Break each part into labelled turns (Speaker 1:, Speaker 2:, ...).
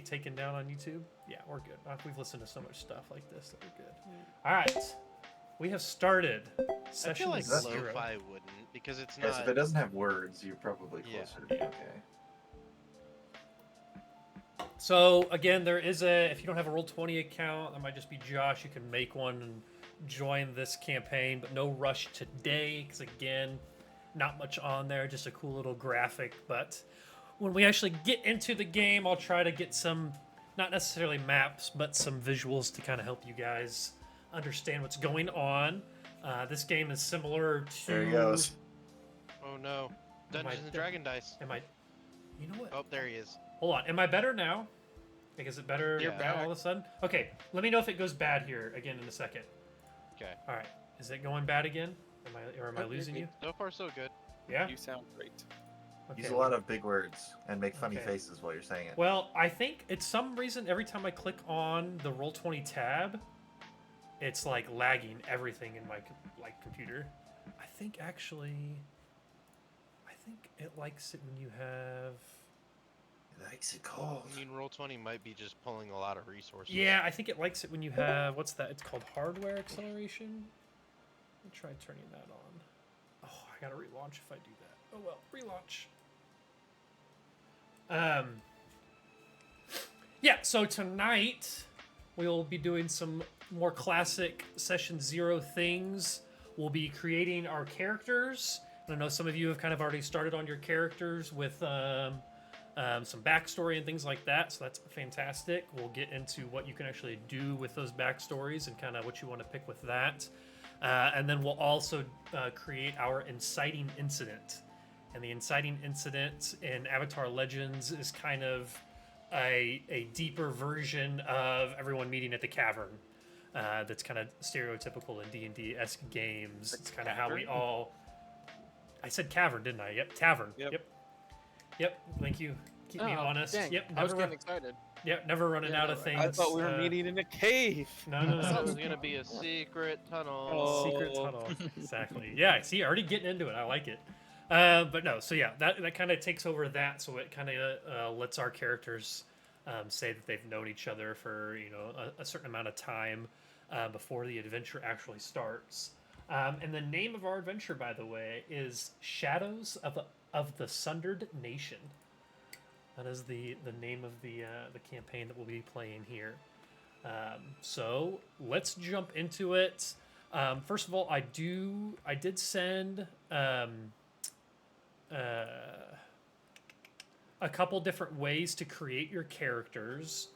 Speaker 1: taken down on YouTube? Yeah, we're good. We've listened to so much stuff like this that we're good. All right. We have started
Speaker 2: I feel like
Speaker 1: session 0.
Speaker 2: lo-fi wouldn't, because it's
Speaker 3: Yes,
Speaker 2: not...
Speaker 3: if it doesn't have words, you're probably closer to be okay.
Speaker 1: So again, there is if you don't have a Roll20 account, that might just be Josh. You can make one and join this campaign, but no rush today, because again, not much on there, just a cool little graphic. But when we actually get into the game, I'll try to get some, not necessarily maps, but some visuals to kind of help you guys understand what's going on. This game is similar to...
Speaker 3: There he goes.
Speaker 2: Oh no. Dungeons and Dragon dice.
Speaker 1: You know what?
Speaker 2: Oh, there he is.
Speaker 1: Hold on. Am I better now? Like, is it better
Speaker 2: You're
Speaker 1: now
Speaker 2: back.
Speaker 1: all of a sudden? Okay, let me know if it goes bad here again in a second.
Speaker 2: Okay.
Speaker 1: All right. Is it going bad again? Am I losing you?
Speaker 2: So far, so good.
Speaker 1: Yeah?
Speaker 4: You sound great.
Speaker 1: Okay.
Speaker 3: Use a lot of big words and make funny
Speaker 1: Okay.
Speaker 3: faces while you're saying it.
Speaker 1: Well, I think it's some reason every time I click on the Roll20 tab, it's like lagging everything in my computer. I think it likes it when you have...
Speaker 3: It likes it cold.
Speaker 2: I mean, Roll20 might be just pulling a lot of resources.
Speaker 1: Yeah, I think it likes it when you have... What's that? It's called hardware acceleration. Let me try turning that on. Oh, I gotta relaunch if I do that. Oh well, relaunch. Yeah, so tonight we'll be doing some more classic Session 0 things. We'll be creating our characters. I know some of you have kind of already started on your characters with some backstory and things like that, so that's fantastic. We'll get into what you can actually do with those backstories and kind of what you want to pick with that. And then we'll also create our inciting incident. And the inciting incident in Avatar Legends is kind of a deeper version of everyone meeting at the cavern. That's kind of stereotypical in D&D-esque games. It's kind of how we all... I said cavern, didn't I? Yep, tavern. Yep. Thank you. Keep me honest.
Speaker 4: Dang.
Speaker 1: Yep.
Speaker 4: I was getting excited.
Speaker 1: Yep. Never running out of things.
Speaker 4: I thought we were meeting in a cave.
Speaker 1: No.
Speaker 2: It was gonna be a secret tunnel.
Speaker 4: Oh.
Speaker 1: Secret tunnel. Exactly. Yeah. See, already getting into it. I like it. But no. So yeah, that kind of takes over that. So it kind of lets our characters say that they've known each other for a certain amount of time before the adventure actually starts. And the name of our adventure, by the way, is Shadows of the Sundered Nation. That is the name of the campaign that we'll be playing here. So let's jump into it. First of all, I did send a couple different ways to create your characters.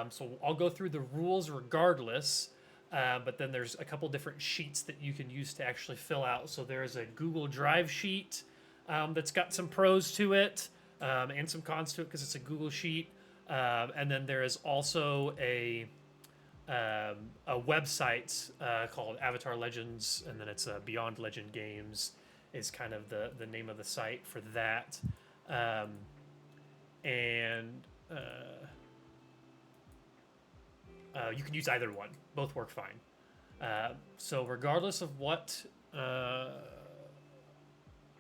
Speaker 1: So I'll go through the rules regardless. But then there's a couple different sheets that you can use to actually fill out. So there's a Google Drive sheet that's got some pros to it and some cons to it because it's a Google sheet. And then there is also a website called Avatar Legends, and then it's Beyond Legend Games is kind of the name of the site for that. You can use either one. Both work fine. So regardless of what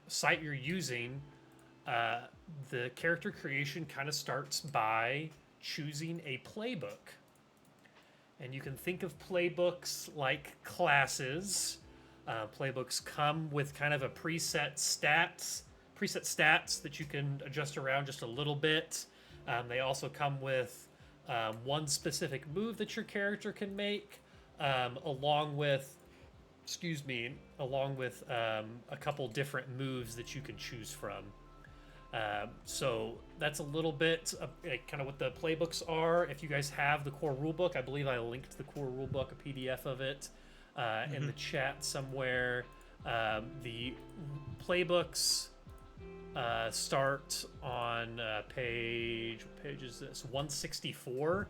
Speaker 1: site you're using, the character creation kind of starts by choosing a playbook. And you can think of playbooks like classes. Playbooks come with kind of a preset stats that you can adjust around just a little bit. They also come with one specific move that your character can make, along with a couple different moves that you can choose from. So that's a little bit of kind of what the playbooks are. If you guys have the core rulebook, I believe I linked the core rulebook, a PDF of it, in the chat somewhere. The playbooks start on page, what page is this? 164,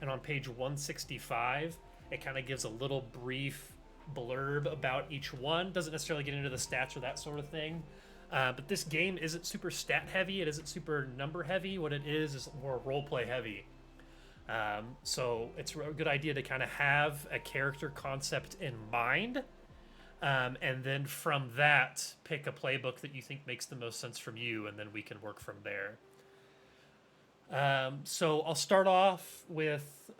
Speaker 1: and on page 165, it kind of gives a little brief blurb about each one. Doesn't necessarily get into the stats or that sort of thing. But this game isn't super stat heavy. It isn't super number heavy. What it is more roleplay heavy. So it's a good idea to kind of have a character concept in mind. And then from that, pick a playbook that you think makes the most sense from you, and then we can work from there. So I'll start off with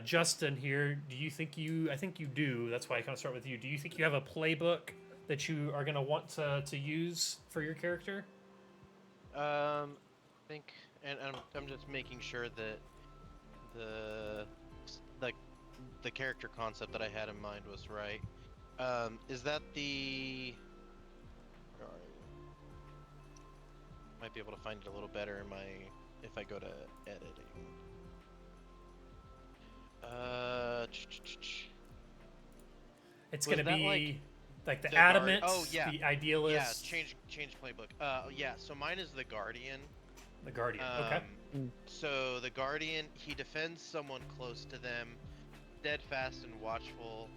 Speaker 1: Justin here. Do you think you? I think you do. That's why I kind of start with you. Do you think you have a playbook that you are going to want to use for your character?
Speaker 2: I think, and I'm just making sure that the like the character concept that I had in mind was right. Is that the? Where are you? Might be able to find it a little better in my if I go to editing.
Speaker 1: It's
Speaker 2: Was
Speaker 1: going to
Speaker 2: that,
Speaker 1: be like the
Speaker 2: the guard-
Speaker 1: adamant,
Speaker 2: oh, yeah.
Speaker 1: the
Speaker 2: Yeah,
Speaker 1: idealist,
Speaker 2: change playbook. Yeah. So mine is the Guardian.
Speaker 1: the guardian. Okay.
Speaker 2: So the Guardian, he defends someone close to them, steadfast and watchful.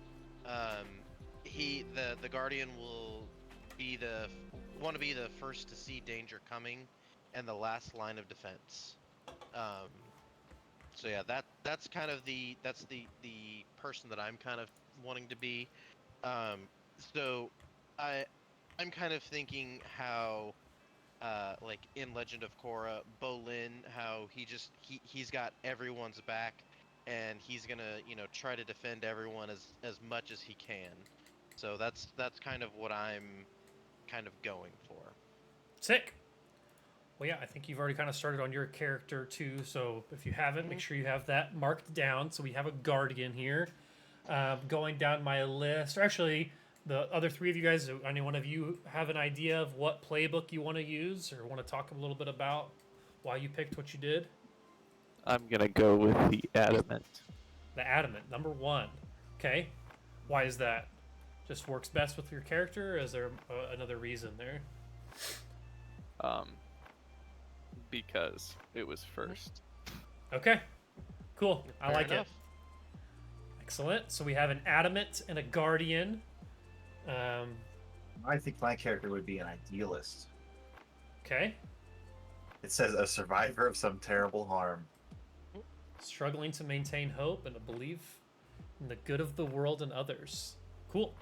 Speaker 2: The Guardian will want to be the first to see danger coming, and the last line of defense. So yeah, that's kind of the person that I'm kind of wanting to be. So I'm kind of thinking how. Like in Legend of Korra, Bolin, how he's got everyone's back, and he's gonna try to defend everyone as much as he can. So that's kind of what I'm kind of going for.
Speaker 1: Sick. Well, yeah, I think you've already kind of started on your character too. So if you haven't, make sure you have that marked down. So we have a guardian here. Going down my list, or actually, the other three of you guys, any one of you have an idea of what playbook you want to use, or want to talk a little bit about why you picked what you did?
Speaker 4: I'm gonna go with the adamant.
Speaker 1: The adamant, number one. Okay. Why is that? Just works best with your character, or is there another reason there?
Speaker 4: Because it was first.
Speaker 1: Okay. Cool. I
Speaker 2: Fair
Speaker 1: like
Speaker 2: enough.
Speaker 1: it. Excellent. So we have an adamant and a guardian.
Speaker 3: I think my character would be an idealist.
Speaker 1: Okay.
Speaker 3: It says a survivor of some terrible harm.
Speaker 1: Struggling to maintain hope and a belief in the good of the world and others. Cool.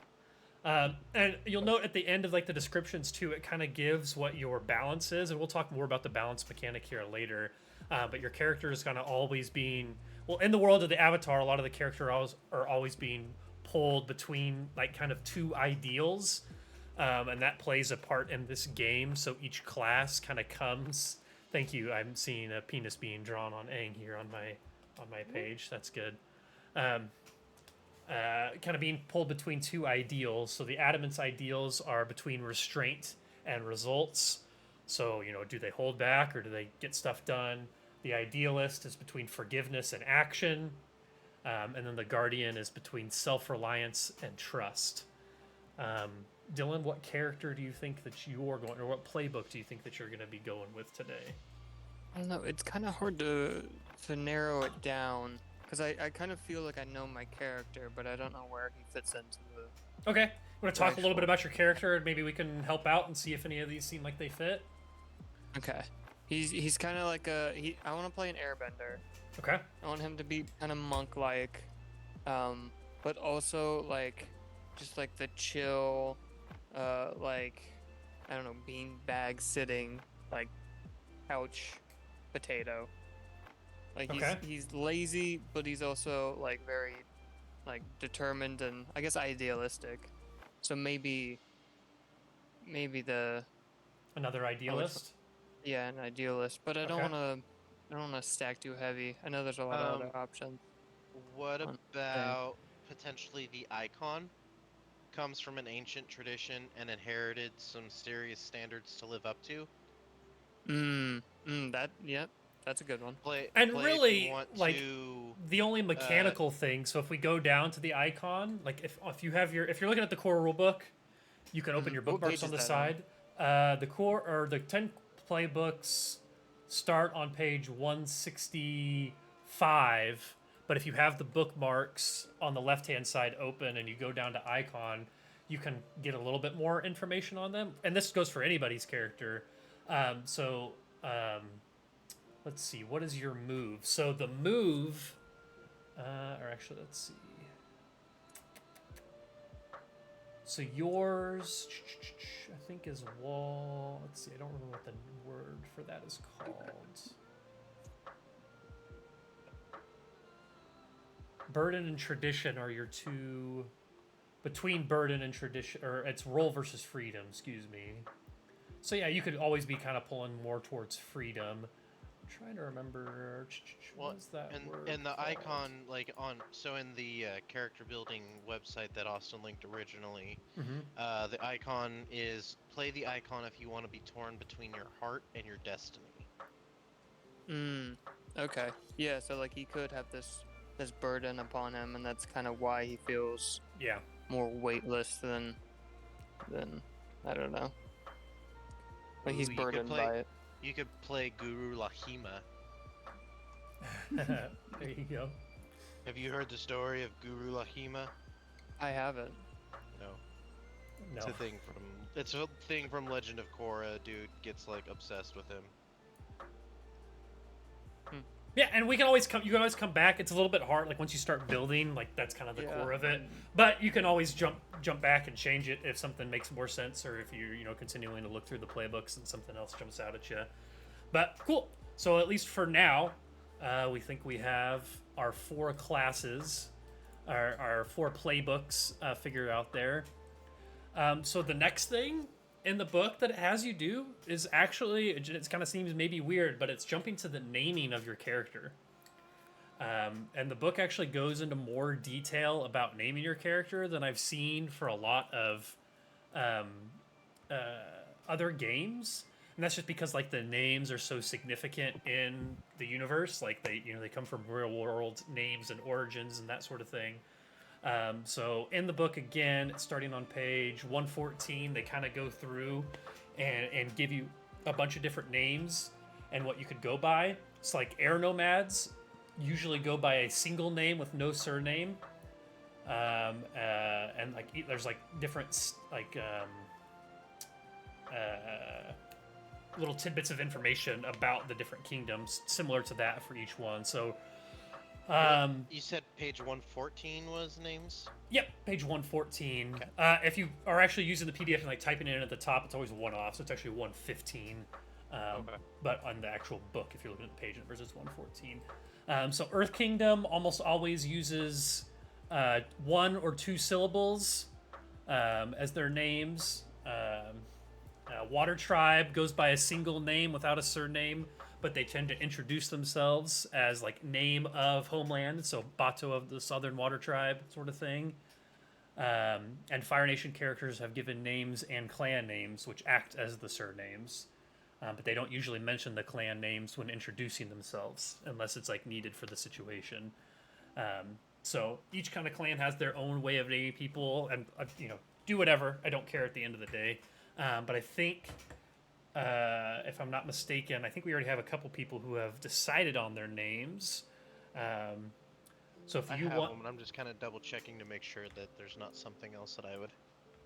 Speaker 1: And you'll note at the end of like the descriptions too, it kind of gives what your balance is, and we'll talk more about the balance mechanic here later. But your character is kind of always being, well, in the world of the Avatar, a lot of the characters are always being pulled between like kind of two ideals, and that plays a part in this game. So each class kind of comes. Thank you. I'm seeing a penis being drawn on Aang here on my page. That's good. Kind of being pulled between two ideals. So the Adamant's ideals are between restraint and results. So, do they hold back or do they get stuff done? The idealist is between forgiveness and action. And then the Guardian is between self-reliance and trust. Dylan, what character do you think that you're going, or what playbook do you think that you're going to be going with today?
Speaker 5: I don't know. It's kind of hard to narrow it down. Because I kind of feel like I know my character, but I don't know where he fits into the...
Speaker 1: Okay. You want to talk a little bit about your character, and maybe we can help out and see if any of these seem like they fit?
Speaker 5: Okay. He's kind of like I want to play an airbender.
Speaker 1: Okay.
Speaker 5: I want him to be kind of monk-like, but also like, just like the chill, like, I don't know, beanbag sitting, like, couch potato. Like he's lazy, but he's also like very, like, determined and I guess idealistic. So maybe
Speaker 1: Another idealist.
Speaker 5: Yeah, an idealist, but I don't want to stack too heavy. I know there's a lot of other options.
Speaker 2: What about potentially the icon? Comes from an ancient tradition and inherited some serious standards to live up to.
Speaker 5: That's a good one.
Speaker 1: Really, like, the only mechanical thing. So if we go down to the icon, like if you're looking at the core rulebook, you can open your bookmarks on the side. The core or the 10 playbooks start on page 165, but if you have the bookmarks on the left-hand side open and you go down to icon, you can get a little bit more information on them. And this goes for anybody's character. Let's see, what is your move? So the move, or actually, let's see. So yours, I think, is wall. Let's see. I don't remember what the word for that is called. Burden and tradition are your two. Between burden and tradition, or it's role versus freedom. Excuse me. So yeah, you could always be kind of pulling more towards freedom. I'm trying to remember. What is that word
Speaker 2: and the
Speaker 1: called?
Speaker 2: icon, like in the character building website that Austin linked originally, the icon is play the icon if you want to be torn between your heart and your destiny.
Speaker 5: Okay. Yeah, so like he could have this burden upon him, and that's kind of why he feels more weightless than I don't know. Like he's
Speaker 2: Ooh,
Speaker 5: burdened by it.
Speaker 2: You could play Guru Lahima.
Speaker 1: There you go.
Speaker 2: Have you heard the story of Guru Lahima?
Speaker 5: I haven't.
Speaker 2: No.
Speaker 1: No.
Speaker 2: It's a thing from Legend of Korra. Dude gets like obsessed with him.
Speaker 1: Yeah, and we can always come. You can always come back. It's a little bit hard, like once you start building, like that's kind of the core of it. But you can always jump back and change it if something makes more sense, or if you're continuing to look through the playbooks and something else jumps out at you. But cool. So at least for now, we think we have our 4 classes, our 4 playbooks figured out there. So the next thing in the book that it has you do is actually, it kind of seems maybe weird, but it's jumping to the naming of your character. And the book actually goes into more detail about naming your character than I've seen for a lot of other games. And that's just because like the names are so significant in the universe. Like they come from real world names and origins and that sort of thing. So in the book, again, starting on page 114, they kind of go through and give you a bunch of different names and what you could go by. It's like air nomads usually go by a single name with no surname. And like there's like different like little tidbits of information about the different kingdoms similar to that for each one. So
Speaker 2: you said page 114 was names?
Speaker 1: Yep, page 114.
Speaker 2: Okay.
Speaker 1: If you are actually using the PDF and like typing it in at the top, it's always one off, so it's actually 115.
Speaker 2: Okay.
Speaker 1: But on the actual book, if you're looking at the page numbers, it's 114. So Earth Kingdom almost always uses 1 or 2 syllables as their names. Water Tribe goes by a single name without a surname, but they tend to introduce themselves as like name of homeland, so Bato of the Southern Water Tribe sort of thing. And Fire Nation characters have given names and clan names, which act as the surnames, but they don't usually mention the clan names when introducing themselves, unless it's like needed for the situation. So each kind of clan has their own way of naming people, and do whatever. I don't care at the end of the day. But I think, if I'm not mistaken, I think we already have a couple people who have decided on their names. So if you want,
Speaker 2: them, I'm just kind of double checking to make sure that there's not something else that I would.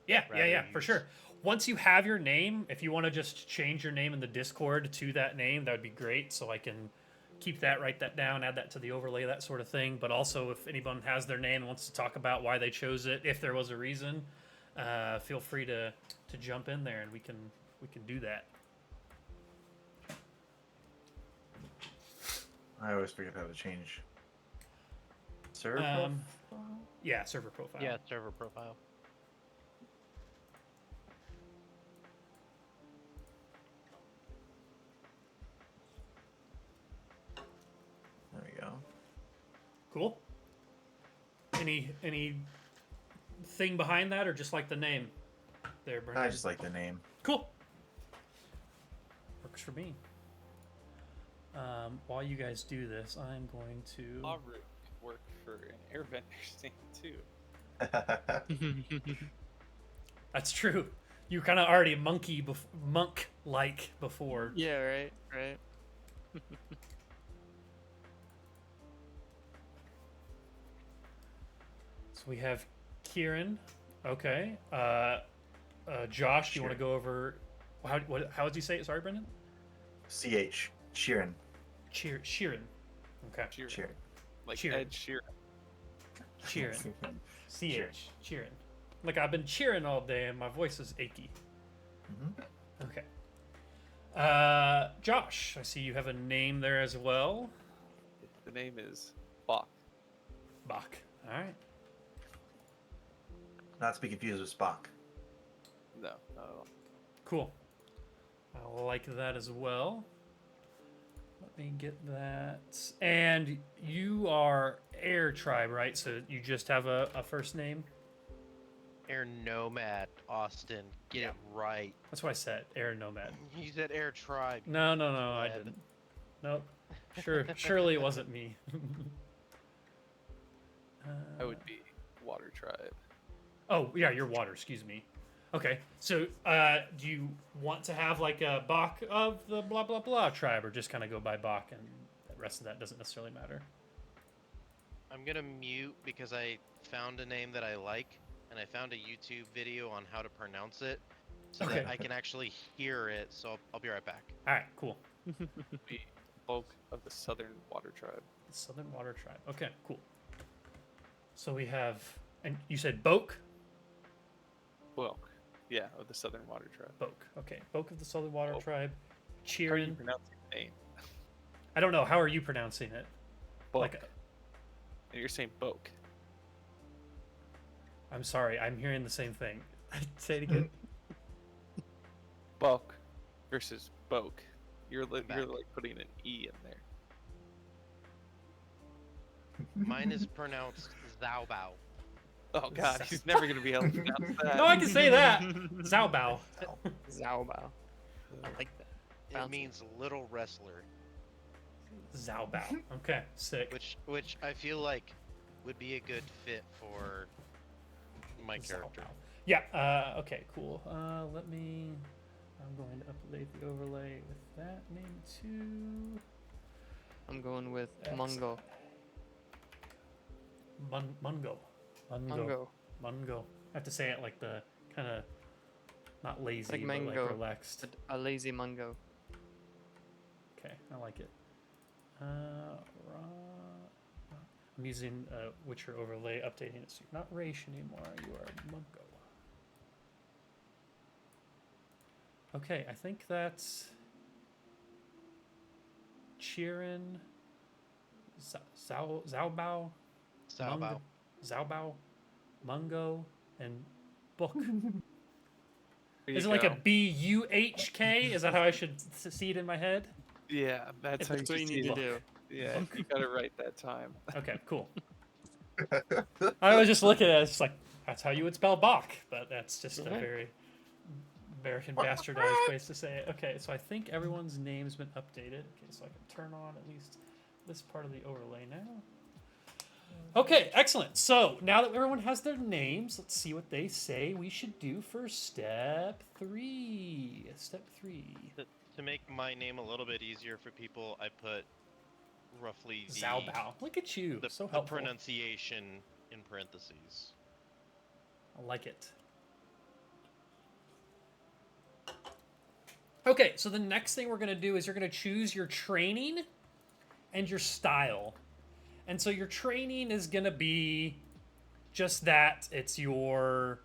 Speaker 1: Yeah, for sure. Once you have your name, if you want to just change your name in the Discord to that name, that would be great. So I can keep that, write that down, add that to the overlay, that sort of thing. But also, if anyone has their name and wants to talk about why they chose it, if there was a reason, feel free to jump in there and we can do that.
Speaker 3: I always forget how to change server
Speaker 1: Um,
Speaker 3: profile?
Speaker 1: Yeah, server profile.
Speaker 2: Yeah, server profile.
Speaker 3: There we go.
Speaker 1: Cool. Any thing behind that, or just like the name there, Brendan?
Speaker 3: I just like the name.
Speaker 1: Cool. Works for me. While you guys do this, I'm going to.
Speaker 4: Maverick could work for an airbender thing too.
Speaker 1: That's true. You kind of already monk-like before.
Speaker 5: Yeah, right.
Speaker 1: So we have Kieran. Okay. Josh, do you want to go over how did you say it? Sorry, Brendan.
Speaker 3: CH. Sheeran.
Speaker 1: Sheeran. Okay.
Speaker 3: Sheeran.
Speaker 4: Like
Speaker 1: Sheeran.
Speaker 4: Ed Sheeran.
Speaker 1: Sheeran. CH. Sheeran. Like I've been cheering all day and my voice is achy.
Speaker 3: Mm-hmm.
Speaker 1: Okay. Josh, I see you have a name there as well.
Speaker 4: The name is Bach.
Speaker 1: Bach. All right.
Speaker 3: Not to be confused with Spock.
Speaker 4: No, not at all.
Speaker 1: Cool. I like that as well. Let me get that. And you are Air Tribe, right? So you just have a first name?
Speaker 2: Air Nomad, Austin. Get
Speaker 1: Yeah.
Speaker 2: it right.
Speaker 1: That's what I said. Air Nomad.
Speaker 2: You said Air Tribe.
Speaker 1: No, I
Speaker 2: Pleb.
Speaker 1: didn't. Nope. Surely it wasn't me.
Speaker 4: I would be Water Tribe.
Speaker 1: Oh, yeah, you're water, excuse me. Okay, so do you want to have like a Bach of the blah blah blah tribe, or just kind of go by Bach and the rest of that doesn't necessarily matter?
Speaker 2: I'm gonna mute because I found a name that I like, and I found a YouTube video on how to pronounce it, so
Speaker 1: Okay.
Speaker 2: that I can actually hear it. So I'll be right back.
Speaker 1: All right, cool.
Speaker 4: Be Folk of the Southern Water Tribe.
Speaker 1: The Southern Water Tribe. Okay, cool. So we have, and you said Boak?
Speaker 4: Folk. Yeah, of the Southern Water Tribe.
Speaker 1: Boak. Okay, Boak of the Southern Water
Speaker 4: Boak.
Speaker 1: Tribe.
Speaker 4: How are you
Speaker 1: Cheerin.
Speaker 4: pronouncing the name?
Speaker 1: I don't know. How are you pronouncing it?
Speaker 4: Bok.
Speaker 1: Like,
Speaker 4: And you're saying Bok.
Speaker 1: I'm sorry. I'm hearing the same thing. Say it again.
Speaker 4: Bok versus Bok. You're
Speaker 2: Back.
Speaker 4: like putting an E in there.
Speaker 2: Mine is pronounced Zaobao.
Speaker 4: Oh god, he's never gonna be able to pronounce that.
Speaker 1: No, I can say that. Zaobao.
Speaker 5: Zaobao. I like that.
Speaker 2: It
Speaker 5: Bouncy.
Speaker 2: means little wrestler,
Speaker 1: Zaobao. Okay, sick.
Speaker 2: which I feel like would be a good fit for my character.
Speaker 1: Zaobao. Yeah. Okay. Cool. Let me. I'm going to update the overlay with that name too.
Speaker 5: I'm going with
Speaker 1: Excellent.
Speaker 5: Mungo.
Speaker 1: Mungo.
Speaker 5: Mungo.
Speaker 1: Mungo. I have to say it like the kind of not lazy,
Speaker 5: Like
Speaker 1: but
Speaker 5: mango.
Speaker 1: like relaxed.
Speaker 5: A lazy Mungo.
Speaker 1: Okay, I like it. I'm using Witcher overlay, updating it so you're not Raish anymore. You are Mungo. Okay, I think that's Cheerin, Zaobao,
Speaker 2: Zaobao.
Speaker 1: Zaobao, Mungo, and Book.
Speaker 4: There
Speaker 1: Is it
Speaker 4: you
Speaker 1: like a
Speaker 4: go.
Speaker 1: Buhk? Is that how I should see it in my head?
Speaker 4: Yeah, that's how
Speaker 5: That's what you
Speaker 4: see
Speaker 5: need to
Speaker 4: it.
Speaker 5: do.
Speaker 4: Yeah, you got it right that time.
Speaker 1: Okay, cool. I was just looking at it, it's like, that's how you would spell Bach, but that's just a very American bastardized ways to say it. Okay, so I think everyone's name's been updated. Okay, so I can turn on at least this part of the overlay now. Okay, excellent. So now that everyone has their names, let's see what they say we should do for step 3. Step 3.
Speaker 2: To make my name a little bit easier for people, I put roughly the,
Speaker 1: Zaobao. Look at you.
Speaker 2: the,
Speaker 1: So
Speaker 2: the
Speaker 1: helpful.
Speaker 2: pronunciation in parentheses.
Speaker 1: I like it. Okay, so the next thing we're going to do is you're going to choose your training and your style. And so your training is going to be just that. It's your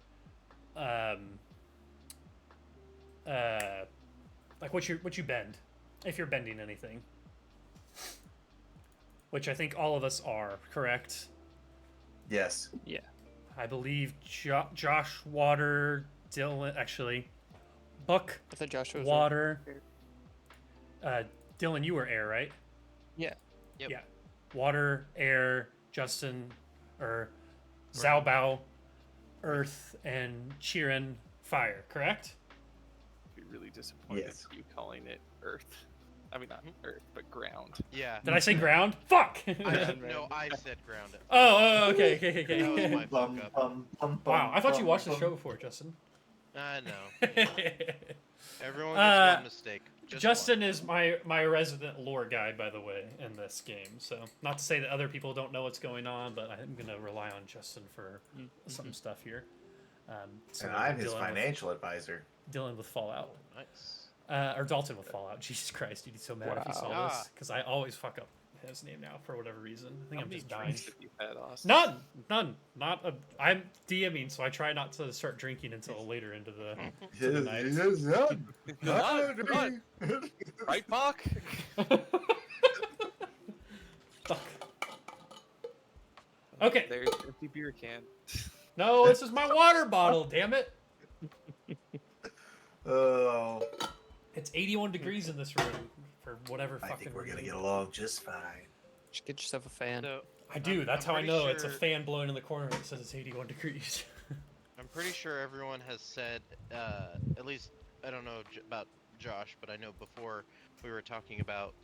Speaker 1: like what you bend, if you're bending anything. Which I think all of us are, correct?
Speaker 3: Yes.
Speaker 5: Yeah.
Speaker 1: I believe Josh, Water, Dylan, actually, Buck,
Speaker 5: I thought Joshua was
Speaker 1: Water. Dylan, you were air, right?
Speaker 5: Yeah.
Speaker 2: Yep.
Speaker 1: Yeah. Water, air, Justin, or Zaobao, earth, and Cheerin, fire, correct?
Speaker 4: Be really disappointed
Speaker 3: Yes.
Speaker 4: with you calling it Earth. I mean, not Earth, but ground.
Speaker 2: Yeah.
Speaker 1: Did I say ground? Fuck!
Speaker 2: No, I said ground.
Speaker 1: Okay.
Speaker 2: That was my
Speaker 3: Bum,
Speaker 2: fuck up.
Speaker 3: bum, bum,
Speaker 1: Wow, I thought you
Speaker 3: bum,
Speaker 1: watched the
Speaker 3: bum.
Speaker 1: show before, Justin.
Speaker 2: I know. Everyone makes one mistake. Just
Speaker 1: Justin
Speaker 2: one.
Speaker 1: is my resident lore guy, by the way, in this game. So, not to say that other people don't know what's going on, but I'm gonna rely on Justin for some stuff here. So
Speaker 3: And I'm his
Speaker 1: Dylan
Speaker 3: financial advisor.
Speaker 1: Dylan with Fallout,
Speaker 2: Nice.
Speaker 1: or Dalton with Fallout. Jesus Christ, you'd be so mad if you saw
Speaker 2: Wow.
Speaker 1: this because I always fuck up his name now for whatever reason. I think
Speaker 4: How
Speaker 1: I'm
Speaker 4: many
Speaker 1: just dying.
Speaker 4: drinks have you had, Austin?
Speaker 1: None. I'm DMing, so I try not to start drinking until later into the night.
Speaker 4: None. Right, Bach?
Speaker 1: Fuck. Okay.
Speaker 4: There's an empty beer can.
Speaker 1: No, this is my water bottle. Damn it!
Speaker 3: Oh,
Speaker 1: It's 81 degrees in this room for whatever
Speaker 3: I
Speaker 1: fucking
Speaker 3: think we're gonna
Speaker 1: reason.
Speaker 3: get along just fine.
Speaker 5: Just get yourself a fan.
Speaker 2: So
Speaker 1: I do.
Speaker 2: I'm
Speaker 1: That's how I
Speaker 2: pretty
Speaker 1: know it's a
Speaker 2: sure-
Speaker 1: fan blowing in the corner that says it's 81 degrees.
Speaker 2: I'm pretty sure everyone has said, at least I don't know about Josh, but I know before we were talking about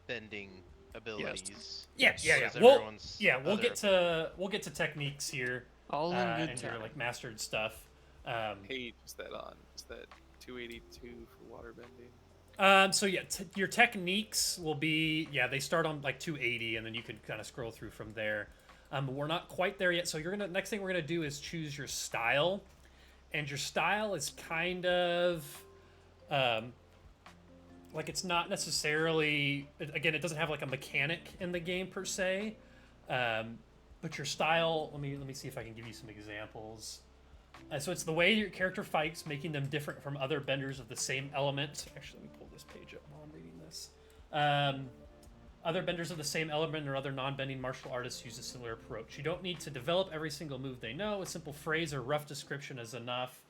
Speaker 2: bending abilities.
Speaker 1: Yeah.
Speaker 2: What is
Speaker 1: Well,
Speaker 2: everyone's
Speaker 1: we'll
Speaker 2: other-
Speaker 1: get to techniques here
Speaker 5: All in good
Speaker 1: and your
Speaker 5: time.
Speaker 1: like mastered stuff.
Speaker 4: Page is that on? Is that 282 for waterbending?
Speaker 1: So yeah, your techniques will be they start on like 280, and then you can kind of scroll through from there. We're not quite there yet, so next thing we're gonna do is choose your style, and your style is kind of like it's not necessarily it doesn't have like a mechanic in the game per se, but your style. Let me see if I can give you some examples. So it's the way your character fights, making them different from other benders of the same element. Actually, let me pull this page up while I'm reading this. Other benders of the same element or other non-bending martial artists use a similar approach. You don't need to develop every single move they know. A simple phrase or rough description is enough.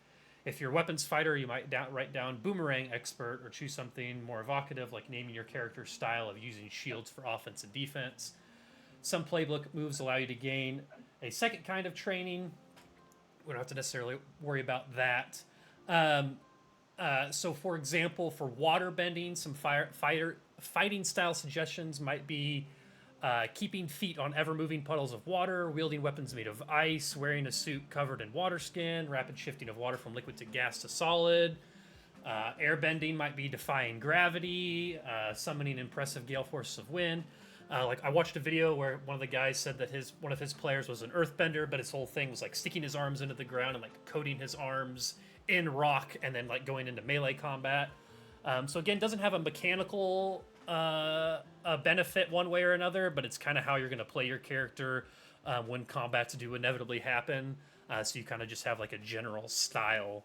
Speaker 1: If you're a weapons fighter, you might write down boomerang expert or choose something more evocative like naming your character's style of using shields for offense and defense. Some playbook moves allow you to gain a second kind of training. We don't have to necessarily worry about that. So, for example, for water bending, some fighting style suggestions might be keeping feet on ever-moving puddles of water, wielding weapons made of ice, wearing a suit covered in water skin, rapid shifting of water from liquid to gas to solid. Airbending might be defying gravity, summoning impressive gale forces of wind. Like I watched a video where one of the guys said that one of his players was an earthbender, but his whole thing was like sticking his arms into the ground and like coating his arms in rock and then like going into melee combat. So again, doesn't have a mechanical benefit one way or another, but it's kind of how you're going to play your character when combats do inevitably happen. So you kind of just have like a general style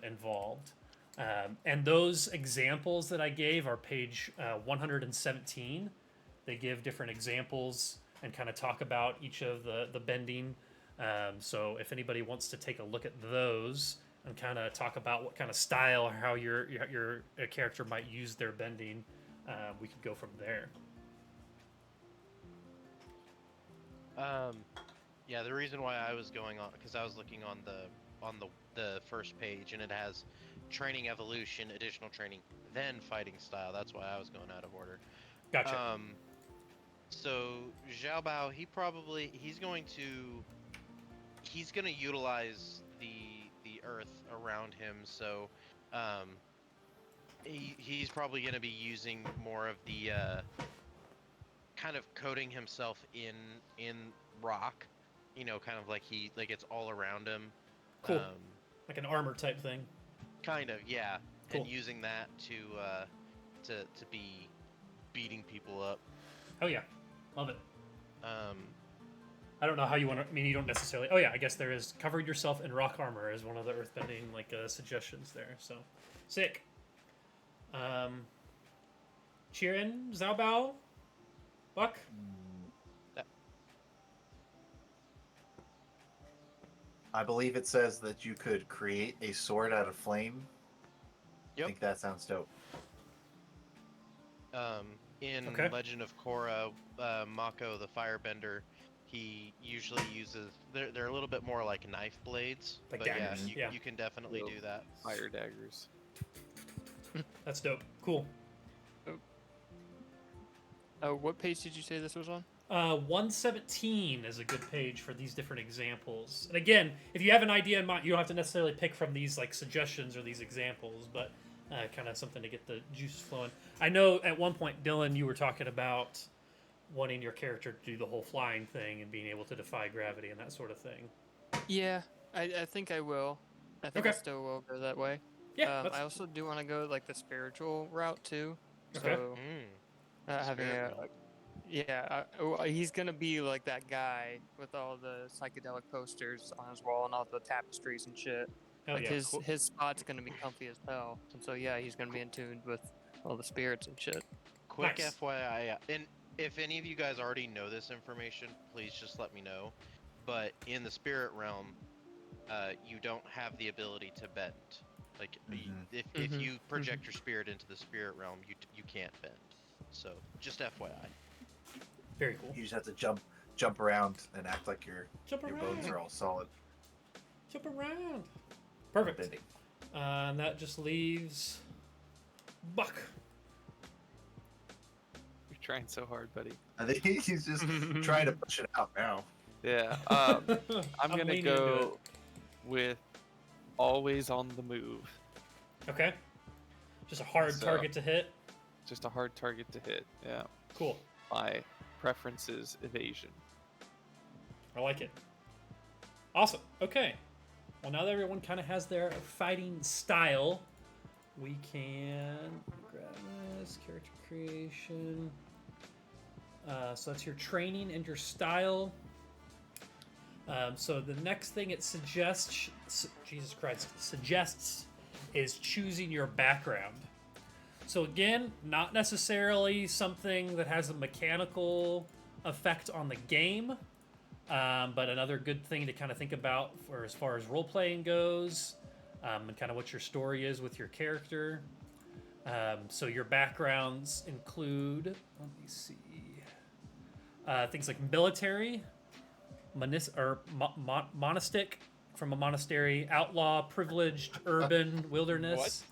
Speaker 1: involved. And those examples that I gave are page 117. They give different examples and kind of talk about each of the bending. So if anybody wants to take a look at those and kind of talk about what kind of style or how your character might use their bending, we could go from there.
Speaker 2: Yeah, the reason why I was going on, because I was looking on the first page, and it has training evolution, additional training, then fighting style. That's why I was going out of order.
Speaker 1: Gotcha.
Speaker 2: So Xiao Bao, he's going to utilize the earth around him. So he's probably going to be using more of the kind of coating himself in rock. You know, kind of like it's all around him.
Speaker 1: Cool. Like an armor type thing.
Speaker 2: Kind of, yeah.
Speaker 1: Cool.
Speaker 2: And using that to be beating people up.
Speaker 1: Oh yeah, love it. I don't know how you want to. I mean, you don't necessarily. Oh yeah, I guess there is cover yourself in rock armor as one of the earthbending suggestions there. So sick. Cheerin, Zaobao, Buck.
Speaker 3: I believe it says that you could create a sword out of flame.
Speaker 2: Yep.
Speaker 3: I think that sounds dope.
Speaker 2: In
Speaker 1: Okay.
Speaker 2: Legend of Korra, Mako the Firebender, he usually uses. They're a little bit more like knife blades,
Speaker 1: Like
Speaker 2: but
Speaker 1: daggers, yeah.
Speaker 2: you can definitely do that.
Speaker 4: Fire daggers.
Speaker 1: That's dope. Cool.
Speaker 5: What page did you say this was on?
Speaker 1: 117 is a good page for these different examples. And again, if you have an idea in mind, you don't have to necessarily pick from these like suggestions or these examples, but kind of something to get the juices flowing. I know at one point, Dylan, you were talking about wanting your character to do the whole flying thing and being able to defy gravity and that sort of thing.
Speaker 5: Yeah, I think I will. I think I
Speaker 1: Okay.
Speaker 5: still will go that way.
Speaker 1: Yeah.
Speaker 5: I also do want to go like the spiritual route too.
Speaker 1: Okay.
Speaker 5: So having
Speaker 2: Spirit
Speaker 5: a
Speaker 2: realm.
Speaker 5: he's gonna be like that guy with all the psychedelic posters on his wall and all the tapestries and shit.
Speaker 1: Hell
Speaker 5: Like
Speaker 1: yeah.
Speaker 5: his spot's gonna be comfy as hell, and so yeah, he's gonna be in tune with all the spirits and shit.
Speaker 2: Quick
Speaker 1: Nice.
Speaker 2: FYI, and if any of you guys already know this information, please just let me know. But in the spirit realm, you don't have the ability to bend. Like if
Speaker 5: Mhm,
Speaker 2: you project your spirit into the spirit realm, you can't bend. So just FYI.
Speaker 1: Very cool.
Speaker 3: You just have to jump around and act like your
Speaker 1: Jump
Speaker 3: bones
Speaker 1: around.
Speaker 3: are all solid.
Speaker 1: Jump around. Perfect.
Speaker 3: Bending.
Speaker 1: And that just leaves Buck.
Speaker 4: You're trying so hard, buddy.
Speaker 3: I think he's just trying to push it out now.
Speaker 4: Yeah. I'm gonna
Speaker 1: leaning into
Speaker 4: go with always on the move.
Speaker 1: it. Okay. Just a hard
Speaker 4: So-
Speaker 1: target to hit.
Speaker 4: Just a hard target to hit. Yeah.
Speaker 1: Cool.
Speaker 4: My preference is evasion.
Speaker 1: I like it. Awesome. Okay. Well, now that everyone kind of has their fighting style, we can grab this character creation. So that's your training and your style. So the next thing it suggests, Jesus Christ, suggests is choosing your background. So again, not necessarily something that has a mechanical effect on the game, but another good thing to kind of think about for as far as role playing goes, and kind of what your story is with your character. So your backgrounds include, let me see, things like military, monastic, from a monastery, outlaw, privileged, urban, wilderness.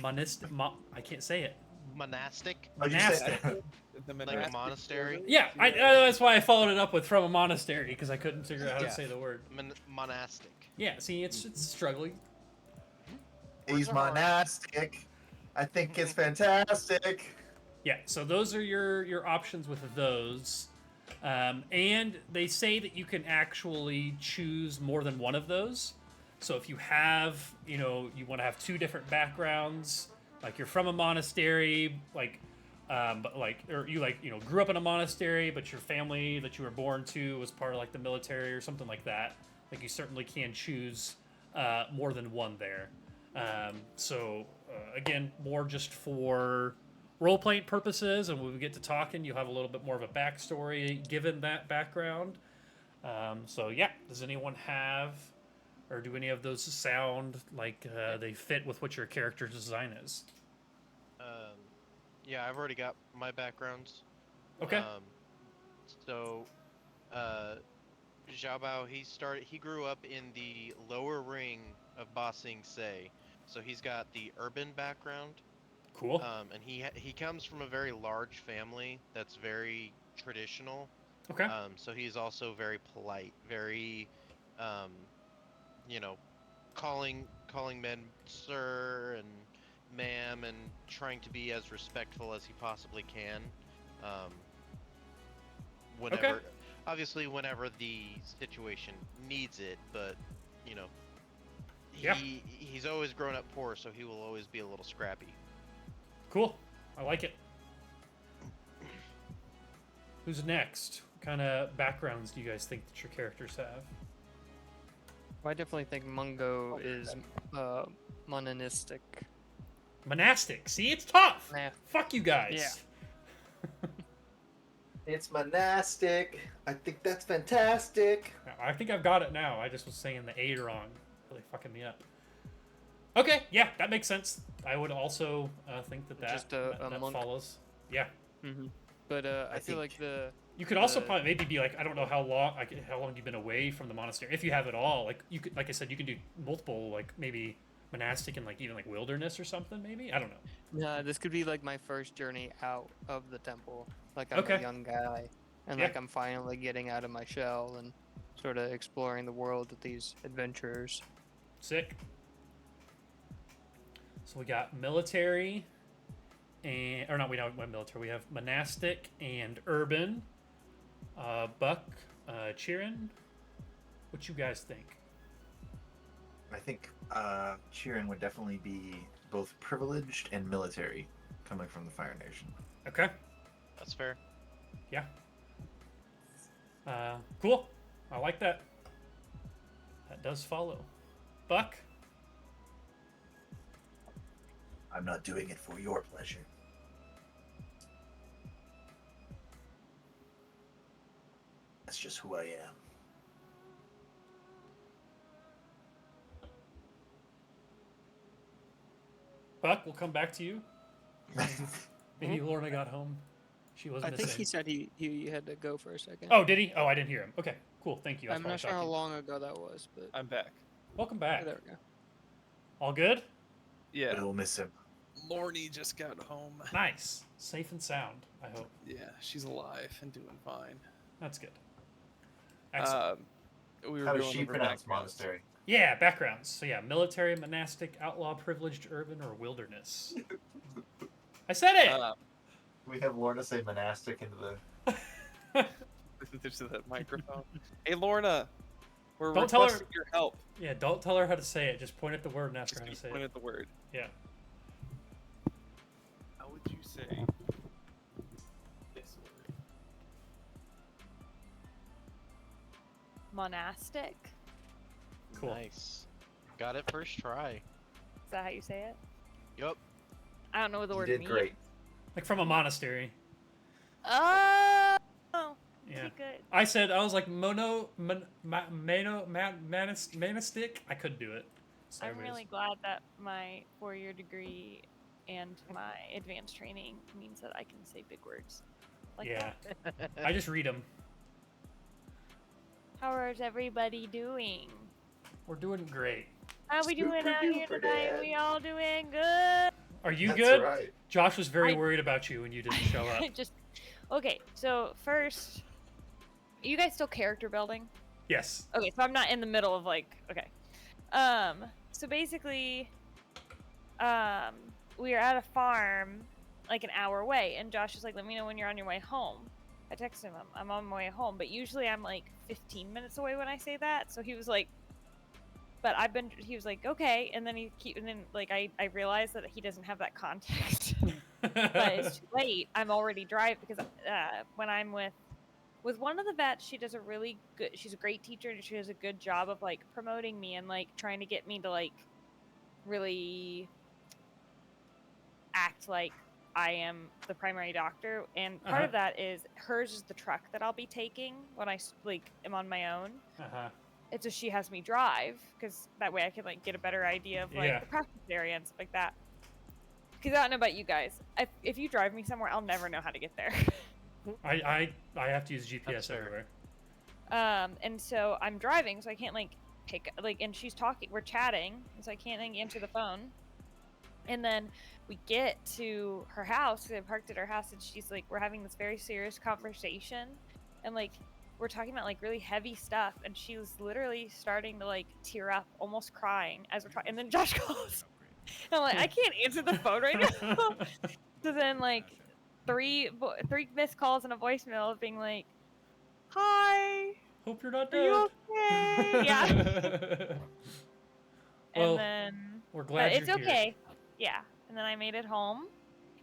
Speaker 1: I can't say it.
Speaker 2: Monastic,
Speaker 3: Oh, you said
Speaker 1: Monastic.
Speaker 4: The
Speaker 2: like a
Speaker 4: monastic
Speaker 2: monastery.
Speaker 4: order?
Speaker 1: Yeah, that's why I followed it up with from a monastery, because I couldn't figure out how
Speaker 2: Yeah.
Speaker 1: to say the word.
Speaker 2: Monastic.
Speaker 1: Yeah, see, it's struggling.
Speaker 3: he's
Speaker 2: Words are hard.
Speaker 3: monastic. I think it's fantastic.
Speaker 1: Yeah, so those are your options with those. And they say that you can actually choose more than one of those. So if you have, you want to have two different backgrounds, like you're from a monastery, or you grew up in a monastery, but your family that you were born to was part of like the military or something like that. Like you certainly can choose more than one there. Again, more just for role-playing purposes, and when we get to talking, you'll have a little bit more of a backstory given that background. Does anyone have, or do any of those sound like they fit with what your character design is?
Speaker 2: Yeah, I've already got my backgrounds.
Speaker 1: Okay.
Speaker 2: So, Xiaobao, he grew up in the lower ring of Ba Sing Se, so he's got the urban background.
Speaker 1: Cool.
Speaker 2: And he comes from a very large family that's very traditional.
Speaker 1: Okay.
Speaker 2: So he's also very polite, very, you know, calling men sir and ma'am, and trying to be as respectful as he possibly can. Whenever, obviously, whenever the situation needs it, but you know,
Speaker 1: Yeah.
Speaker 2: he's always grown up poor, so he will always be a little scrappy.
Speaker 1: Cool. I like it. Who's next? What kind of backgrounds do you guys think that your characters have?
Speaker 5: I definitely think Mungo is monistic.
Speaker 1: Monastic. See, it's tough.
Speaker 5: Nah.
Speaker 1: Fuck you guys.
Speaker 5: Yeah.
Speaker 3: It's monastic. I think that's fantastic.
Speaker 1: I think I've got it now. I just was saying the A wrong. Really fucking me up. Okay, yeah, that makes sense. I would also think that
Speaker 5: Just a
Speaker 1: that
Speaker 5: monk.
Speaker 1: follows. Yeah.
Speaker 5: Mm-hmm. But I feel like
Speaker 1: You could also
Speaker 5: The-
Speaker 1: probably maybe be like, I don't know how long you've been away from the monastery. If you have it all, like you could, like I said, you can do multiple, like maybe monastic and like even like wilderness or something. Maybe I don't know.
Speaker 5: this could be like my first journey out of the temple. Like I'm
Speaker 1: Okay.
Speaker 5: a young guy, and
Speaker 1: Yeah.
Speaker 5: like I'm finally getting out of my shell and sort of exploring the world with these adventurers.
Speaker 1: Sick. So we got military, and or not, we don't have military. We have monastic and urban. Buck, Chirin, what you guys think?
Speaker 3: I think Chirin would definitely be both privileged and military, coming from the Fire Nation.
Speaker 1: Okay.
Speaker 2: That's fair.
Speaker 1: Yeah. Cool. I like that. That does follow. Buck?
Speaker 3: I'm not doing it for your pleasure. That's just who I am.
Speaker 1: Buck, we'll come back to you. Maybe Lorna got home. She was
Speaker 5: I
Speaker 1: missing.
Speaker 5: think he said he had to go for a second.
Speaker 1: Oh, did he? Oh, I didn't hear him. Okay, cool. Thank you. I was
Speaker 5: I'm
Speaker 1: probably
Speaker 5: not sure how
Speaker 1: talking.
Speaker 5: long ago that was, but
Speaker 4: I'm back.
Speaker 1: Welcome back.
Speaker 5: there we go.
Speaker 1: All good?
Speaker 4: Yeah.
Speaker 3: We'll miss him.
Speaker 4: Lorny just got home.
Speaker 1: Nice. Safe and sound, I hope.
Speaker 4: Yeah, she's alive and doing fine.
Speaker 1: That's good. Excellent.
Speaker 4: We were
Speaker 3: How does
Speaker 4: going
Speaker 3: she
Speaker 4: over
Speaker 3: pronounce
Speaker 4: backgrounds.
Speaker 3: monastery?
Speaker 1: Yeah, backgrounds. So yeah, military, monastic, outlaw, privileged, urban, or wilderness. I said it!
Speaker 3: We have Lorna say monastic into the.
Speaker 4: There's that microphone. Hey, Lorna, we're
Speaker 1: Don't tell her-
Speaker 4: requesting your help.
Speaker 1: Yeah, don't tell her how to say it. Just point at the word and ask
Speaker 4: Just
Speaker 1: her how to
Speaker 4: keep
Speaker 1: say
Speaker 4: pointing
Speaker 1: it.
Speaker 4: at the word.
Speaker 1: Yeah.
Speaker 4: How would you say this word?
Speaker 6: Monastic.
Speaker 1: Cool.
Speaker 2: Nice. Got it first try.
Speaker 6: Is that how you say it?
Speaker 2: Yup.
Speaker 6: I don't know what the
Speaker 3: You
Speaker 6: word
Speaker 3: did
Speaker 6: means.
Speaker 3: great.
Speaker 1: Like from a monastery.
Speaker 6: Oh,
Speaker 1: Yeah.
Speaker 6: good.
Speaker 1: I was like monastic. I couldn't do it. So
Speaker 6: I'm
Speaker 1: anyways.
Speaker 6: really glad that my 4-year degree and my advanced training means that I can say big words. Like
Speaker 1: Yeah.
Speaker 6: that.
Speaker 1: I just read them.
Speaker 6: How is everybody doing?
Speaker 1: We're doing great.
Speaker 6: How we doing
Speaker 3: Super
Speaker 6: out here
Speaker 3: duper
Speaker 6: tonight?
Speaker 3: good.
Speaker 6: We all doing good?
Speaker 1: Are you
Speaker 3: That's
Speaker 1: good?
Speaker 3: right.
Speaker 1: Josh was very
Speaker 6: I-
Speaker 1: worried about you when you didn't show up.
Speaker 6: Just okay. So first, are you guys still character building?
Speaker 1: Yes.
Speaker 6: Okay, so I'm not in the middle of like okay. So basically, we are at a farm like an hour away, and Josh is like, "Let me know when you're on your way home." I texted him, "I'm on my way home," but usually I'm like 15 minutes away when I say that. So he was like, "But I've been." He was like, "Okay," and then I realized that he doesn't have that context. But it's too late. I'm already driving because when I'm with one of the vets, she does a really good. She's a great teacher, and she does a good job of like promoting me and like trying to get me to like really act like I am the primary doctor. And part
Speaker 1: Uh-huh.
Speaker 6: of that is hers is the truck that I'll be taking when I like am on my own.
Speaker 1: Uh-huh.
Speaker 6: And so she has me drive because that way I can like get a better idea of like
Speaker 1: Yeah.
Speaker 6: the practice area and stuff like that. Because I don't know about you guys, if you drive me somewhere, I'll never know how to get there.
Speaker 1: I have to use GPS
Speaker 2: That's fair.
Speaker 1: everywhere.
Speaker 6: And so I'm driving, so I can't like pick like, and she's talking, we're chatting, and so I can't like answer the phone. And then we get to her house, 'cause I parked at her house, and she's like, we're having this very serious conversation, and like we're talking about like really heavy stuff, and she was literally starting to like tear up, almost crying as we're talking. And then Josh calls. And I'm like, I can't answer the phone right now. So then like three missed calls and a voicemail of being like, "Hi,
Speaker 1: Hope you're not
Speaker 6: are you
Speaker 1: dead.
Speaker 6: okay?" Yeah.
Speaker 1: Well,
Speaker 6: And then,
Speaker 1: we're
Speaker 6: but
Speaker 1: glad
Speaker 6: it's
Speaker 1: you're here.
Speaker 6: okay. Yeah. And then I made it home,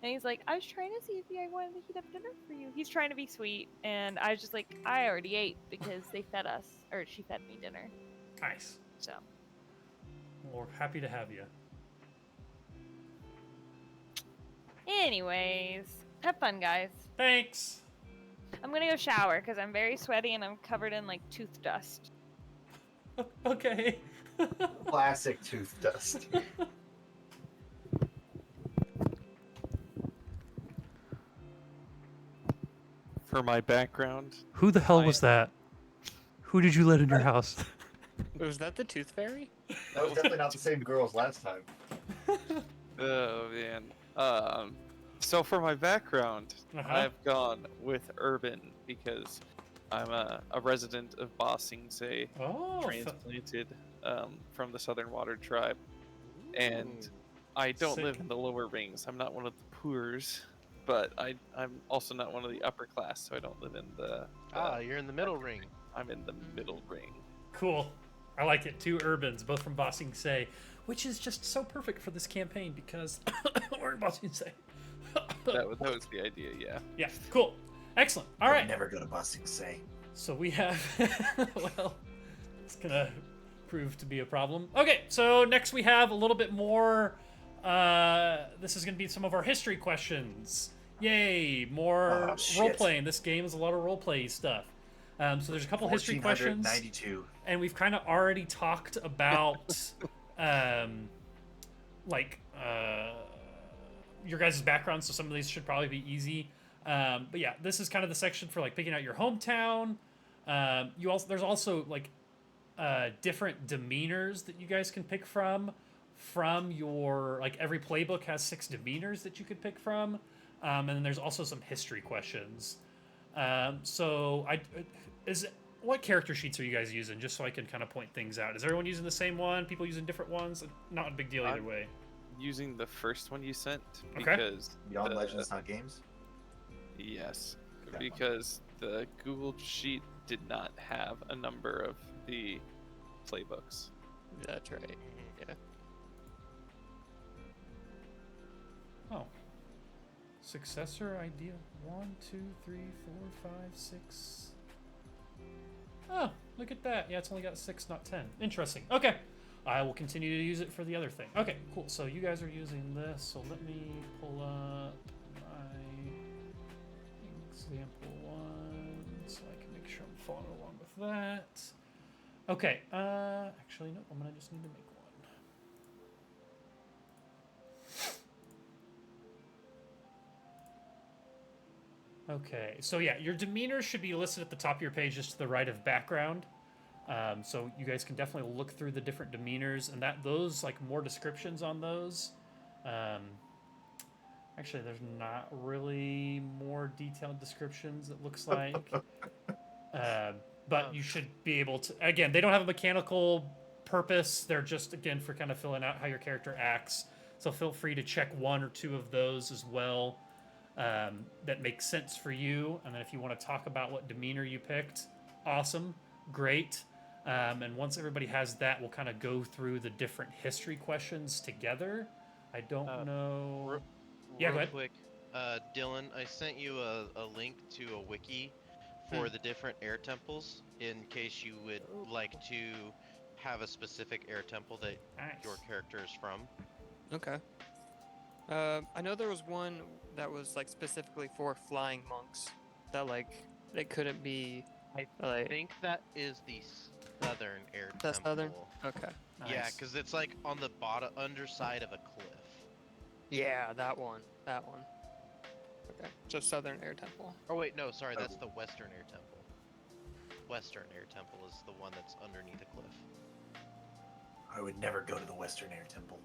Speaker 6: and he's like, "I was trying to see if I wanted to heat up dinner for you." He's trying to be sweet, and I was just like, "I already ate because they fed us, or she fed me dinner."
Speaker 1: Nice.
Speaker 6: So
Speaker 1: Well, we're happy to have you.
Speaker 6: anyways, have fun, guys.
Speaker 1: Thanks.
Speaker 6: I'm gonna go shower because I'm very sweaty and I'm covered in like tooth dust.
Speaker 1: Okay.
Speaker 3: Classic tooth dust.
Speaker 4: For my background,
Speaker 1: Who the hell
Speaker 4: I-
Speaker 1: was that? Who did you let in your house?
Speaker 5: Was that the Tooth Fairy?
Speaker 3: That was definitely not the same girl as last time.
Speaker 4: oh man. So for my background,
Speaker 1: Uh-huh.
Speaker 4: I've gone with urban because I'm a resident of Ba Sing Se,
Speaker 1: Oh,
Speaker 4: transplanted from the Southern Water Tribe, and I don't live
Speaker 1: Sick.
Speaker 4: in the lower rings. I'm not one of the poors, but I'm also not one of the upper class, so I don't live in the.
Speaker 2: You're in the middle ring.
Speaker 4: I'm in the middle ring.
Speaker 1: cool. I like it. 2 urbans, both from Ba Sing Se, which is just so perfect for this campaign because we're in Ba Sing Se.
Speaker 4: That was the idea, yeah.
Speaker 1: Yeah, cool. Excellent. All
Speaker 3: I would
Speaker 1: right.
Speaker 3: never go to Bossing Say.
Speaker 1: So we have, well, it's gonna prove to be a problem. Okay, so next we have a little bit more. This is gonna be some of our history questions. Yay, more
Speaker 3: Oh, shit.
Speaker 1: role playing. This game is a lot of role play stuff. So there's a couple history questions,
Speaker 3: 1492.
Speaker 1: and we've kind of already talked about, your guys' background. So some of these should probably be easy. But yeah, this is kind of the section for like picking out your hometown. There's also like different demeanors that you guys can pick from your, like, every playbook has 6 demeanors that you could pick from, and then there's also some history questions. What character sheets are you guys using, just so I can kind of point things out? Is everyone using the same one? People using different ones? Not a big deal either way.
Speaker 4: Using the first one you sent
Speaker 1: Okay.
Speaker 4: because
Speaker 3: Beyond Legends, not games.
Speaker 4: yes,
Speaker 3: Okay.
Speaker 4: because the Google sheet did not have a number of the playbooks.
Speaker 5: That's right. Yeah.
Speaker 1: Oh. Successor idea 1, 2, 3, 4, 5, 6. Oh, look at that. Yeah, it's only got 6, not 10. Interesting. Okay. I will continue to use it for the other thing. Okay, cool. So you guys are using this. So let me pull up my example 1 so I can make sure I'm following along with that. Okay. Actually, no. I'm going to just need to make one. Okay, so yeah, your demeanors should be listed at the top of your page, just to the right of background. So you guys can definitely look through the different demeanors, and those, like, more descriptions on those. Actually, there's not really more detailed descriptions, it looks like. But you should be able to. Again, they don't have a mechanical purpose. They're just, again, for kind of filling out how your character acts. So feel free to check 1 or 2 of those as well. That makes sense for you. And then if you want to talk about what demeanor you picked, awesome, great. And once everybody has that, we'll kind of go through the different history questions together. I don't know. Yeah, go
Speaker 2: Real
Speaker 1: ahead.
Speaker 2: quick, Dylan, I sent you a link to a wiki for the different air temples in case you would like to have a specific air temple that
Speaker 1: Nice.
Speaker 2: your character is from.
Speaker 5: Okay. I know there was one that was like specifically for flying monks that like they couldn't be.
Speaker 2: I
Speaker 5: like,
Speaker 2: think that is the southern air
Speaker 5: That's
Speaker 2: temple.
Speaker 5: southern? Okay.
Speaker 2: Yeah,
Speaker 1: Nice.
Speaker 2: because it's like on the bottom underside of a cliff.
Speaker 5: Yeah, that one. That one. Okay. So Southern Air Temple.
Speaker 2: Oh wait, no, sorry, that's the western air temple. Western air temple is the one that's underneath a cliff.
Speaker 3: I would never go to the Western Air Temple.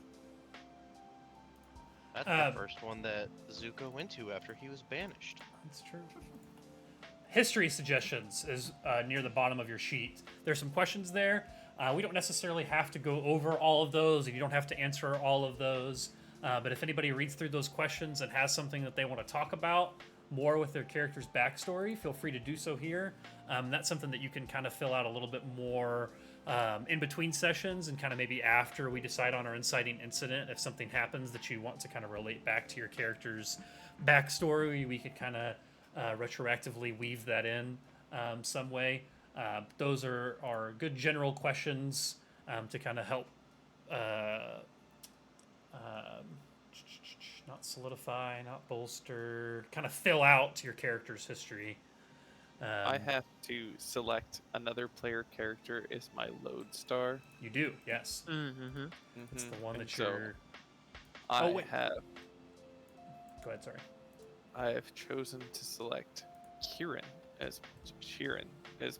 Speaker 2: That's the first one that Zuko went to after he was banished.
Speaker 1: That's true. History suggestions is near the bottom of your sheet. There's some questions there. We don't necessarily have to go over all of those, and you don't have to answer all of those. But if anybody reads through those questions and has something that they want to talk about more with their character's backstory, feel free to do so here. That's something that you can kind of fill out a little bit more in between sessions, and kind of maybe after we decide on our inciting incident. If something happens that you want to kind of relate back to your character's backstory, we could kind of retroactively weave that in some way. Those are good general questions to kind of help not solidify, not bolster, kind of fill out your character's history.
Speaker 4: I have to select another player character as my lodestar.
Speaker 1: You do, yes.
Speaker 5: Mm-hmm.
Speaker 1: It's the one
Speaker 4: And
Speaker 1: that
Speaker 4: so
Speaker 1: you're.
Speaker 4: I
Speaker 1: wait.
Speaker 4: have
Speaker 1: Go ahead, sorry.
Speaker 4: I have chosen to select Sheeran as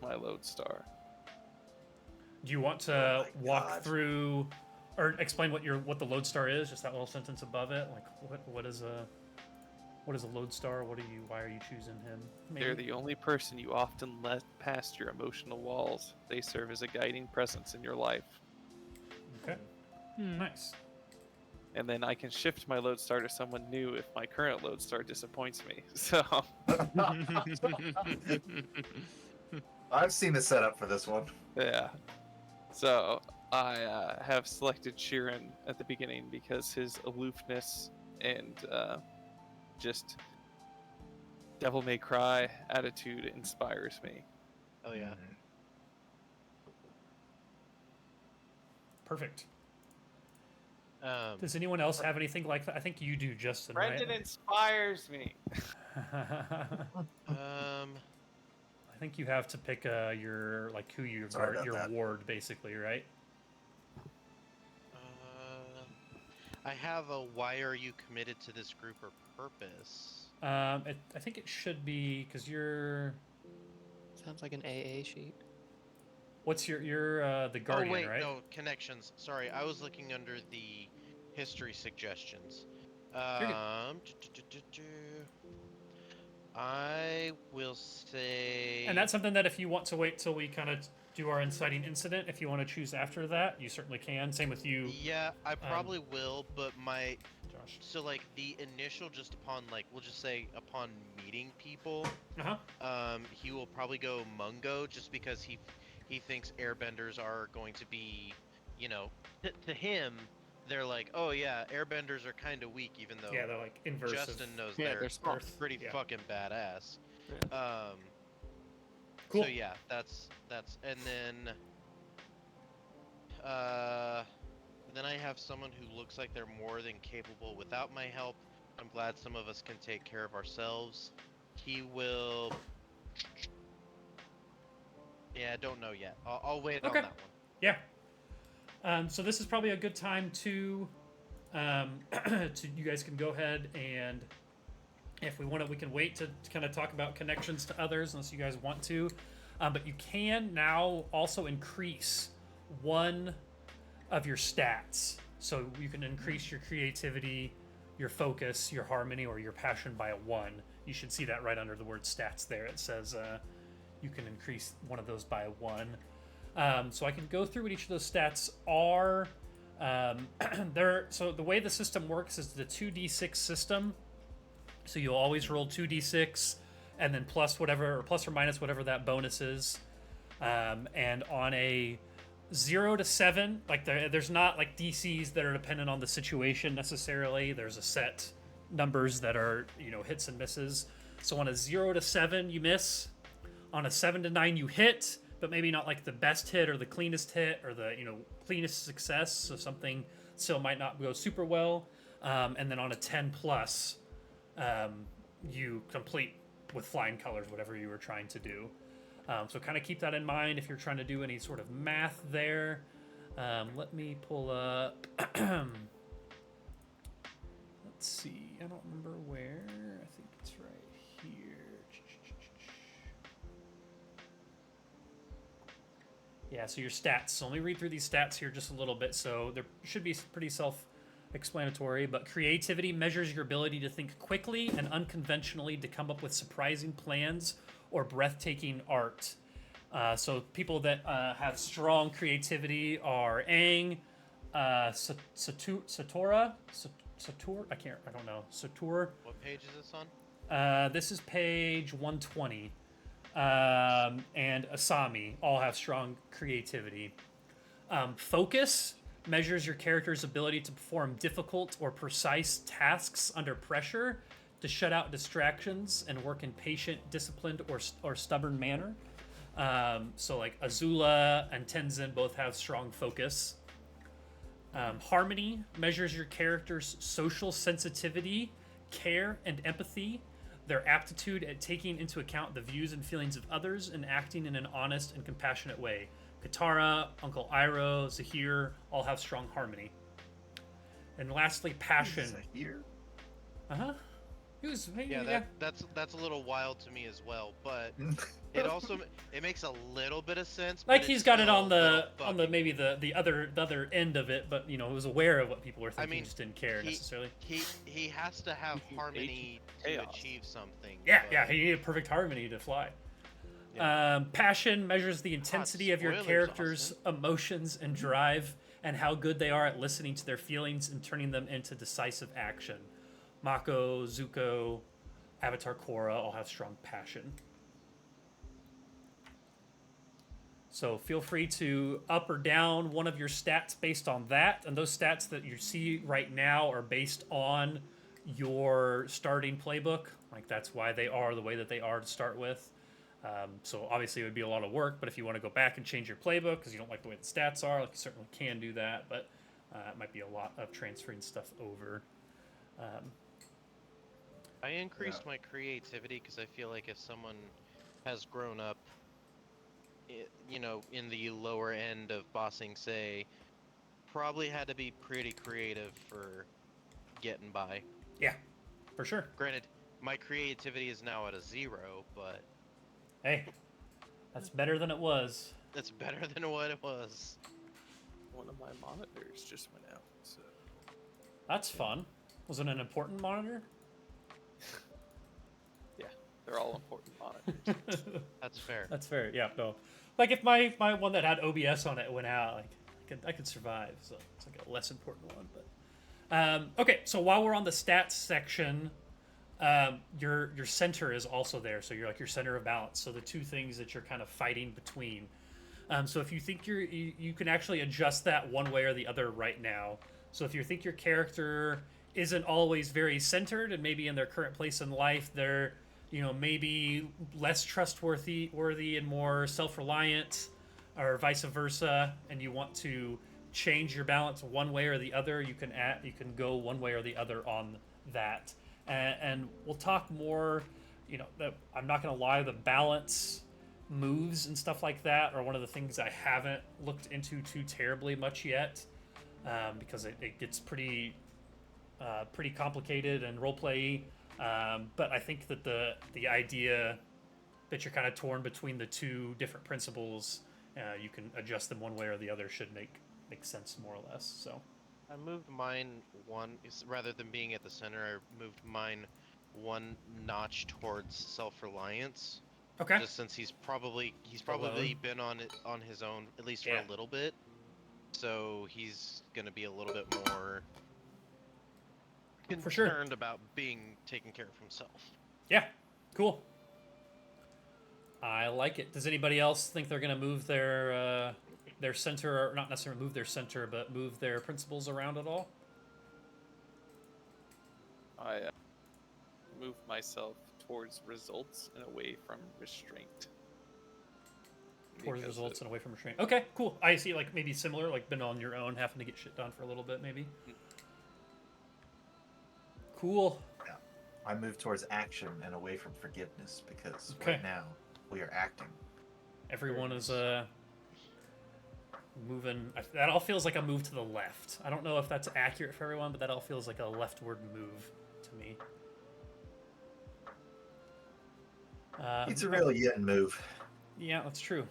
Speaker 4: my lodestar.
Speaker 1: Do you want to
Speaker 3: Oh my
Speaker 1: walk
Speaker 3: God.
Speaker 1: through, or explain what the lodestar is? Just that little sentence above it. Like what is a lodestar? Why are you choosing him?
Speaker 4: They're
Speaker 1: Maybe?
Speaker 4: the only person you often let past your emotional walls. They serve as a guiding presence in your life.
Speaker 1: Okay. Nice.
Speaker 4: And then I can shift my lodestar to someone new if my current lodestar disappoints me. So
Speaker 3: I've seen the setup for this one.
Speaker 4: yeah. So I have selected Sheeran at the beginning because his aloofness and just Devil May Cry attitude inspires me.
Speaker 2: Oh yeah.
Speaker 1: Perfect.
Speaker 2: Um,
Speaker 1: Does anyone else have anything like that? I think you do, Justin,
Speaker 4: Brendan
Speaker 1: right?
Speaker 4: inspires me.
Speaker 2: um,
Speaker 1: I think you have to pick your like who you
Speaker 3: Sorry
Speaker 1: guard,
Speaker 3: about
Speaker 1: your
Speaker 3: that.
Speaker 1: ward, basically, right?
Speaker 2: I have a why are you committed to this group or purpose?
Speaker 1: I think it should be because you're.
Speaker 5: Sounds like an AA sheet.
Speaker 1: What's your the guardian,
Speaker 2: oh wait,
Speaker 1: right?
Speaker 2: no, connections. Sorry, I was looking under the history suggestions.
Speaker 1: You're good.
Speaker 2: I will say.
Speaker 1: And that's something that if you want to wait till we kind of do our inciting incident, if you want to choose after that, you certainly can. Same with you,
Speaker 2: Yeah, I probably will, but my
Speaker 1: Josh.
Speaker 2: so like the initial just upon like we'll just say upon meeting people, he will probably go Mungo just because he thinks airbenders are going to be, you know, to him they're like, oh yeah, airbenders are kind of weak, even though
Speaker 1: Yeah, they're like inverse
Speaker 2: Justin
Speaker 1: of
Speaker 2: knows
Speaker 5: Yeah,
Speaker 2: they're
Speaker 5: they're small.
Speaker 1: Earth.
Speaker 2: pretty
Speaker 1: Yeah.
Speaker 2: fucking badass.
Speaker 5: Yeah.
Speaker 1: Cool.
Speaker 2: So yeah, that's and then I have someone who looks like they're more than capable without my help. I'm glad some of us can take care of ourselves. He will. Yeah, I don't know yet. I'll wait on
Speaker 1: Okay.
Speaker 2: that one.
Speaker 1: Yeah. So this is probably a good time to, you guys can go ahead and, if we want to, we can wait to kind of talk about connections to others, unless you guys want to. But you can now also increase one of your stats. So you can increase your creativity, your focus, your harmony, or your passion by a 1. You should see that right under the word stats there. It says you can increase one of those by a 1. So I can go through what each of those stats are. So the way the system works is the 2d6 system. So you'll always roll 2d6 and then plus whatever, or plus or minus whatever that bonus is. And on a 0 to 7, like there's not like DCs that are dependent on the situation necessarily. There's a set numbers that are, hits and misses. So on a 0 to 7, you miss. On a 7 to 9, you hit, but maybe not like the best hit or the cleanest hit or the cleanest success. So something still might not go super well. And then on a 10 plus, you complete with flying colors whatever you were trying to do. So kind of keep that in mind if you're trying to do any sort of math there. Let me pull up. Let's see. I don't remember where. I think it's right here. Yeah, so your stats. So let me read through these stats here just a little bit. So they should be pretty self-explanatory, but creativity measures your ability to think quickly and unconventionally to come up with surprising plans or breathtaking art. So people that have strong creativity are Aang, Satora, I don't know, Sator.
Speaker 2: What page is this on?
Speaker 1: This is page 120. And Asami all have strong creativity. Focus measures your character's ability to perform difficult or precise tasks under pressure, to shut out distractions and work in patient, disciplined, or stubborn manner. So like Azula and Tenzin both have strong focus. Harmony measures your character's social sensitivity, care, and empathy, their aptitude at taking into account the views and feelings of others and acting in an honest and compassionate way. Katara, Uncle Iroh, Zahir all have strong harmony. And lastly, passion.
Speaker 3: Here.
Speaker 1: Uh-huh.
Speaker 2: That's a little wild to me as well, but it also it makes a little bit of sense.
Speaker 1: Like
Speaker 2: but
Speaker 1: he's
Speaker 2: it's
Speaker 1: got it
Speaker 2: still
Speaker 1: on
Speaker 2: a little
Speaker 1: the maybe the other end of it, but was aware of what people were thinking,
Speaker 2: mean,
Speaker 1: just didn't care necessarily.
Speaker 2: He has to have harmony to
Speaker 4: chaos.
Speaker 2: achieve something.
Speaker 1: Yeah,
Speaker 2: but-
Speaker 1: he needed perfect harmony to fly.
Speaker 2: Yeah.
Speaker 1: Passion measures the intensity of your
Speaker 2: spoilers,
Speaker 1: character's emotions and drive, and how good they are at listening to their feelings and turning them into decisive action. Mako, Zuko, Avatar Korra all have strong passion. So feel free to up or down one of your stats based on that, and those stats that you see right now are based on your starting playbook. Like that's why they are the way that they are to start with. So obviously it would be a lot of work, but if you want to go back and change your playbook because you don't like the way the stats are, like you certainly can do that. But it might be a lot of transferring stuff over.
Speaker 2: I increased my creativity because I feel like if someone has grown up, in the lower end of bossing, say, probably had to be pretty creative for getting by.
Speaker 1: Yeah, for sure.
Speaker 2: Granted, my creativity is now at a 0, but
Speaker 1: Hey, that's better than it was.
Speaker 2: it's better than what it was.
Speaker 4: One of my monitors just went out, so
Speaker 1: That's fun. Was it an important monitor?
Speaker 4: yeah, they're all important monitors.
Speaker 2: That's fair.
Speaker 1: That's fair. Yeah, no. Like if my one that had OBS on it went out, like I could survive. So it's like a less important one. But okay, so while we're on the stats section, your center is also there. So you're like your center of balance. So the two things that you're kind of fighting between. So if you think you can actually adjust that one way or the other right now. So if you think your character isn't always very centered and maybe in their current place in life, they're maybe less trustworthy and more self-reliant, or vice versa, and you want to change your balance one way or the other, you can go one way or the other on that. And we'll talk more. I'm not going to lie, the balance moves and stuff like that are one of the things I haven't looked into too terribly much yet, because it gets pretty complicated and roleplay. But I think that the idea that you're kind of torn between the two different principles, you can adjust them one way or the other, should make sense more or less. So
Speaker 2: I moved mine rather than being at the center, I moved mine one notch towards self-reliance.
Speaker 1: okay,
Speaker 2: Just since he's probably
Speaker 1: Alone.
Speaker 2: been on his own, at least for
Speaker 1: Yeah.
Speaker 2: a little bit. So he's gonna be a little bit more
Speaker 1: For sure.
Speaker 2: concerned about being taken care of himself.
Speaker 1: Yeah, cool. I like it. Does anybody else think they're going to move their center, or not necessarily move their center, but move their principles around at all?
Speaker 4: I move myself towards results and away from restraint.
Speaker 1: Towards
Speaker 4: Because
Speaker 1: results and away from restraint. Okay, cool. I see, like maybe similar, like been on your own, having to get shit done for a little bit, maybe. Cool.
Speaker 3: I move towards action and away from forgiveness because
Speaker 1: Okay.
Speaker 3: right now we are acting.
Speaker 1: Everyone is moving. That all feels like a move to the left. I don't know if that's accurate for everyone, but that all feels like a leftward move to me.
Speaker 3: It's a real yin move.
Speaker 1: Yeah, that's true.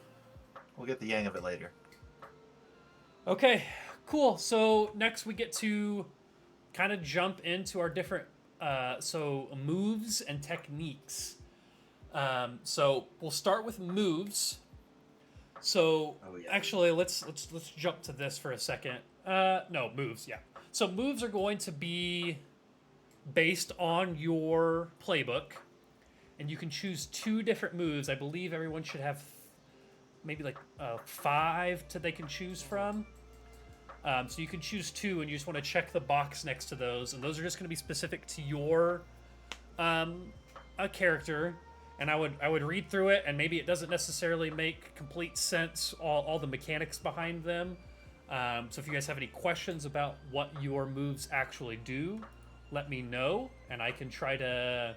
Speaker 3: We'll get the yang of it later.
Speaker 1: Okay, cool. So next we get to kind of jump into our different moves and techniques. So we'll start with moves. So actually, let's jump to this for a second. No, moves. Yeah. So moves are going to be based on your playbook, and you can choose 2 different moves. I believe everyone should have maybe like 5 they can choose from. So you can choose 2, and you just want to check the box next to those, and those are just going to be specific to your a character. And I would read through it, and maybe it doesn't necessarily make complete sense, all the mechanics behind them. So if you guys have any questions about what your moves actually do, let me know, and I can try to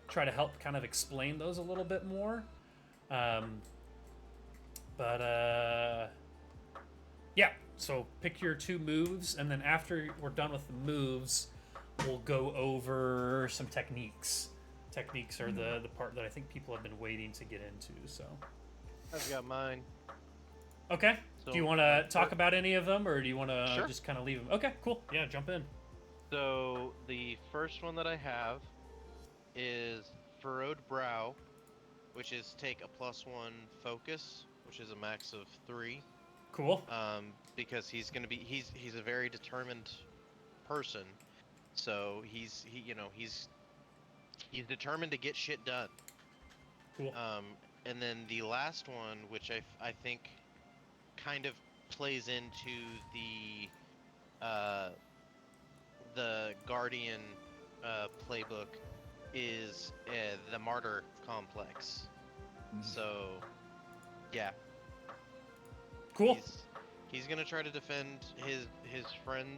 Speaker 1: help kind of explain those a little bit more. Yeah, so pick your 2 moves, and then after we're done with the moves, we'll go over some techniques. Techniques are the part that I think people have been waiting to get into. So
Speaker 2: I've got mine.
Speaker 1: okay,
Speaker 2: So
Speaker 1: do you want to talk about any of them, or do you want to
Speaker 2: Sure.
Speaker 1: just kind of leave them? Okay, cool. Yeah, jump in.
Speaker 2: So the first one that I have is Furrowed Brow, which is take a +1 focus, which is a max of 3.
Speaker 1: Cool.
Speaker 2: Because he's a very determined person, so he's determined to get shit done.
Speaker 1: Cool.
Speaker 2: And then the last one, which I think kind of plays into the Guardian playbook is the martyr complex. So, yeah,
Speaker 1: Cool.
Speaker 2: he's gonna try to defend his friend,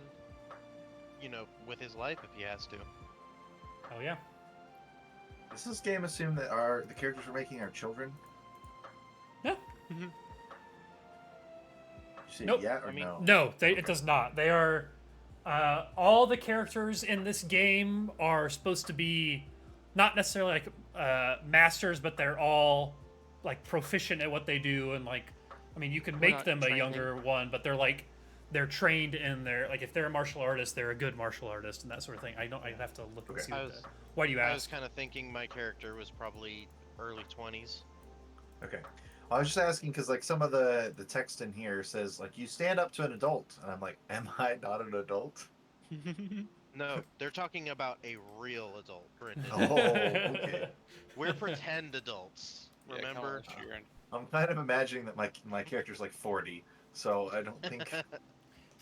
Speaker 2: with his life if he has to.
Speaker 1: Oh yeah.
Speaker 3: Does this game assume that the characters we're making are children?
Speaker 1: Yeah.
Speaker 3: You say
Speaker 1: Nope.
Speaker 3: yeah or
Speaker 2: I mean,
Speaker 3: no?
Speaker 1: No, it does not. They are all the characters in this game are supposed to be not necessarily like masters, but they're all like proficient at what they do, and like, I mean, you can
Speaker 5: We're
Speaker 1: make
Speaker 5: not
Speaker 1: them a
Speaker 5: training.
Speaker 1: younger one, but they're trained in their, like, if they're a martial artist, they're a good martial artist and that sort of thing. I'd have to look and
Speaker 3: Okay.
Speaker 1: see what why do you
Speaker 2: I was
Speaker 1: ask?
Speaker 2: kind of thinking my character was probably early 20s.
Speaker 3: Okay. I was just asking because like some of the text in here says like you stand up to an adult, and I'm like, am I not an adult?
Speaker 2: No, they're talking about a real adult, Brendan.
Speaker 3: Oh, okay.
Speaker 2: We're pretend adults.
Speaker 4: Yeah, come on,
Speaker 2: Remember?
Speaker 4: Sheeran.
Speaker 3: I'm kind of imagining that my character's like 40, so I don't think.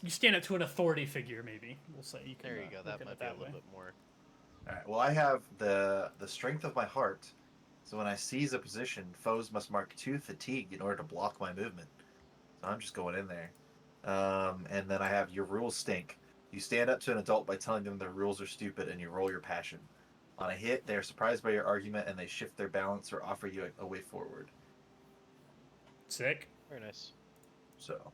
Speaker 1: You stand up to an authority figure, maybe. We'll say you can.
Speaker 2: There you go.
Speaker 1: look
Speaker 2: That
Speaker 1: at
Speaker 2: might
Speaker 1: it
Speaker 2: be a
Speaker 1: that
Speaker 2: little
Speaker 1: way.
Speaker 2: bit more.
Speaker 3: All right. Well, I have the strength of my heart, so when I seize a position, foes must mark 2 fatigue in order to block my movement. So I'm just going in there. And then I have your rules stink. You stand up to an adult by telling them their rules are stupid, and you roll your passion. On a hit, they are surprised by your argument, and they shift their balance or offer you a way forward.
Speaker 1: Sick.
Speaker 2: Very nice.
Speaker 3: So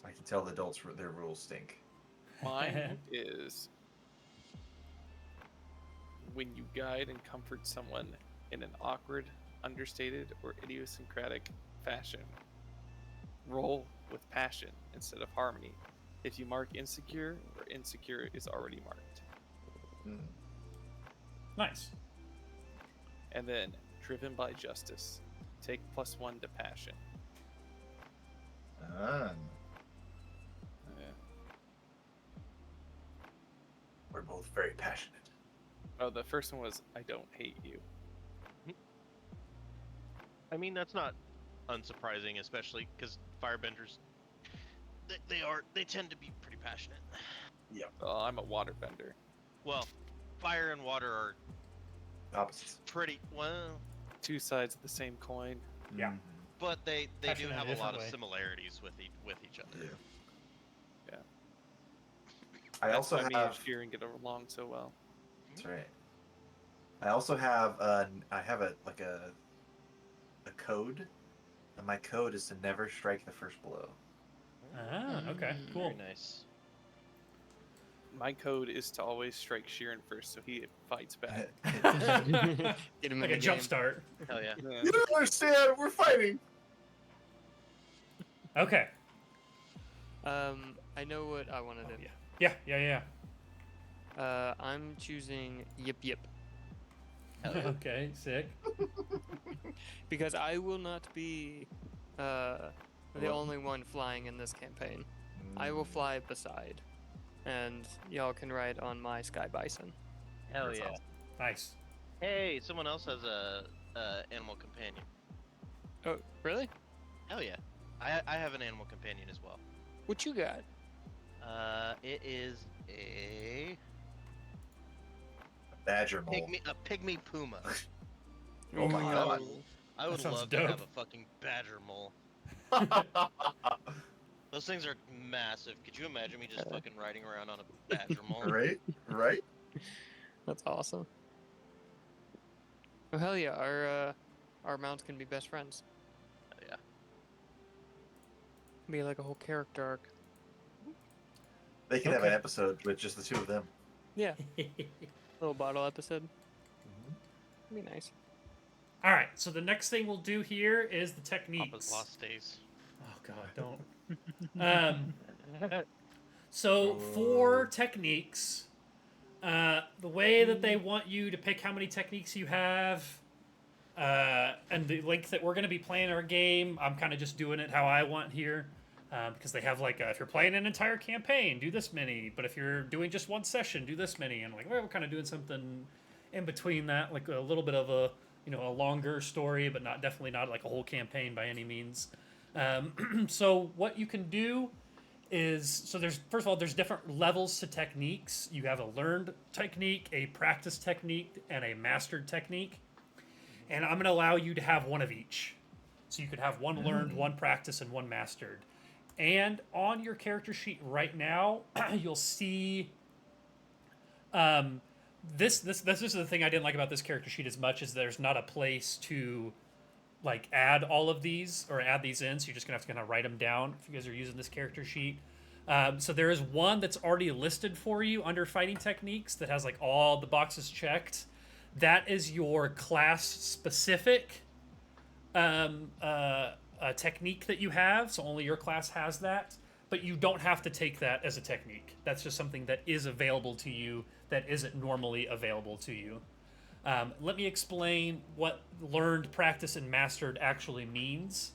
Speaker 3: I can tell the adults their rules stink.
Speaker 4: Mine is when you guide and comfort someone in an awkward, understated, or idiosyncratic fashion. Roll with passion instead of harmony. If you mark insecure, or insecure is already marked.
Speaker 1: Nice.
Speaker 4: And then, driven by justice. Take +1 to passion.
Speaker 3: Ah,
Speaker 4: Yeah.
Speaker 3: we're both very passionate.
Speaker 4: Oh, the first one was I don't hate you.
Speaker 2: I mean, that's not unsurprising, especially because firebenders, they tend to be pretty passionate.
Speaker 4: Well, I'm a waterbender.
Speaker 2: Well, fire and water are
Speaker 3: Opposites.
Speaker 2: pretty well,
Speaker 4: Two sides of the same coin.
Speaker 1: Yeah.
Speaker 3: Mhm.
Speaker 2: but they do
Speaker 1: Passionate in a
Speaker 2: have a lot
Speaker 1: different
Speaker 2: of
Speaker 1: way.
Speaker 2: similarities with each other.
Speaker 3: Yeah. I
Speaker 4: That's
Speaker 3: also
Speaker 4: why me and
Speaker 3: have.
Speaker 4: Sheeran get along so well.
Speaker 3: That's right. I also have I have a code, and my code is to never strike the first blow.
Speaker 1: Ah, okay, cool.
Speaker 2: Very nice.
Speaker 4: My code is to always strike Sheeran first, so he fights back.
Speaker 5: Get him
Speaker 1: Like
Speaker 5: in
Speaker 1: a
Speaker 5: the
Speaker 1: jump
Speaker 5: game.
Speaker 1: start.
Speaker 2: Hell yeah.
Speaker 4: Yeah.
Speaker 3: You don't understand. We're fighting.
Speaker 1: Okay.
Speaker 5: I know what I want to do.
Speaker 1: Yeah.
Speaker 5: I'm choosing Yip Yip
Speaker 1: Okay, sick.
Speaker 5: because I will not be the
Speaker 3: Well-
Speaker 5: only one flying in this campaign. I will fly beside, and y'all can ride on my Sky Bison.
Speaker 2: Hell
Speaker 3: That's
Speaker 2: yeah.
Speaker 3: awesome.
Speaker 1: Nice.
Speaker 2: Hey, someone else has a animal companion.
Speaker 5: Oh, really?
Speaker 2: Hell yeah. I have an animal companion as well.
Speaker 5: What you got?
Speaker 2: It is a
Speaker 3: Badger mole.
Speaker 2: pygmy puma.
Speaker 3: Oh my
Speaker 5: Ooh.
Speaker 3: God.
Speaker 2: I would
Speaker 1: sounds
Speaker 2: love to have
Speaker 1: dope.
Speaker 2: a fucking badger mole. Those things are massive. Could you imagine me just fucking riding around on a badger mole?
Speaker 3: Right? Right?
Speaker 5: That's awesome. Oh hell yeah! Our mounts can be best friends.
Speaker 2: Hell yeah.
Speaker 5: Be like a whole character arc.
Speaker 3: They can have an
Speaker 1: Okay.
Speaker 3: episode with just the two of them.
Speaker 5: Yeah, little bottle episode. Be nice.
Speaker 1: All right. So the next thing we'll do here is the
Speaker 2: Papa's
Speaker 1: techniques.
Speaker 2: lost days.
Speaker 1: Oh God, don't. So for techniques, the way that they want you to pick how many techniques you have, and the length that we're going to be playing our game, I'm kind of just doing it how I want here, because they have like if you're playing an entire campaign, do this many, but if you're doing just one session, do this many, and like we're kind of doing something in between that, like a little bit of a a longer story, but definitely not like a whole campaign by any means. So what you can do is, so there's, first of all, there's different levels to techniques. You have a learned technique, a practice technique, and a mastered technique. And I'm going to allow you to have one of each. So you could have one learned, one practice, and one mastered. And on your character sheet right now, you'll see this is the thing I didn't like about this character sheet as much, is there's not a place to like add all of these or add these in, so you're just gonna have to kind of write them down if you guys are using this character sheet. So there is one that's already listed for you under fighting techniques that has like all the boxes checked. That is your class specific technique that you have, so only your class has that, but you don't have to take that as a technique. That's just something that is available to you that isn't normally available to you. Let me explain what learned, practice, and mastered actually means.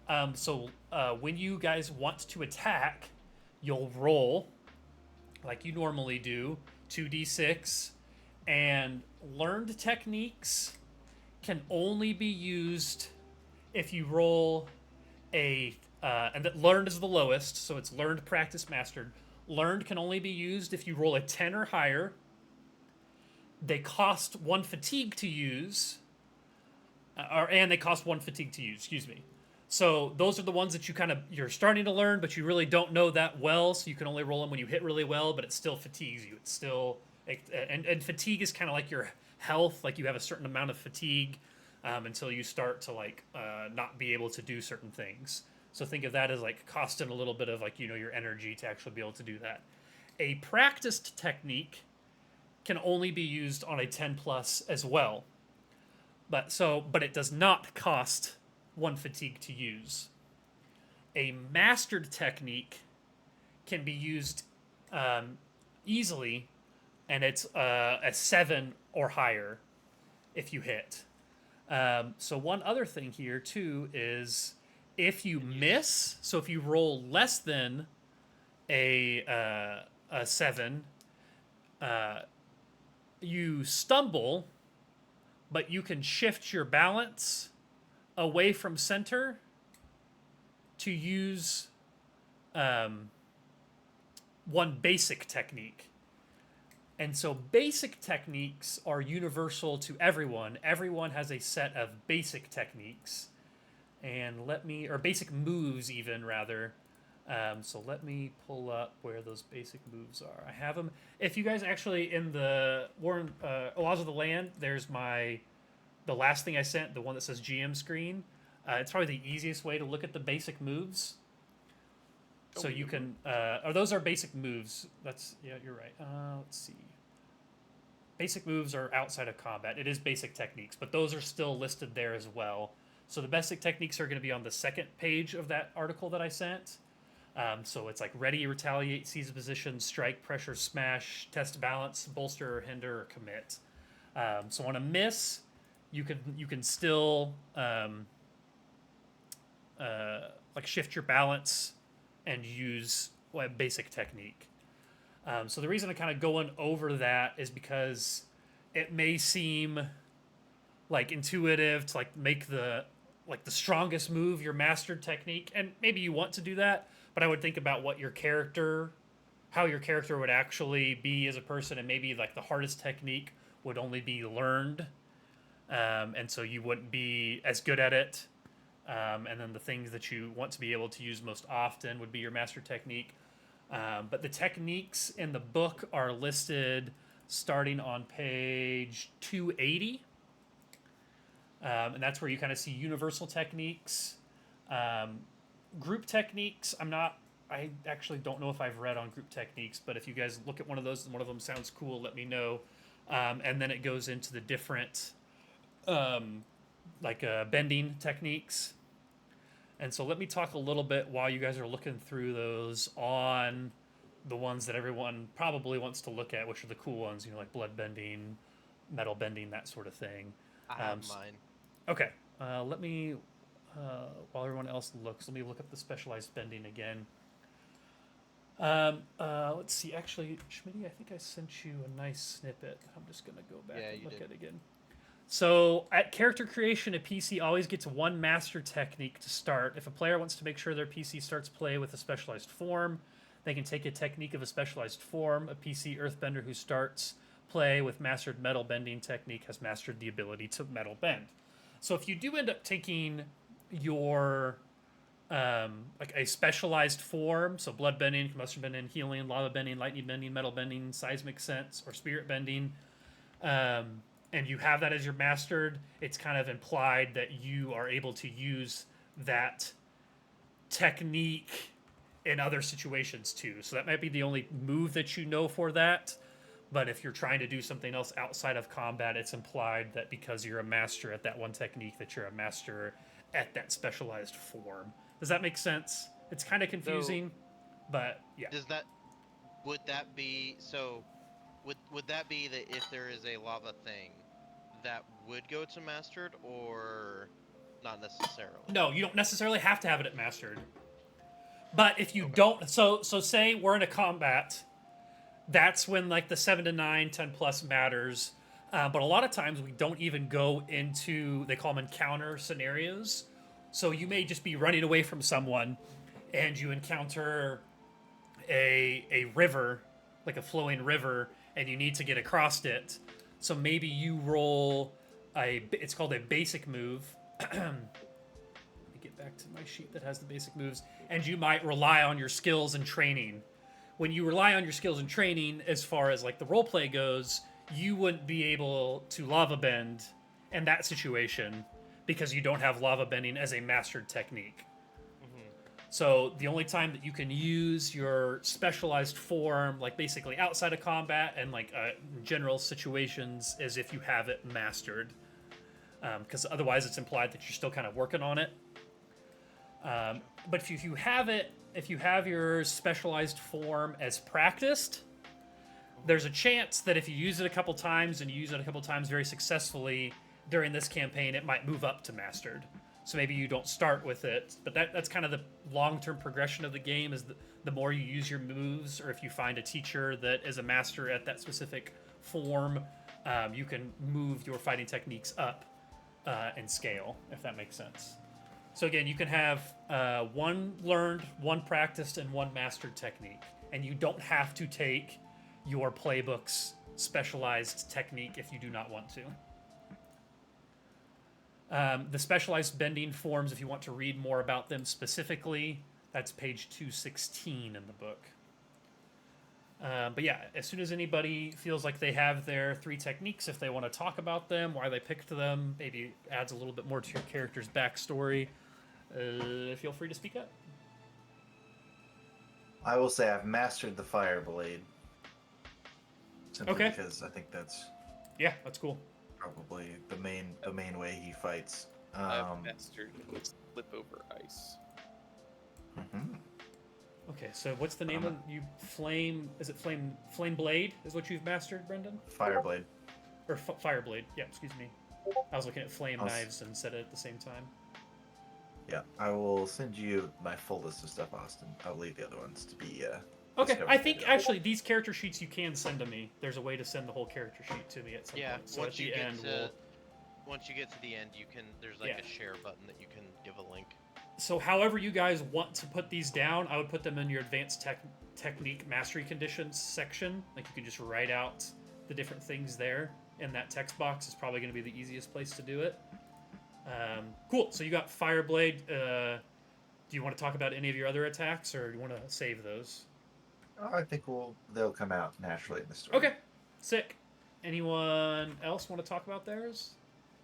Speaker 1: When you guys want to attack, you'll roll, like you normally do, 2d6, and learned techniques can only be used if you roll and that learned is the lowest, so it's learned, practice, mastered. Learned can only be used if you roll a 10 or higher. They cost 1 fatigue to use, and they cost 1 fatigue to use, excuse me. So those are the ones that you're starting to learn, but you really don't know that well, so you can only roll them when you hit really well, but it still fatigues you. It's still, and fatigue is kind of like your health, like you have a certain amount of fatigue until you start to not be able to do certain things. So think of that as like costing a little bit of your energy to actually be able to do that. A practiced technique can only be used on a 10 plus as well. But it does not cost 1 fatigue to use. A mastered technique can be used easily, and it's a 7 or higher if you hit. So one other thing here too is if you miss, so if you roll less than a 7, you stumble, but you can shift your balance away from center to use one basic technique. And so basic techniques are universal to everyone. Everyone has a set of basic techniques. And or basic moves even, rather. So let me pull up where those basic moves are. I have them. If you guys actually, in the Laws of the Land, there's the last thing I sent, the one that says GM screen. It's probably the easiest way to look at the basic moves. So you can, those are basic moves. Yeah, you're right. Let's see. Basic moves are outside of combat. It is basic techniques, but those are still listed there as well. So the basic techniques are going to be on the second page of that article that I sent. So it's like ready, retaliate, seize a position, strike, pressure, smash, test balance, bolster or hinder, or commit. So on a miss, you can still shift your balance and use a basic technique. So the reason I'm kind of going over that is because it may seem like intuitive to make the strongest move your mastered technique, and maybe you want to do that, but I would think about how your character would actually be as a person, and maybe the hardest technique would only be learned, and so you wouldn't be as good at it, and then the things that you want to be able to use most often would be your master technique. But the techniques in the book are listed starting on page 280. And that's where you kind of see universal techniques. Group techniques, I actually don't know if I've read on group techniques, but if you guys look at one of those and one of them sounds cool, let me know. And then it goes into the different bending techniques. And so let me talk a little bit while you guys are looking through those on the ones that everyone probably wants to look at, which are the cool ones, like blood bending, metal bending, that sort of thing.
Speaker 2: I have mine.
Speaker 1: Okay, let me, while everyone else looks, let me look up the specialized bending again. Let's see, actually, Schmitty, I think I sent you a nice snippet. I'm just going to go back and look at it again. So at character creation, a PC always gets one master technique to start. If a player wants to make sure their PC starts play with a specialized form, they can take a technique of a specialized form. A PC earthbender who starts play with mastered metal bending technique has mastered the ability to metal bend. So if you do end up taking your like a specialized form, so blood bending, combustion bending, healing, lava bending, lightning bending, metal bending, seismic sense, or spirit bending, and you have that as your mastered, it's kind of implied that you are able to use that technique in other situations too. So that might be the only move that you know for that. But if you're trying to do something else outside of combat, it's implied that because you're a master at that one technique, that you're a master at that specialized form. Does that make sense? It's kind of confusing, but yeah.
Speaker 2: Would that be so? Would that be that if there is a lava thing, that would go to mastered, or not necessarily?
Speaker 1: No, you don't necessarily have to have it at mastered. But if you don't, so say we're in a combat, that's when like the 7 to 9, 10 plus matters. But a lot of times we don't even go into, they call them encounter scenarios. So you may just be running away from someone and you encounter a river, like a flowing river, and you need to get across it. So maybe you roll it's called a basic move. Let me get back to my sheet that has the basic moves. And you might rely on your skills and training. When you rely on your skills and training, as far as like the roleplay goes, you wouldn't be able to lava bend in that situation because you don't have lava bending as a mastered technique. So the only time that you can use your specialized form, like basically outside of combat and like general situations, is if you have it mastered. Because otherwise it's implied that you're still kind of working on it. But if you have your specialized form as practiced, there's a chance that if you use it a couple times and you use it a couple times very successfully during this campaign, it might move up to mastered. So maybe you don't start with it, but that's kind of the long-term progression of the game, is the more you use your moves, or if you find a teacher that is a master at that specific form, you can move your fighting techniques up in scale, if that makes sense. So again, you can have one learned, one practiced, and one mastered technique, and you don't have to take your playbook's specialized technique if you do not want to. The specialized bending forms, if you want to read more about them specifically, that's page 216 in the book. But yeah, as soon as anybody feels like they have their 3 techniques, if they want to talk about them, why they picked them, maybe adds a little bit more to your character's backstory, feel free to speak up.
Speaker 3: I will say I've mastered the fire blade. Simply
Speaker 1: Okay.
Speaker 3: because I think that's
Speaker 1: That's cool.
Speaker 3: probably the main way he fights.
Speaker 4: I've mastered slip over ice.
Speaker 3: Mhm.
Speaker 1: Okay, so what's the name of you? Is it Flame Blade is what you've mastered, Brendan?
Speaker 3: Fire blade.
Speaker 1: Or Fire Blade, yeah, excuse me. I was looking at Flame
Speaker 3: I'll s-
Speaker 1: Knives and said it at the same time.
Speaker 3: Yeah, I will send you my full list of stuff, Austin. I'll leave the other ones to be.
Speaker 1: Okay,
Speaker 3: discovered
Speaker 1: I think
Speaker 3: later.
Speaker 1: actually these character sheets you can send to me. There's a way to send the whole character sheet to me at some
Speaker 2: Yeah,
Speaker 1: point. So at the end,
Speaker 2: once you get to the end, you can. There's like
Speaker 1: Yeah.
Speaker 2: a share button that you can give a link.
Speaker 1: So however you guys want to put these down, I would put them in your advanced technique mastery conditions section. Like you can just write out the different things there in that text box. Is probably going to be the easiest place to do it. Cool. So you got Fireblade. Do you want to talk about any of your other attacks, or do you want to save those?
Speaker 3: I think they'll come out naturally in the story.
Speaker 1: Okay, sick. Anyone else want to talk about theirs?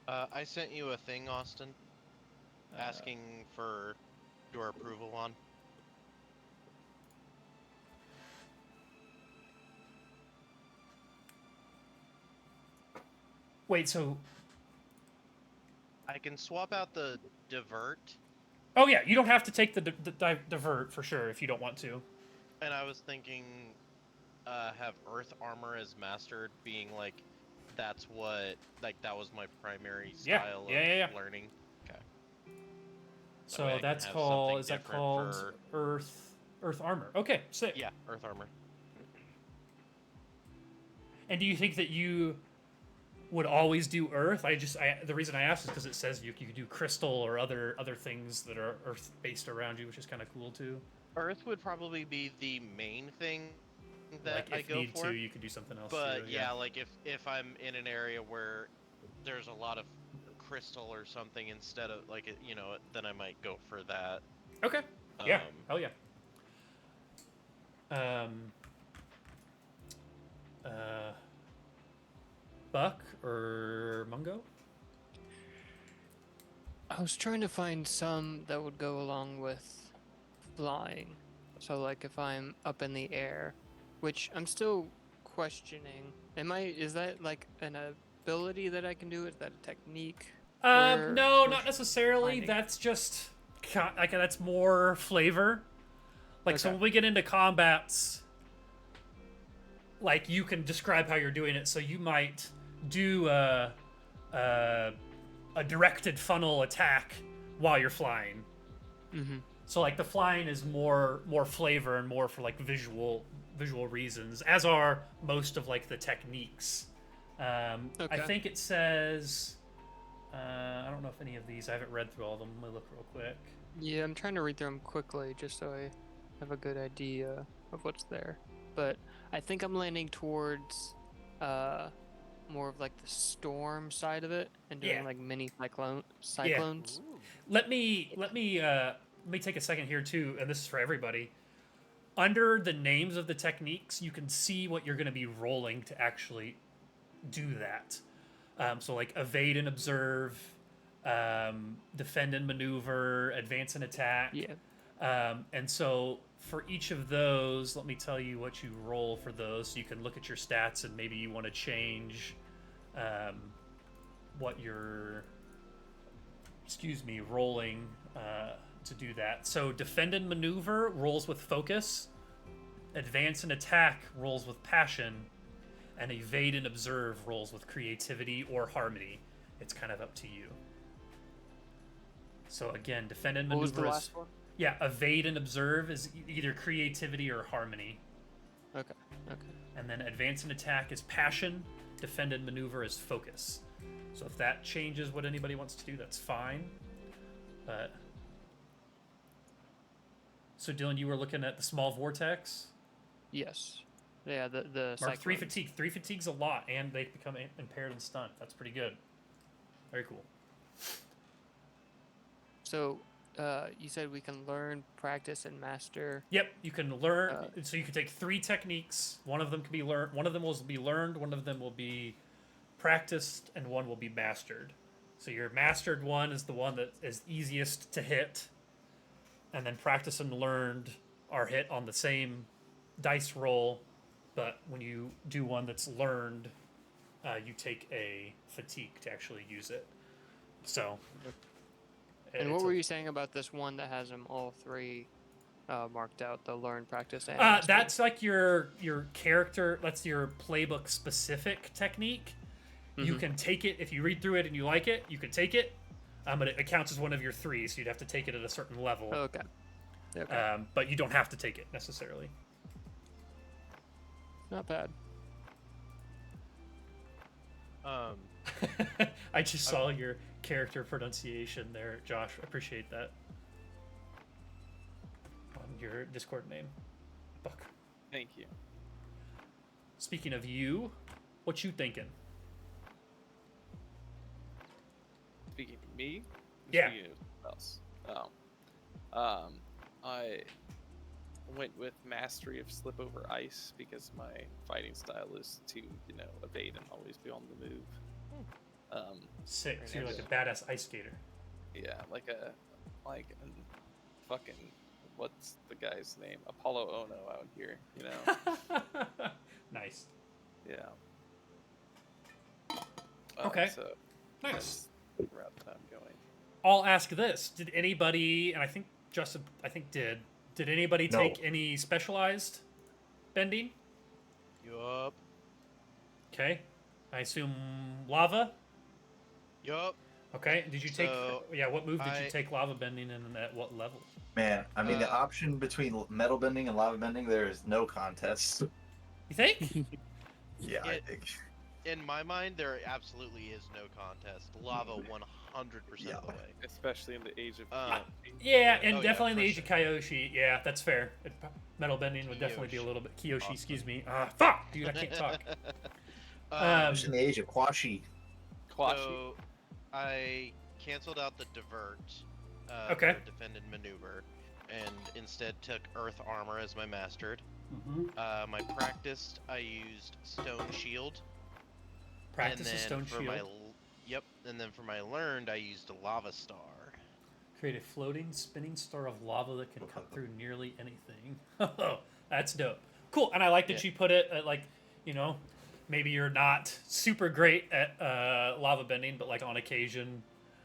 Speaker 2: I sent you a thing, Austin, asking for your approval on.
Speaker 1: Wait, so...
Speaker 2: I can swap out the divert,
Speaker 1: Oh yeah, you don't have to take the divert for sure if you don't want to.
Speaker 2: and I was thinking have Earth Armor as mastered, being like that was my primary
Speaker 1: Yeah,
Speaker 2: style
Speaker 1: yeah.
Speaker 2: of learning. Okay.
Speaker 1: So
Speaker 2: way I can
Speaker 1: that's
Speaker 2: have
Speaker 1: called...
Speaker 2: something
Speaker 1: Is that
Speaker 2: different
Speaker 1: called Earth Armor? Okay, sick.
Speaker 2: Yeah, Earth Armor.
Speaker 1: And do you think that you would always do earth. The reason I asked is because it says you could do crystal or other things that are earth based around you, which is kind of cool too.
Speaker 2: Earth would probably be the main thing that
Speaker 1: Like
Speaker 2: I
Speaker 1: if
Speaker 2: go
Speaker 1: need
Speaker 2: for.
Speaker 1: to, you could do something else
Speaker 2: But
Speaker 1: too.
Speaker 2: yeah, like if I'm in an area where there's a lot of crystal or something instead of like then I might go for that.
Speaker 1: Okay. Yeah.
Speaker 2: Um,
Speaker 1: Hell yeah. Buck or Mungo?
Speaker 5: I was trying to find some that would go along with flying. So like if I'm up in the air, which I'm still questioning. Is that like an ability that I can do? Is that a technique?
Speaker 1: No,
Speaker 5: for
Speaker 1: not necessarily.
Speaker 5: finding?
Speaker 1: That's just like that's more flavor. Like so
Speaker 5: Okay.
Speaker 1: when we get into combats, like you can describe how you're doing it. So you might do a directed funnel attack while you're flying.
Speaker 5: Mm-hmm.
Speaker 1: So like the flying is more flavor and more for like visual reasons, as are most of like the techniques. I
Speaker 5: Okay.
Speaker 1: think it says I don't know if any of these, I haven't read through all of them. Let me look real quick.
Speaker 5: Yeah, I'm trying to read through them quickly just so I have a good idea of what's there. But I think I'm landing towards more of like the storm side of it and doing
Speaker 1: Yeah.
Speaker 5: like mini cyclones.
Speaker 1: Let me take a second here too, and this is for everybody. Under the names of the techniques, you can see what you're going to be rolling to actually do that. So like evade and observe, defend and maneuver, advance and attack.
Speaker 5: Yeah.
Speaker 1: And so for each of those, let me tell you what you roll for those, so you can look at your stats and maybe you want to change what you're, rolling to do that. So defend and maneuver rolls with focus, advance and attack rolls with passion, and evade and observe rolls with creativity or harmony. It's kind of up to you. So again, defend and
Speaker 5: What was
Speaker 1: maneuver
Speaker 5: the
Speaker 1: is
Speaker 5: last one?
Speaker 1: yeah, evade and observe is either creativity or harmony.
Speaker 5: Okay.
Speaker 1: And then advance and attack is passion, defend and maneuver is focus. So if that changes what anybody wants to do, that's fine. But so Dylan, you were looking at the small vortex.
Speaker 5: Yes. Yeah, the
Speaker 1: Mark 3
Speaker 5: cyclones.
Speaker 1: fatigue. 3 fatigue's a lot, and they become impaired and stunned. That's pretty good. Very cool.
Speaker 5: So, you said we can learn, practice, and master.
Speaker 1: Yep, you can learn. So you can take 3 techniques. One of them can be learned. One of them will be learned. One of them will be practiced, and one will be mastered. So your mastered one is the one that is easiest to hit, and then practice and learned are hit on the same dice roll. But when you do one that's learned, you take a fatigue to actually use it. So.
Speaker 5: And what
Speaker 1: it's
Speaker 5: were you saying about this one that has them all 3 marked out? The learn, practice, and master?
Speaker 1: That's like your character. That's your playbook specific technique. You can take it if you read through it and you like it. You can take it, but it counts as one of your 3, so you'd have to take it at a certain level.
Speaker 5: Okay. Okay.
Speaker 1: But you don't have to take it necessarily.
Speaker 5: Not bad.
Speaker 1: I just saw your character pronunciation there, Josh. Appreciate that. On your Discord name, Buck.
Speaker 4: Thank you.
Speaker 1: Speaking of you, what you thinking?
Speaker 4: Speaking of me,
Speaker 1: Yeah.
Speaker 4: Speaking of else. I went with mastery of slip over ice because my fighting style is to, evade and always be on the move.
Speaker 1: Sick. So you're
Speaker 4: and
Speaker 1: like a badass ice skater.
Speaker 4: Yeah, like a fucking what's the guy's name? Apollo Ono out here,
Speaker 1: Nice.
Speaker 4: Yeah.
Speaker 1: Okay.
Speaker 4: So
Speaker 1: Nice.
Speaker 4: that's the route that I'm going.
Speaker 1: I'll ask this: did anybody, and I think Justin, did anybody
Speaker 3: No.
Speaker 1: take any specialized bending?
Speaker 2: Yup.
Speaker 1: Okay. I assume lava.
Speaker 2: Yup.
Speaker 1: Okay. Did you take?
Speaker 2: So,
Speaker 1: What move did you
Speaker 2: I-
Speaker 1: take lava bending and at what level?
Speaker 3: Man, I mean, the
Speaker 2: Uh,
Speaker 3: option between metal bending and lava bending, there is no contest.
Speaker 1: You think?
Speaker 3: Yeah, I
Speaker 2: It-
Speaker 3: think.
Speaker 2: in my mind, there absolutely is no contest. Lava 100%
Speaker 3: Yeah.
Speaker 2: of the way.
Speaker 4: Especially in the age of
Speaker 2: Uh,
Speaker 1: Yeah, and
Speaker 2: Oh, yeah,
Speaker 1: definitely in the
Speaker 2: for
Speaker 1: age of Kyoshi. Yeah, that's fair. Metal bending would definitely be a
Speaker 2: Kiyoshi.
Speaker 1: little bit Kyoshi.
Speaker 2: Awesome.
Speaker 1: Excuse me. Fuck, dude, I can't talk.
Speaker 3: Just in the age of Kwashi.
Speaker 4: Kwashi.
Speaker 2: So I canceled out the divert
Speaker 1: Okay.
Speaker 2: for defended maneuver, and instead took earth armor as my mastered.
Speaker 1: Mm-hmm.
Speaker 2: My practiced, I used stone shield.
Speaker 1: Practice
Speaker 2: and
Speaker 1: a
Speaker 2: then
Speaker 1: stone
Speaker 2: for
Speaker 1: shield.
Speaker 2: Yep, and then for my learned, I used a lava star.
Speaker 1: Create a floating, spinning star of lava that can cut through nearly anything. Oh, that's dope. Cool, and I like that
Speaker 2: Yeah.
Speaker 1: you put it at, like, you know, maybe you're not super great at lava bending, but like on occasion,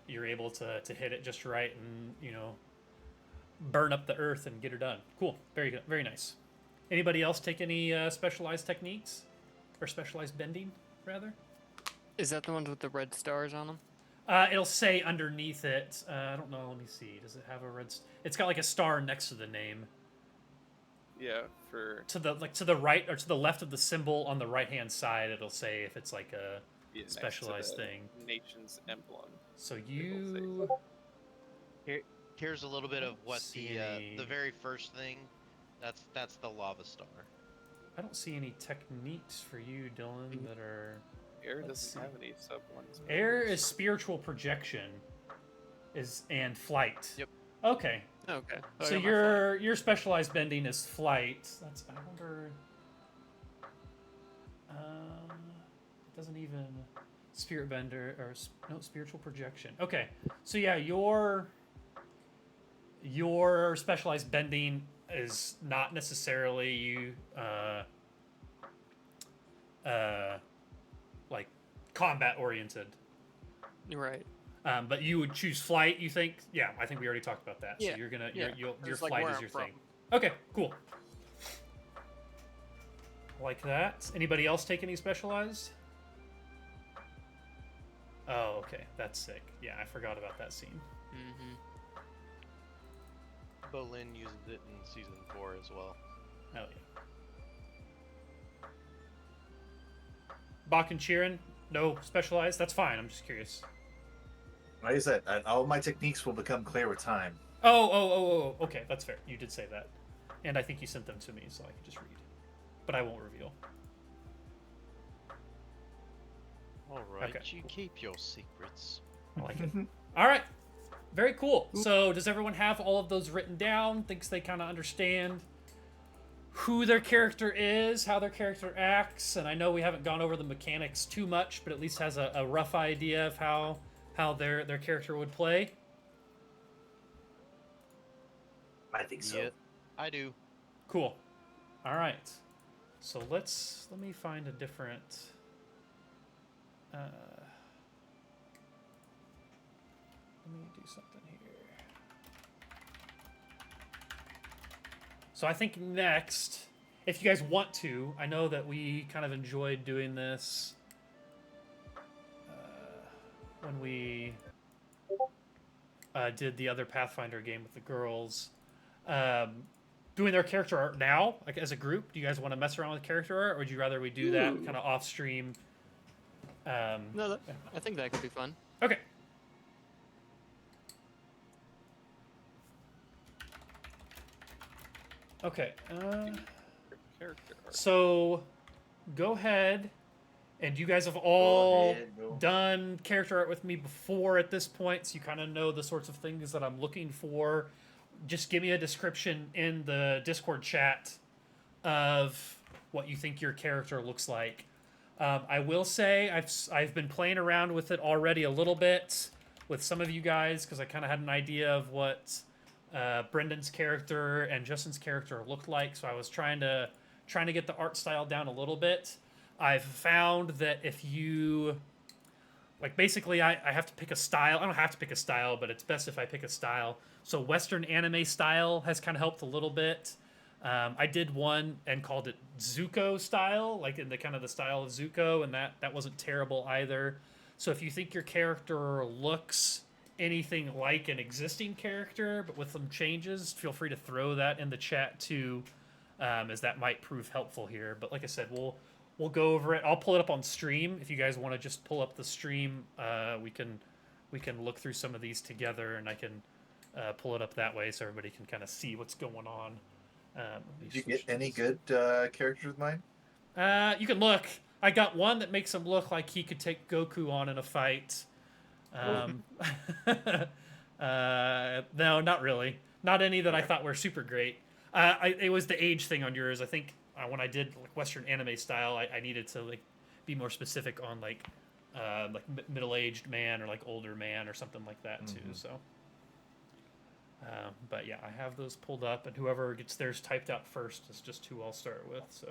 Speaker 1: you're able to hit it just right and, you know, burn up the earth and get her done. Cool, very good, very nice. Anybody else take any specialized techniques or specialized bending, rather?
Speaker 5: Is that the ones with the red stars on them?
Speaker 1: It'll say underneath it. I don't know. Let me see. Does it have a red? It's got like a star next to the name.
Speaker 4: Yeah, for
Speaker 1: To the right or to the left of the symbol on the right hand side, it'll say if it's like a
Speaker 4: next to
Speaker 1: specialized
Speaker 4: the
Speaker 1: thing.
Speaker 4: nation's emblem.
Speaker 1: So
Speaker 4: say
Speaker 1: you.
Speaker 2: Here's a little bit of what
Speaker 1: see
Speaker 2: the
Speaker 1: any-
Speaker 2: very first thing. That's the lava star.
Speaker 1: I don't see any techniques for you, Dylan, that are.
Speaker 4: Air
Speaker 1: Let's
Speaker 4: doesn't
Speaker 1: see.
Speaker 4: have any sub ones.
Speaker 1: Air is spiritual projection, and flight.
Speaker 2: Yep.
Speaker 1: Okay.
Speaker 5: Okay. I
Speaker 1: So
Speaker 5: got my
Speaker 1: your specialized bending is flight. That's I wonder. It doesn't even spirit bender or no spiritual projection. Okay, so yeah, your specialized bending is not necessarily you like combat oriented.
Speaker 5: You're right.
Speaker 1: But you would choose flight. You think? Yeah, I think we already talked about that.
Speaker 5: Yeah,
Speaker 1: So you're gonna
Speaker 5: yeah.
Speaker 1: your
Speaker 5: Just like
Speaker 1: flight
Speaker 5: where
Speaker 1: is
Speaker 5: I'm
Speaker 1: your
Speaker 5: from.
Speaker 1: thing. Okay, cool. Like that. Anybody else take any specialized? Oh, okay. That's sick. Yeah, I forgot about that scene.
Speaker 5: Mm-hmm.
Speaker 2: Bolin uses it in season 4 as well.
Speaker 1: Hell yeah. Bach and Sheeran, no specialized. That's fine. I'm just curious.
Speaker 3: Like I said, all my techniques will become clear with time.
Speaker 1: Oh. Okay, that's fair. You did say that, and I think you sent them to me, so I can just read. But I won't reveal.
Speaker 2: All right,
Speaker 1: Okay.
Speaker 2: you keep your secrets.
Speaker 1: I like it. All right. Very cool. So, does everyone have all of those written down? Thinks they kind of understand who their character is, how their character acts, and I know we haven't gone over the mechanics too much, but at least has a rough idea of how their character would play.
Speaker 3: I think so.
Speaker 2: Yeah, I do.
Speaker 1: Cool. All right. So let me find a different. Let me do something here. So I think next, if you guys want to, I know that we kind of enjoyed doing this when we did the other Pathfinder game with the girls. Doing their character art now, like as a group. Do you guys want to mess around with character art, or would you rather we do that kind of off stream?
Speaker 5: No, I think that could be fun.
Speaker 1: Okay. Okay.
Speaker 4: Character art.
Speaker 1: So, go ahead, and you guys have all
Speaker 3: Go.
Speaker 1: done character art with me before at this point, so you kind of know the sorts of things that I'm looking for. Just give me a description in the Discord chat of what you think your character looks like. I will say I've been playing around with it already a little bit with some of you guys because I kind of had an idea of what Brendan's character and Justin's character looked like, so I was trying to get the art style down a little bit. I've found that if you like, basically I have to pick a style. I don't have to pick a style, but it's best if I pick a style. So Western anime style has kind of helped a little bit. I did one and called it Zuko style, like in the kind of the style of Zuko, and that wasn't terrible either. So if you think your character looks anything like an existing character, but with some changes, feel free to throw that in the chat too, as that might prove helpful here. But like I said, we'll go over it. I'll pull it up on stream. If you guys want to just pull up the stream, we can look through some of these together, and I can pull it up that way so everybody can kind of see what's going on.
Speaker 3: Did you get any good characters with mine?
Speaker 1: You can look. I got one that makes him look like he could take Goku on in a fight. No, not really. Not any that I thought were super great. It was the age thing on yours. I think when I did like Western anime style, I needed to like be more specific on like middle-aged man or like older man or something like that too. So, but yeah, I have those pulled up, and whoever gets theirs typed out first is just who I'll start with. So.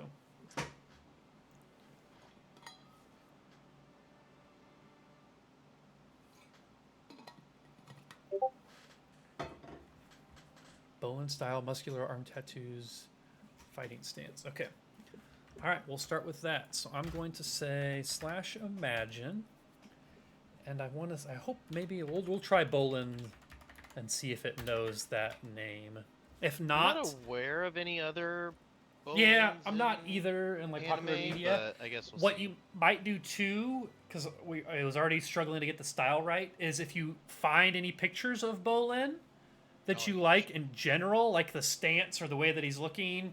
Speaker 1: Bolin style, muscular arm tattoos, fighting stance. Okay. All right, we'll start with that. So I'm going to say /imagine, and I hope maybe we'll try Bolin and see if it knows that name. If not,
Speaker 2: I'm not aware of any other.
Speaker 1: Yeah,
Speaker 2: Bolins
Speaker 1: I'm not
Speaker 2: in
Speaker 1: either in like popular
Speaker 2: anime,
Speaker 1: media.
Speaker 2: but I guess we'll
Speaker 1: What
Speaker 2: see.
Speaker 1: you might do too, because I was already struggling to get the style right, is if you find any pictures of Bolin that you like in general, like the stance or the way that he's looking,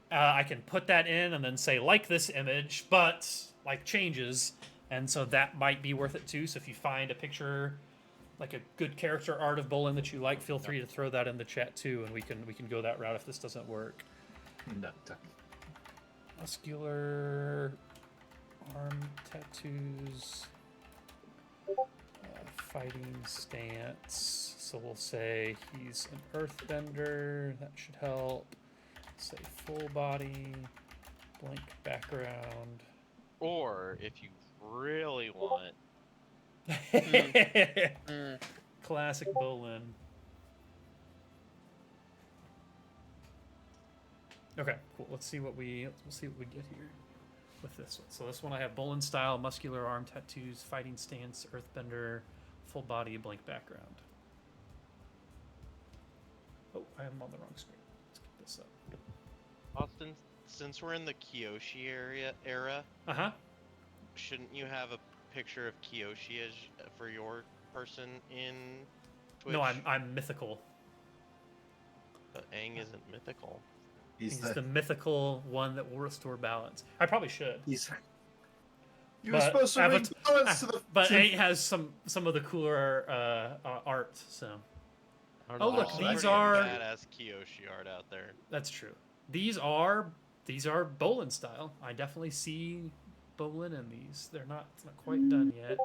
Speaker 1: I can put that in and then say like this image, but like changes, and so that might be worth it too. So if you find a picture, like a good character art of Bolin that you like, feel free to throw that in the chat too, and we can go that route if this doesn't work.
Speaker 3: No.
Speaker 1: Muscular arm tattoos, fighting stance. So we'll say he's an earthbender. That should help. Say full body, blank background.
Speaker 2: Or if you really want,
Speaker 1: Classic Bolin. Okay, cool. We'll see what we get here with this one. So this one I have Bolin style, muscular arm tattoos, fighting stance, earthbender, full body, blank background. Oh, I am on the wrong screen. Let's get this up.
Speaker 2: Austin, since we're in the Kyoshi era, shouldn't you have a picture of Kyoshi for your person in Twitch?
Speaker 1: No, I'm mythical.
Speaker 2: But Aang isn't mythical.
Speaker 1: He's the mythical one that will restore balance. I probably should.
Speaker 3: You were
Speaker 1: But
Speaker 3: supposed to bring balance to the.
Speaker 1: But Aang has some of the cooler art. So Oh, look,
Speaker 2: There's
Speaker 1: these
Speaker 2: some
Speaker 1: are-
Speaker 2: badass Kyoshi art out there.
Speaker 1: that's true. These are Bolin style. I definitely see Bolin in these. It's not quite done yet.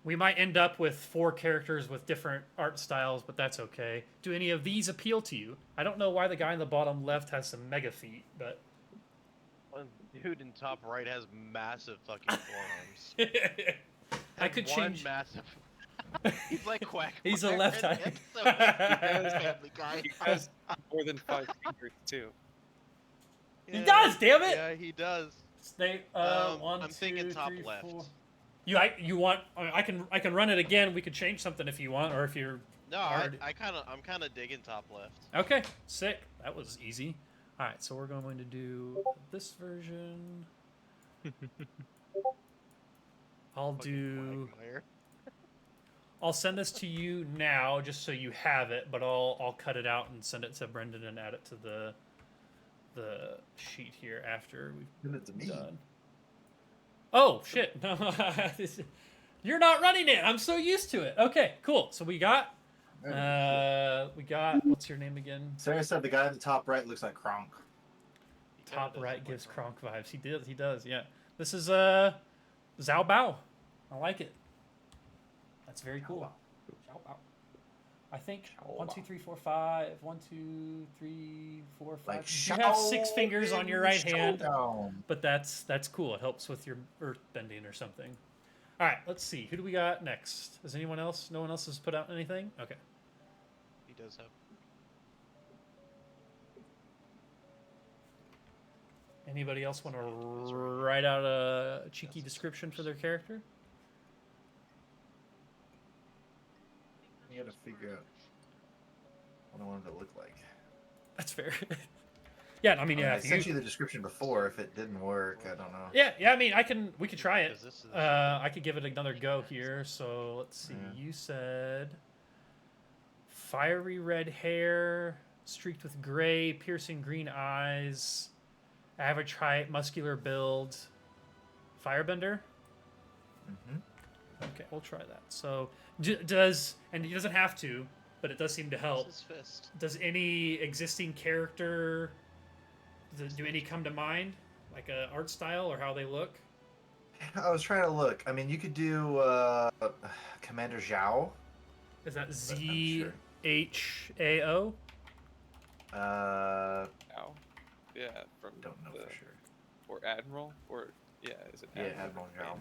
Speaker 1: We might end up with 4 characters with different art styles, but that's okay. Do any of these appeal to you? I don't know why the guy in the bottom left has some mega feet, but
Speaker 2: One dude in top right has massive fucking forearms.
Speaker 1: I could
Speaker 2: One
Speaker 1: change.
Speaker 2: massive. He's like Quack.
Speaker 1: He's a left eye.
Speaker 2: Family Guy.
Speaker 4: He has more than 5 fingers too.
Speaker 1: He does, damn it!
Speaker 2: Yeah, he does.
Speaker 1: Snake. One,
Speaker 2: I'm thinking
Speaker 1: two,
Speaker 2: top
Speaker 1: three,
Speaker 2: left.
Speaker 1: 4. You want? I can run it again. We could change something if you want, or if you're.
Speaker 2: No,
Speaker 1: Hard.
Speaker 2: I'm kind of digging top left.
Speaker 1: Okay, sick. That was easy. All right, so we're going to do this version. I'll do.
Speaker 2: Quagmire.
Speaker 1: I'll send this to you now, just so you have it. But I'll cut it out and send it to Brendan and add it to the sheet here after we've
Speaker 3: Send it to me.
Speaker 1: done. Oh shit! No, you're not running it. I'm so used to it. Okay, cool. So we got what's your name again?
Speaker 3: Sarah said the guy in the top right looks like Kronk.
Speaker 2: He kinda
Speaker 1: Top
Speaker 2: does
Speaker 1: right
Speaker 2: look
Speaker 1: gives
Speaker 2: like
Speaker 1: Kronk vibes. He does. Yeah. This is Zhao Bao. I like it. That's very cool. Zhao Bao. I think
Speaker 3: Zhao
Speaker 1: 1, 2,
Speaker 3: Bao.
Speaker 1: 3, 4, 5. 1, 2, 3, 4, 5.
Speaker 3: Like
Speaker 1: You have 6 fingers on your right hand,
Speaker 3: Showdown.
Speaker 1: but that's cool. It helps with your earth bending or something. All right, let's see. Who do we got next? Is anyone else? No one else has put out anything? Okay.
Speaker 2: He does have.
Speaker 1: Anybody else want to write out a cheeky description for their character?
Speaker 3: You gotta figure out what I want it to look like.
Speaker 1: That's fair. Yeah, I mean,
Speaker 3: I
Speaker 1: yeah,
Speaker 3: I
Speaker 1: if
Speaker 3: sent
Speaker 1: you,
Speaker 3: you the description before. If it didn't work, I don't know.
Speaker 1: yeah, I mean, we could try it.
Speaker 2: 'Cause this is-
Speaker 1: I could give it another go here. So let's see.
Speaker 3: Yeah.
Speaker 1: You said fiery red hair, streaked with gray, piercing green eyes, average height, muscular build, firebender.
Speaker 3: Hmm.
Speaker 1: Okay, we'll try that. So does, and he doesn't have to, but it does seem to help.
Speaker 2: What's his fist?
Speaker 1: Does any existing character, do any come to mind, like a art style or how they look?
Speaker 3: I was trying to look. I mean, you could do Commander Zhao.
Speaker 1: Is that
Speaker 3: but I'm
Speaker 1: ZHAO?
Speaker 3: sure.
Speaker 4: Now, yeah, from
Speaker 3: Don't know
Speaker 4: the,
Speaker 3: for sure.
Speaker 4: or Admiral, or yeah, is it
Speaker 3: Yeah, Admiral Zhao.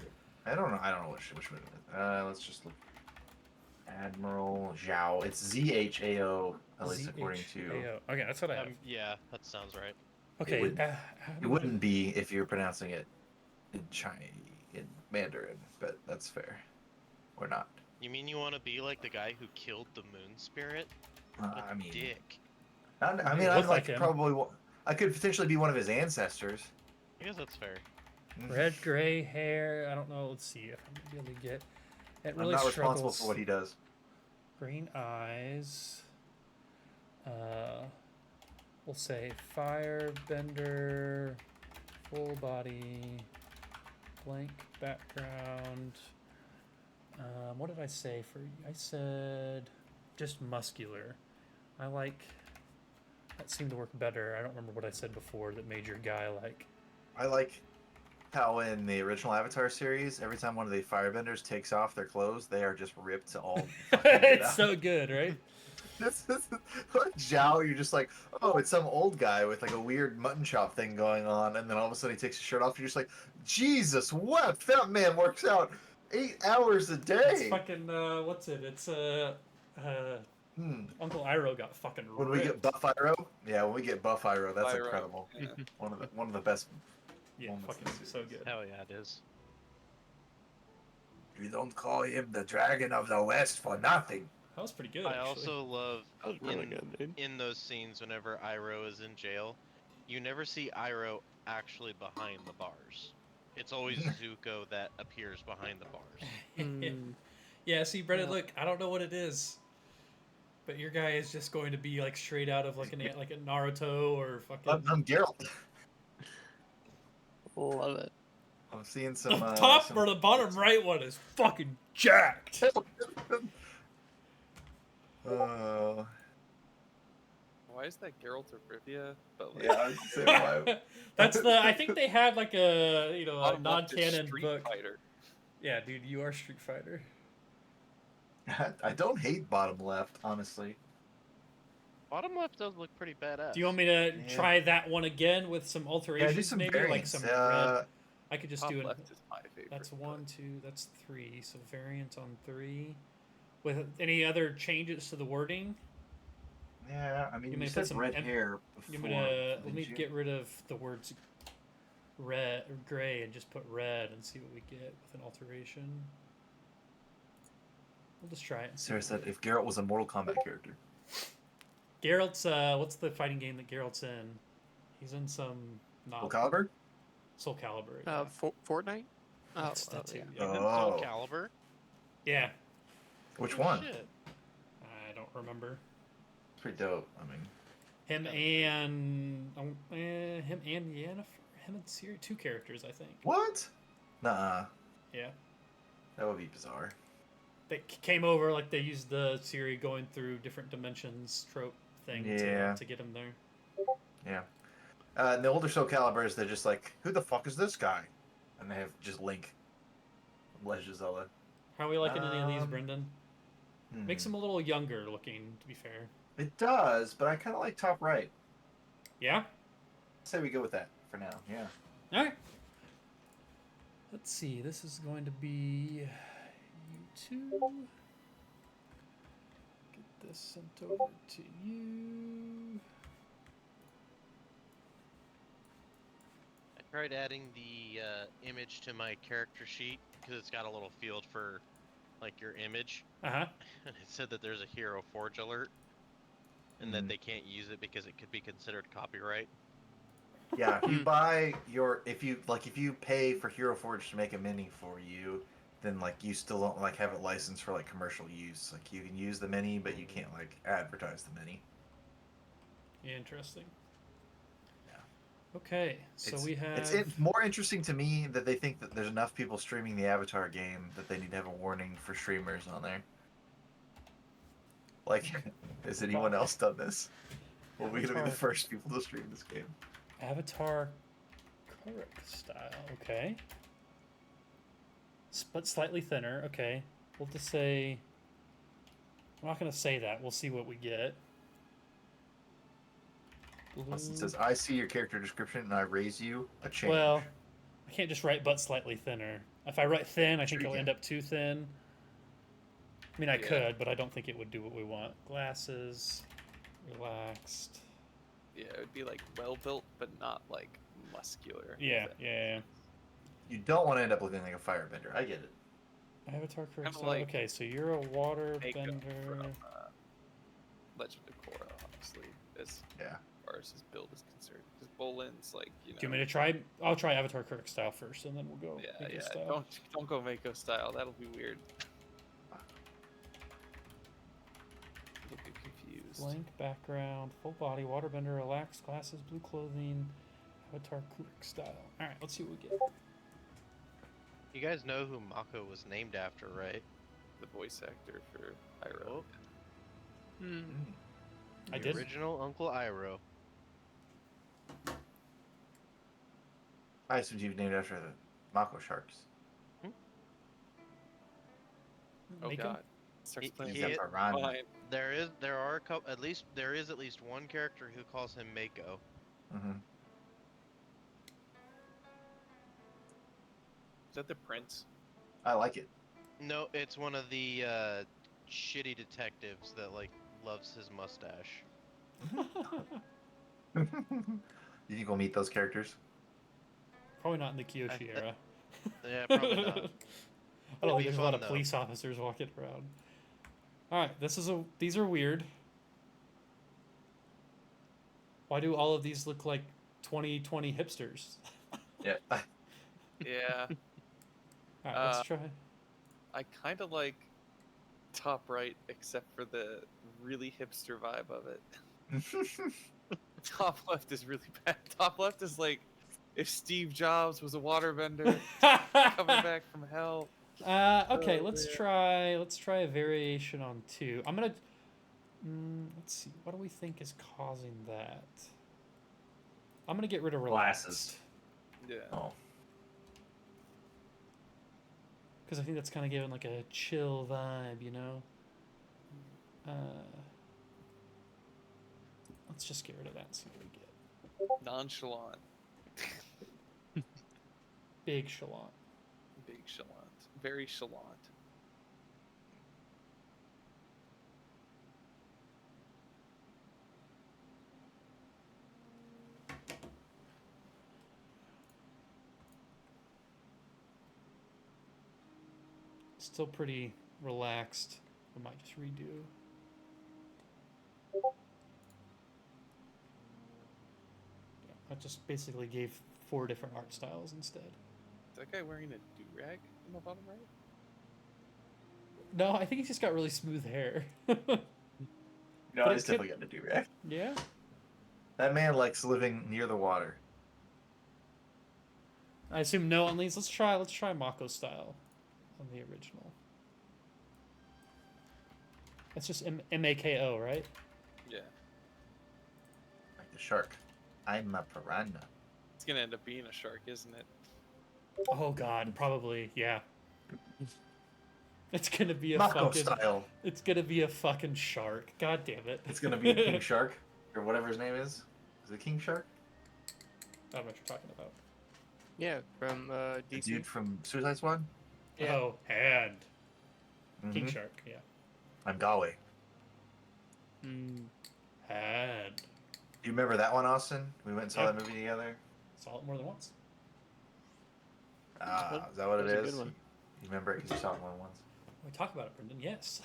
Speaker 3: I don't know. I don't know which one it is. Let's just look. Admiral Zhao. It's ZHAO, at least according to.
Speaker 1: ZHAO. Okay, that's what I have.
Speaker 2: Yeah, that sounds right.
Speaker 1: Okay,
Speaker 3: would-
Speaker 1: how
Speaker 3: It
Speaker 1: do
Speaker 3: wouldn't be if you're pronouncing it in Chinese, in Mandarin, but that's fair. Or not.
Speaker 2: You mean you want to be like the guy who killed the moon spirit? What
Speaker 3: I
Speaker 2: a
Speaker 3: mean,
Speaker 2: dick.
Speaker 3: I mean,
Speaker 1: Look
Speaker 3: I'd
Speaker 1: like
Speaker 3: like
Speaker 1: him.
Speaker 3: probably. I could potentially be one of his ancestors.
Speaker 2: I guess that's fair.
Speaker 1: red, gray hair? I don't know. Let's see if I'm gonna be able to get. It
Speaker 3: I'm
Speaker 1: really
Speaker 3: not
Speaker 1: struggles.
Speaker 3: responsible for what he does.
Speaker 1: Green eyes. We'll say firebender, full body, blank background. What did I say for? I said just muscular. I like. That seemed to work better. I don't remember what I said before that made your guy like.
Speaker 3: I like how in the original Avatar series, every time one of the firebenders takes off their clothes, they are just ripped to all.
Speaker 1: It's so good, right?
Speaker 3: Like Zhao, you're just like, oh, it's some old guy with like a weird mutton chop thing going on, and then all of a sudden he takes his shirt off. You're just like, Jesus wept. That man works out 8 hours a
Speaker 1: It's
Speaker 3: day.
Speaker 1: fucking what's it? It's
Speaker 3: Hmm.
Speaker 1: Uncle Iroh got fucking
Speaker 3: When we get
Speaker 1: ripped.
Speaker 3: Buff Iroh, yeah, when we get Buff Iroh, that's
Speaker 4: Pyro,
Speaker 3: incredible.
Speaker 4: yeah.
Speaker 3: One of the best.
Speaker 1: Yeah,
Speaker 3: moments
Speaker 1: fucking
Speaker 3: in the
Speaker 1: so
Speaker 3: series.
Speaker 1: good.
Speaker 2: Hell yeah, it is.
Speaker 3: You don't call him the Dragon of the West for nothing.
Speaker 1: That was pretty good.
Speaker 2: I
Speaker 1: actually.
Speaker 2: also love
Speaker 5: That was really
Speaker 2: in,
Speaker 5: good, dude.
Speaker 2: in those scenes whenever Iroh is in jail, you never see Iroh actually behind the bars. It's always Zuko that appears behind the bars.
Speaker 5: Mm,
Speaker 1: Yeah, see, Brennan,
Speaker 5: Yeah.
Speaker 1: look, I don't know what it is, but your guy is just going to be like straight out of like like a Naruto or fucking.
Speaker 3: I'm Geralt.
Speaker 5: love it.
Speaker 3: I'm seeing some.
Speaker 1: The top
Speaker 3: some-
Speaker 1: or the bottom right one is fucking jacked.
Speaker 4: Why is that Geralt of Rivia? But like,
Speaker 3: yeah, I was gonna say why.
Speaker 1: That's the. I think they had like a a
Speaker 4: bottom left is
Speaker 1: non-canon
Speaker 4: Street
Speaker 1: book.
Speaker 4: Fighter.
Speaker 1: Yeah, dude, you are Street Fighter.
Speaker 3: I don't hate bottom left, honestly.
Speaker 2: Bottom left does look pretty badass.
Speaker 1: Do you want me to
Speaker 3: Yeah.
Speaker 1: try that one again with some
Speaker 3: Yeah,
Speaker 1: alterations,
Speaker 3: do some
Speaker 1: maybe
Speaker 3: variants.
Speaker 1: like some red? I could just
Speaker 4: Top
Speaker 1: do it.
Speaker 4: left is my favorite.
Speaker 1: That's
Speaker 4: but-
Speaker 1: 1, 2, that's 3. So variant on 3. With any other changes to the wording?
Speaker 3: Yeah, I mean,
Speaker 1: You
Speaker 3: you
Speaker 1: may put
Speaker 3: said
Speaker 1: some
Speaker 3: red
Speaker 1: em-
Speaker 3: hair
Speaker 1: I'm
Speaker 3: before.
Speaker 1: gonna let
Speaker 3: didn't
Speaker 1: me
Speaker 3: you?
Speaker 1: get rid of the words red or gray and just put red and see what we get with an alteration. We'll just try it. And see
Speaker 3: Sarah
Speaker 1: what
Speaker 3: said
Speaker 1: we get.
Speaker 3: if Geralt was a Mortal Kombat character.
Speaker 1: Geralt's what's the fighting game that Geralt's in? He's in some
Speaker 3: Soul Calibur?
Speaker 1: Soul Calibur. Yeah.
Speaker 5: Fortnite? Oh,
Speaker 1: That's
Speaker 5: yeah.
Speaker 1: it.
Speaker 2: Even
Speaker 3: Oh.
Speaker 2: Soul Calibur?
Speaker 1: Yeah,
Speaker 3: Which
Speaker 2: Holy
Speaker 3: one?
Speaker 2: shit.
Speaker 1: I don't remember.
Speaker 3: It's pretty dope. I mean,
Speaker 1: Him
Speaker 2: Yeah.
Speaker 1: and him and Yennefer. Him and Ciri, 2 characters, I think.
Speaker 3: what? Nuh-uh.
Speaker 1: Yeah.
Speaker 3: That would be bizarre.
Speaker 1: They came over like they used the Ciri going through different dimensions trope thing
Speaker 3: Yeah.
Speaker 1: to get him there.
Speaker 3: Yeah. In the older Soul Caliburs, they're just like, who the fuck is this guy? And they have just Link. Legend of Zelda.
Speaker 1: How are we liking any of these,
Speaker 3: Um,
Speaker 1: Brendan?
Speaker 3: Hmm.
Speaker 1: Makes him a little younger looking, to be fair.
Speaker 3: It does, but I kind of like top right.
Speaker 1: Yeah?
Speaker 3: Say we go with that for now. Yeah.
Speaker 1: Alright. Let's see, this is going to be you 2. Get this sent over to you.
Speaker 2: I tried adding the image to my character sheet because it's got a little field for like your image,
Speaker 1: Uh-huh.
Speaker 2: and it said that there's a Hero Forge alert, and that
Speaker 3: Mhm.
Speaker 2: they can't use it because it could be considered copyright.
Speaker 3: Yeah, if you buy if you pay for Hero Forge to make a mini for you, then like you still don't like have it licensed for like commercial use. Like you can use the mini, but you can't like advertise the mini.
Speaker 1: Interesting.
Speaker 3: Yeah.
Speaker 1: Okay, so we have.
Speaker 3: It's more interesting to me that they think that there's enough people streaming the Avatar game that they need to have a warning for streamers on there. Like, has anyone else done this? Well, we're gonna be the
Speaker 1: Avatar.
Speaker 3: first people to stream this game.
Speaker 1: Avatar Kuruk style. Okay. But slightly thinner. Okay. We'll just say. I'm not going to say that. We'll see what we get.
Speaker 3: Plus it says, I see your character description and I raise you a change.
Speaker 1: Well, I can't just write but slightly thinner. If I write thin, I think it'll end up too thin. I mean, I could, but I don't think it would do what we want. Glasses, relaxed.
Speaker 4: Yeah, it would be like well built, but not like muscular.
Speaker 1: Yeah.
Speaker 3: You don't want to end up looking like a firebender. I get it.
Speaker 1: Avatar correct.
Speaker 4: Kinda like
Speaker 1: okay, so you're a water
Speaker 4: Mako
Speaker 1: bender.
Speaker 4: from Legend of Korra, honestly, as far as his build is concerned. Because Bolin's like,
Speaker 1: Do you want me to try? I'll try Avatar Kirk style first, and then we'll go.
Speaker 4: Yeah,
Speaker 1: Mako
Speaker 4: yeah.
Speaker 1: style.
Speaker 4: Don't go Mako style. That'll be weird. You'll get confused.
Speaker 1: Blank background, full body, waterbender, relaxed glasses, blue clothing, Avatar Kurik style. All right, let's see what we get.
Speaker 2: You guys know who Mako was named after, right?
Speaker 4: The voice actor for Iroh.
Speaker 2: Oh.
Speaker 1: I
Speaker 2: The
Speaker 1: did.
Speaker 2: original Uncle Iroh.
Speaker 3: I assumed you named after the Mako sharks.
Speaker 4: Oh
Speaker 1: Make 'em?
Speaker 4: god. Starts
Speaker 2: He-
Speaker 4: playing
Speaker 2: he-
Speaker 4: Captain
Speaker 3: Run.
Speaker 4: Fine.
Speaker 2: There are a couple, there is at least one character who calls him Mako.
Speaker 3: Mm-hmm.
Speaker 4: Is that the prince?
Speaker 3: I like it.
Speaker 2: No, it's one of the shitty detectives that like loves his mustache.
Speaker 3: You can go meet those characters.
Speaker 1: Probably not in the Kyoshi era.
Speaker 2: Yeah, probably not.
Speaker 1: I don't
Speaker 2: It'll
Speaker 1: think
Speaker 2: be
Speaker 1: there's a lot
Speaker 2: fun,
Speaker 1: of
Speaker 2: though.
Speaker 1: police officers walking around. All right, these are weird. Why do all of these look like 2020 hipsters?
Speaker 3: Yeah.
Speaker 4: Yeah.
Speaker 1: All right, let's try.
Speaker 4: I kind of like top right, except for the really hipster vibe of it. Top left is really bad. Top left is like if Steve Jobs was a waterbender coming back from hell.
Speaker 1: Okay,
Speaker 4: Oh,
Speaker 1: let's
Speaker 4: man.
Speaker 1: try a variation on 2. I'm gonna let's see, what do we think is causing that? I'm gonna get rid of relaxed.
Speaker 3: Glasses.
Speaker 4: Yeah.
Speaker 3: Oh.
Speaker 1: Because I think that's kind of giving like a chill vibe, you know. Let's just get rid of that and see what we get.
Speaker 4: Nonchalant.
Speaker 1: Big chalant.
Speaker 4: Big chalant. Very chalant.
Speaker 1: Still pretty relaxed. I might just redo. Yeah, I just basically gave 4 different art styles instead.
Speaker 4: Is that guy wearing a do-rag in the bottom right?
Speaker 1: No, I think he's just got really smooth hair.
Speaker 3: No,
Speaker 1: But
Speaker 3: it's
Speaker 1: it could-
Speaker 3: definitely got to do rag.
Speaker 1: Yeah.
Speaker 3: That man likes living near the water.
Speaker 1: I assume no on these. Let's try Mako style on the original. That's just Mako, right?
Speaker 4: Yeah.
Speaker 3: Like the shark. I'm a piranha.
Speaker 4: It's gonna end up being a shark, isn't it?
Speaker 1: Oh god, probably, yeah. It's gonna be a
Speaker 3: Mako
Speaker 1: fucking
Speaker 3: style.
Speaker 1: It's gonna be a fucking shark. God damn it.
Speaker 3: It's gonna be a king shark, or whatever his name is. Is it king shark?
Speaker 1: I don't know what you're talking about.
Speaker 5: Yeah, from
Speaker 3: The
Speaker 5: DC.
Speaker 3: dude from Suicide Squad.
Speaker 5: Yeah.
Speaker 1: Oh, hand. King
Speaker 3: Mhm.
Speaker 1: shark, yeah.
Speaker 3: I'm Galway.
Speaker 1: Hand.
Speaker 3: Do you remember that one, Austin? We went and saw
Speaker 1: Yeah.
Speaker 3: that movie together.
Speaker 1: Saw it more than once.
Speaker 3: Ah, is that what it
Speaker 5: That was a
Speaker 3: is?
Speaker 5: good one.
Speaker 3: You remember it because you saw it more than once.
Speaker 1: We talk about it, Brendan. Yes.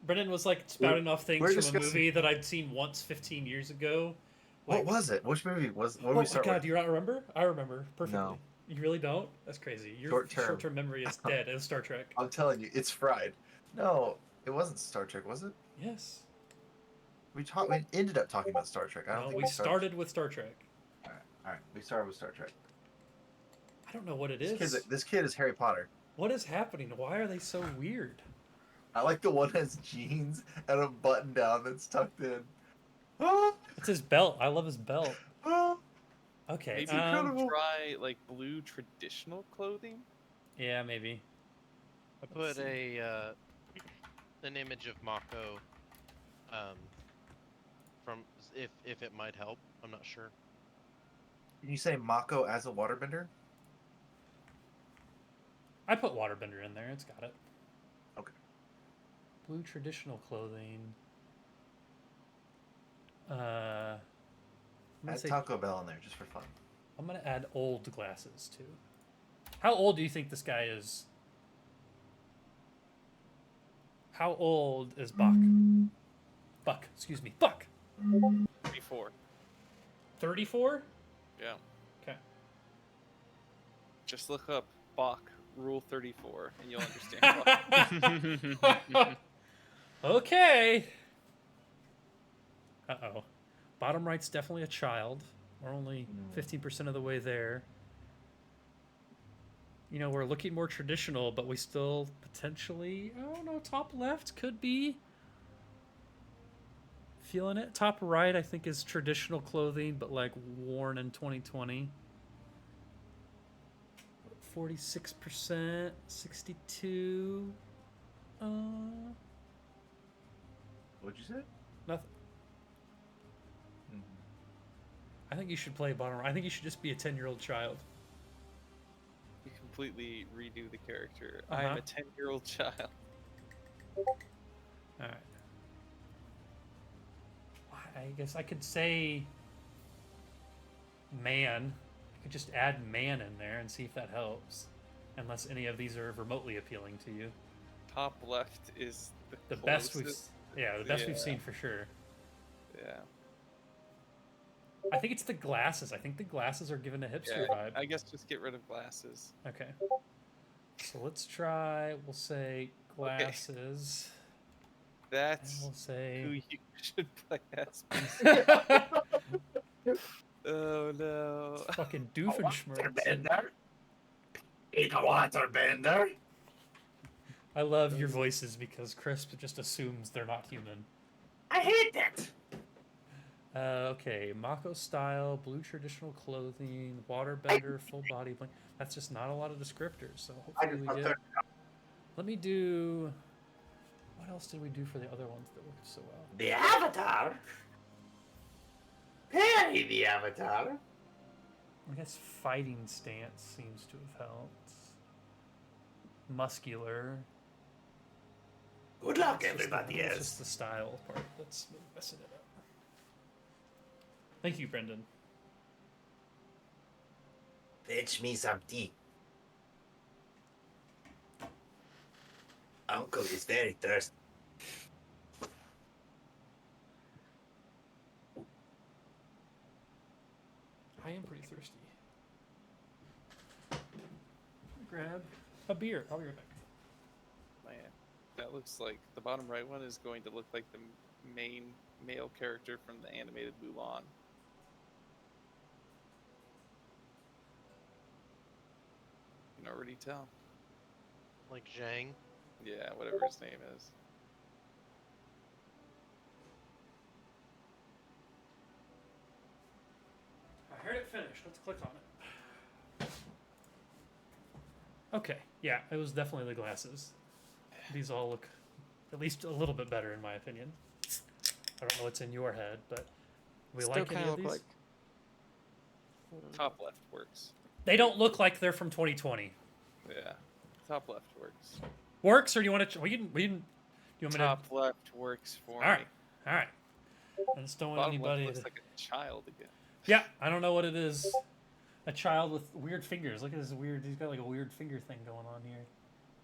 Speaker 1: Brendan was like spouting off things
Speaker 3: we're
Speaker 1: from
Speaker 3: discussing-
Speaker 1: a movie that I'd seen once 15 years ago,
Speaker 3: What was it? Which movie was? What did
Speaker 1: Oh
Speaker 3: we
Speaker 1: my
Speaker 3: start
Speaker 1: god,
Speaker 3: with?
Speaker 1: do you not remember? I remember perfectly.
Speaker 3: No.
Speaker 1: You really don't? That's crazy. Your
Speaker 3: Short-term.
Speaker 1: short-term memory is dead as Star Trek.
Speaker 3: I'm telling you, it's fried. No, it wasn't Star Trek, was it?
Speaker 1: Yes.
Speaker 3: We ended up talking about Star Trek. I don't
Speaker 1: No,
Speaker 3: think
Speaker 1: we started with Star Trek.
Speaker 3: All right. We started with Star Trek.
Speaker 1: I don't know what it
Speaker 3: This
Speaker 1: is.
Speaker 3: kid is Harry Potter.
Speaker 1: What is happening? Why are they so weird?
Speaker 3: I like the one that has jeans and a button down that's tucked in. Ah,
Speaker 1: It's his belt. I love his belt.
Speaker 3: ah.
Speaker 1: Okay.
Speaker 4: Maybe
Speaker 3: incredible.
Speaker 4: try like blue traditional clothing.
Speaker 1: Yeah, maybe.
Speaker 2: I put an image of Mako, from if it might help. I'm not sure.
Speaker 3: Can you say Mako as a waterbender?
Speaker 1: I put waterbender in there. It's got it.
Speaker 3: Okay.
Speaker 1: Blue traditional clothing. I'm gonna
Speaker 3: Add
Speaker 1: say
Speaker 3: Taco Bell in there just for fun.
Speaker 1: I'm gonna add old glasses too. How old do you think this guy is? How old is Buck? Buck, excuse me, Buck.
Speaker 4: 34.
Speaker 1: 34?
Speaker 4: Yeah.
Speaker 1: Okay.
Speaker 4: Just look up Bach Rule 34 and you'll understand why.
Speaker 1: Okay. Uh-oh. Bottom right's definitely a child. We're only 15% of the way there. You know, we're looking more traditional, but we still potentially, I don't know, top left could be. Feeling it. Top right, I think, is traditional clothing, but like worn in 2020. 46%, 62.
Speaker 3: What'd you say?
Speaker 1: Nothing. I think you should play bottom right. I think you should just be a 10-year-old child.
Speaker 4: You completely redo the character. I
Speaker 1: Uh-huh.
Speaker 4: am a 10-year-old child.
Speaker 1: Alright. I guess I could say man. I could just add man in there and see if that helps. Unless any of these are remotely appealing to you.
Speaker 4: Top left is
Speaker 1: The best we've
Speaker 4: closest.
Speaker 1: the best we've
Speaker 4: Yeah.
Speaker 1: seen for sure.
Speaker 4: Yeah.
Speaker 1: I think it's the glasses. I think the glasses are giving a hipster vibe.
Speaker 4: I guess just get rid of glasses.
Speaker 1: Okay. So let's try, we'll say glasses. And
Speaker 4: That's
Speaker 1: we'll say
Speaker 4: who you should play as. Oh no.
Speaker 1: fucking Doofenshmirtz.
Speaker 3: Eat a waterbender.
Speaker 1: I love your voices because Crisp just assumes they're not human.
Speaker 3: I hate that.
Speaker 1: Okay, Mako style, blue traditional clothing, waterbender, full body blank. That's just not a lot of descriptors, so hopefully we get. Let me do. What else did we do for the other ones that worked so well?
Speaker 3: The Avatar. Hey, the Avatar.
Speaker 1: I guess fighting stance seems to have helped. Muscular.
Speaker 3: Good luck,
Speaker 1: It's just the-
Speaker 3: everybody
Speaker 1: It's
Speaker 3: else.
Speaker 1: just the style part that's messing it up. Thank you, Brendan.
Speaker 3: Fetch me some tea. Uncle is very thirsty.
Speaker 1: I am pretty thirsty. Grab a beer. I'll be right back.
Speaker 4: Man, that looks like the bottom right one is going to look like the main male character from the animated Mulan. You can already tell.
Speaker 2: Like Zhang.
Speaker 4: Yeah, whatever his name is.
Speaker 1: I heard it finish. Let's click on it. Okay, yeah, it was definitely the glasses. These all look at least a little bit better in my opinion. I don't know what's in your head, but we
Speaker 5: Still
Speaker 1: like any
Speaker 5: kind
Speaker 1: of
Speaker 5: of
Speaker 1: these.
Speaker 5: look like.
Speaker 4: Top left works.
Speaker 1: They don't look like they're from 2020.
Speaker 4: Yeah, top left works.
Speaker 1: Works, or do you want to? We can. You want me
Speaker 4: Top left works for
Speaker 1: to? All right,
Speaker 4: me.
Speaker 1: all right. I just don't want
Speaker 4: Bottom left
Speaker 1: anybody.
Speaker 4: looks
Speaker 1: To...
Speaker 4: like a child again.
Speaker 1: Yeah, I don't know what it is. A child with weird fingers. Look at this weird. He's got like a weird finger thing going on here.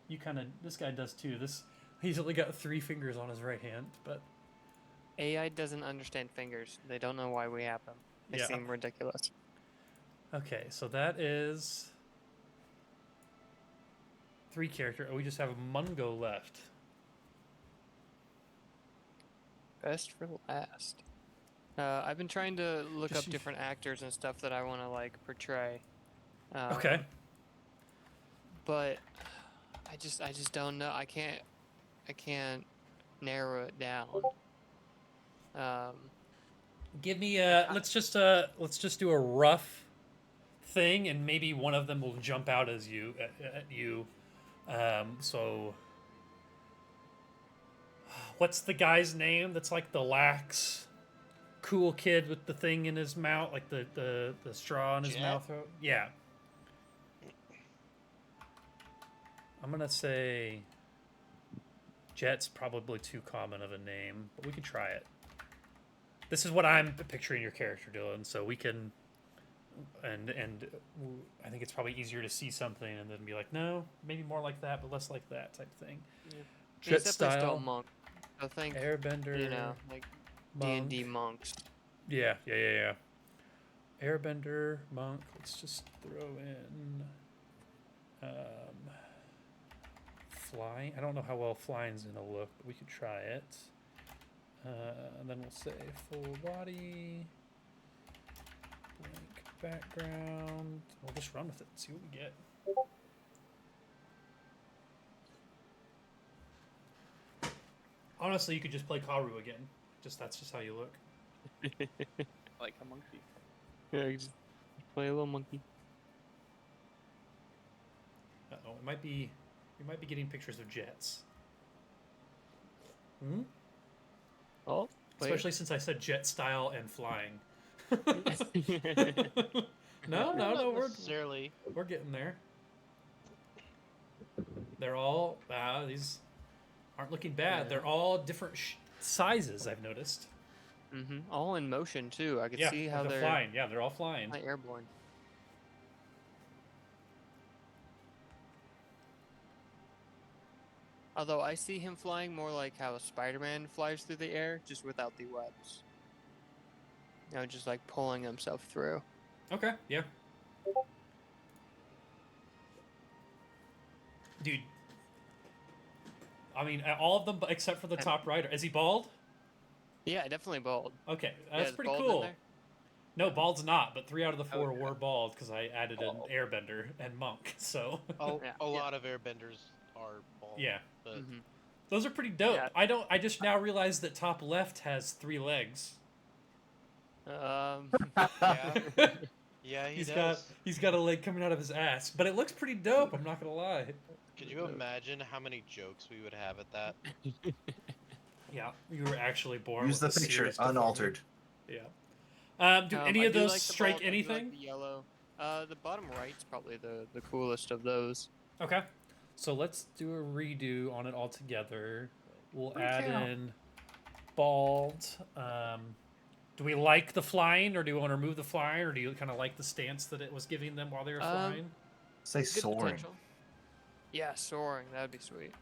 Speaker 1: You kind of. This guy does too. He's only got 3 fingers on his right hand, but
Speaker 5: AI doesn't understand fingers. They don't know why we have them. They
Speaker 1: Yeah.
Speaker 5: seem ridiculous.
Speaker 1: Okay, so that is 3 character. Oh, we just have Mungo left.
Speaker 5: Best for last. I've been trying to look
Speaker 1: Just
Speaker 5: up different actors and stuff that I want to like portray.
Speaker 1: Okay.
Speaker 5: But I just don't know. I can't narrow it down.
Speaker 1: Give me let's just do a rough thing, and maybe one of them will jump out as you at you. So what's the guy's name that's like the lax cool kid with the thing in his mouth, like the straw in his
Speaker 2: Jet?
Speaker 1: mouth? Yeah. I'm gonna say Jet's probably too common of a name, but we can try it. This is what I'm picturing your character doing, so we can, and I think it's probably easier to see something and then be like, no, maybe more like that, but less like that type thing.
Speaker 5: Yeah.
Speaker 1: Jet
Speaker 5: Except they're still
Speaker 1: style,
Speaker 5: monk. I think
Speaker 1: airbender,
Speaker 5: you know, like
Speaker 1: monk.
Speaker 5: D&D monks.
Speaker 1: Yeah. Airbender, monk. Let's just throw in flying. I don't know how well flying's gonna look, but we could try it. And then we'll say full body, blank background. We'll just run with it and see what we get. Honestly, you could just play Karu again. That's just how you look.
Speaker 4: Like a monkey.
Speaker 5: Yeah, you just play a little monkey.
Speaker 1: Uh-oh, we might be getting pictures of jets. Hmm?
Speaker 5: Oh, wait.
Speaker 1: Especially since I said jet style and flying. No,
Speaker 2: Not
Speaker 1: we're
Speaker 2: necessarily.
Speaker 1: getting there. They're all these aren't looking bad.
Speaker 5: Yeah.
Speaker 1: They're all different sizes. I've noticed.
Speaker 5: All in motion too. I could
Speaker 1: Yeah,
Speaker 5: see
Speaker 1: like
Speaker 5: how
Speaker 1: they're
Speaker 5: they're
Speaker 1: flying. Yeah, they're all flying.
Speaker 5: not airborne. Although I see him flying more like how Spider-Man flies through the air, just without the webs. You know, just like pulling himself through.
Speaker 1: Okay, yeah. Dude, I mean, all of them except for the top right. Is he bald?
Speaker 5: Yeah, definitely bald.
Speaker 1: Okay,
Speaker 5: Yeah,
Speaker 1: that's
Speaker 5: is
Speaker 1: pretty
Speaker 5: bald in
Speaker 1: cool.
Speaker 5: there?
Speaker 1: No, bald's not, but 3 out of the 4
Speaker 4: Okay.
Speaker 1: were bald because I added an
Speaker 4: Oh.
Speaker 1: airbender and monk. So
Speaker 2: A
Speaker 5: Yeah.
Speaker 2: lot of airbenders are bald.
Speaker 1: yeah,
Speaker 2: But
Speaker 1: those are pretty dope.
Speaker 5: Yeah.
Speaker 1: I just now realized that top left has 3 legs.
Speaker 2: yeah, yeah, he
Speaker 1: He's
Speaker 2: does.
Speaker 1: got a leg coming out of his ass, but it looks pretty dope. I'm not gonna lie.
Speaker 2: Could you imagine how many jokes we would have at that?
Speaker 1: Yeah, you were actually born.
Speaker 3: Use
Speaker 1: with
Speaker 3: the
Speaker 1: a
Speaker 3: picture
Speaker 1: serious deformity.
Speaker 3: unaltered.
Speaker 1: Yeah. Do any
Speaker 5: I
Speaker 1: of
Speaker 5: do
Speaker 1: those
Speaker 5: like the
Speaker 1: strike
Speaker 5: bald, I do
Speaker 1: anything?
Speaker 5: like the yellow. The bottom right's probably the coolest of those.
Speaker 1: Okay. So let's do a redo on it all together. We'll
Speaker 3: Freak
Speaker 1: add
Speaker 3: out.
Speaker 1: in bald. Do we like the flying, or do you want to remove the flying, or do you kind of like the stance that it was giving them while they were flying?
Speaker 3: Say
Speaker 5: Good
Speaker 3: soaring.
Speaker 5: potential. Yeah, soaring. That'd be sweet.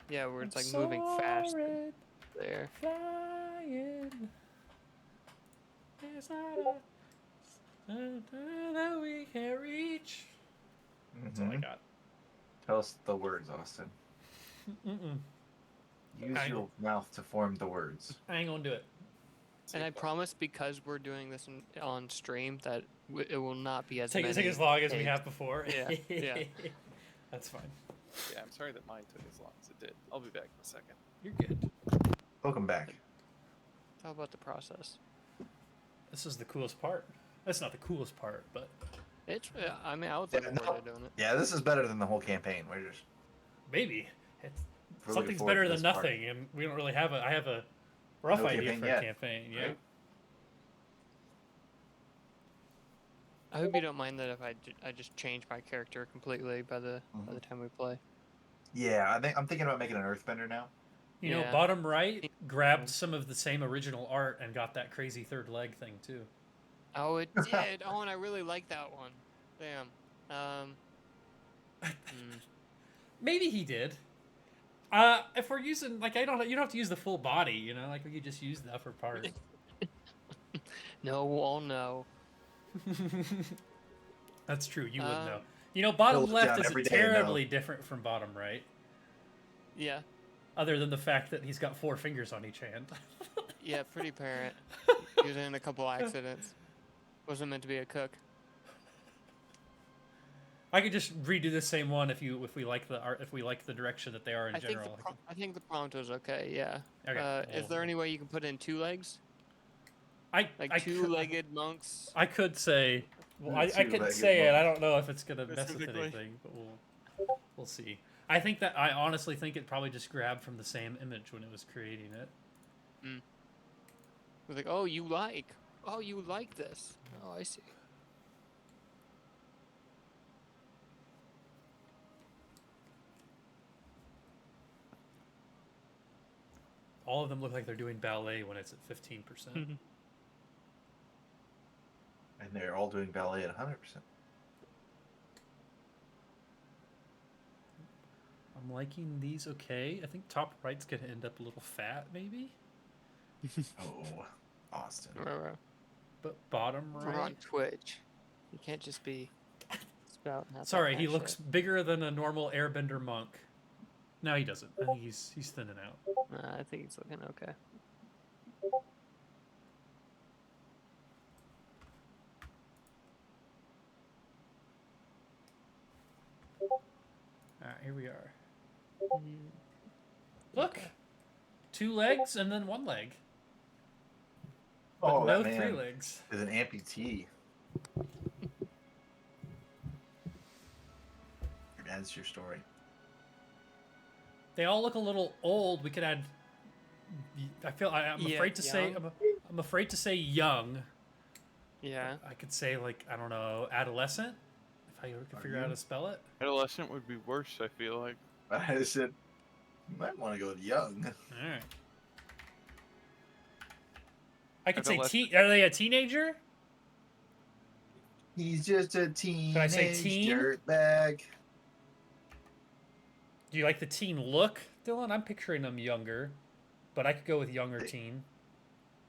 Speaker 5: Yeah, where it's like moving fast
Speaker 1: Soaring,
Speaker 5: there.
Speaker 1: flying. There's not a that we can reach. That's all I
Speaker 3: Mhm.
Speaker 1: got.
Speaker 3: Tell us the words, Austin.
Speaker 1: Mm-mm.
Speaker 3: Use
Speaker 1: I-
Speaker 3: your mouth to form the words.
Speaker 1: I ain't gonna do it.
Speaker 5: And I promise, because we're doing this on stream, that it will not be as
Speaker 1: Take
Speaker 5: many
Speaker 1: as long as we
Speaker 5: takes.
Speaker 1: have before.
Speaker 5: Yeah, yeah.
Speaker 1: That's fine.
Speaker 4: Yeah, I'm sorry that mine took as long as it did. I'll be back in a second.
Speaker 1: You're good.
Speaker 3: Welcome back.
Speaker 5: How about the process?
Speaker 1: This is the coolest part. That's not the coolest part, but
Speaker 5: It's. I mean, I was
Speaker 3: Yeah,
Speaker 5: looking
Speaker 3: no.
Speaker 5: forward to doing it.
Speaker 3: Yeah, this is better than the whole campaign. We're just
Speaker 1: maybe it's,
Speaker 3: we're looking
Speaker 1: something's
Speaker 3: forward
Speaker 1: better
Speaker 3: to
Speaker 1: than
Speaker 3: this part.
Speaker 1: nothing, and we don't really have a. I have a rough
Speaker 3: No
Speaker 1: idea
Speaker 3: campaign
Speaker 1: for
Speaker 3: yet,
Speaker 1: a campaign. Yeah.
Speaker 3: right?
Speaker 5: I hope you don't mind that if I just change my character completely by the time we play.
Speaker 3: Yeah, I'm thinking about making an earthbender now.
Speaker 1: You know,
Speaker 5: Yeah.
Speaker 1: bottom right grabbed some of the same original art and got that crazy third leg thing too.
Speaker 5: Oh, it did. Oh, and I really like that one. Damn. Hmm.
Speaker 1: Maybe he did. If we're using like you don't have to use the full body, you know, like we could just use the upper part.
Speaker 5: No, all no.
Speaker 1: That's true. You would know.
Speaker 5: Um,
Speaker 1: You know,
Speaker 3: He'll
Speaker 1: bottom
Speaker 3: look
Speaker 1: left
Speaker 3: down
Speaker 1: isn't
Speaker 3: every day and know.
Speaker 1: terribly different from bottom right,
Speaker 5: Yeah,
Speaker 1: other than the fact that he's got 4 fingers on each hand.
Speaker 5: yeah, pretty parent. He was in a couple accidents. Wasn't meant to be a cook.
Speaker 1: I could just redo the same one if we like the art, if we like the direction that they are in
Speaker 5: I think
Speaker 1: general.
Speaker 5: I think the prompt was okay. Yeah.
Speaker 1: Okay,
Speaker 5: Is
Speaker 1: well,
Speaker 5: there any way you can put in 2 legs,
Speaker 1: I
Speaker 5: like two-legged monks?
Speaker 1: I could say, well, I could
Speaker 3: Two-legged
Speaker 1: say it. I
Speaker 3: monk.
Speaker 1: don't know if it's gonna mess with
Speaker 5: Specifically.
Speaker 1: anything, but we'll see. I think that I honestly think it probably just grabbed from the same image when it was creating it.
Speaker 5: It was like, oh, you like this? Oh, I see.
Speaker 1: All of them look like they're doing ballet when it's at 15%.
Speaker 3: And they're all doing ballet at 100%.
Speaker 1: I'm liking these okay. I think top right's gonna end up a little fat, maybe.
Speaker 3: Oh, Austin.
Speaker 5: Remember,
Speaker 1: But bottom
Speaker 5: we're on
Speaker 1: right.
Speaker 5: Twitch. You can't just be spouting out that
Speaker 1: Sorry,
Speaker 5: kind
Speaker 1: he
Speaker 5: of
Speaker 1: looks
Speaker 5: shit.
Speaker 1: bigger than a normal airbender monk. No, he doesn't. I think he's thinning out.
Speaker 5: I think he's looking okay.
Speaker 1: Alright, here we are.
Speaker 5: Mm,
Speaker 1: Look!
Speaker 5: okay.
Speaker 1: 2 legs and then 1 leg. But
Speaker 3: Oh,
Speaker 1: no
Speaker 3: that
Speaker 1: 3
Speaker 3: man
Speaker 1: legs.
Speaker 3: is an amputee. That's your story.
Speaker 1: They all look a little old. We could add. I'm
Speaker 5: Yeah,
Speaker 1: afraid to say.
Speaker 5: young.
Speaker 1: I'm afraid to say young.
Speaker 5: Yeah.
Speaker 1: I could say like I don't know, adolescent. If I could figure out how to spell it.
Speaker 4: Adolescent would be worse, I feel like.
Speaker 3: I said, you might want to go with young.
Speaker 1: All right. I could say
Speaker 4: Adolescent.
Speaker 1: teen. Are they a teenager?
Speaker 3: He's just a teenage
Speaker 1: I say teen?
Speaker 3: dirtbag.
Speaker 1: Do you like the teen look, Dylan? I'm picturing them younger, but I could go with younger
Speaker 3: Hey,
Speaker 1: teen.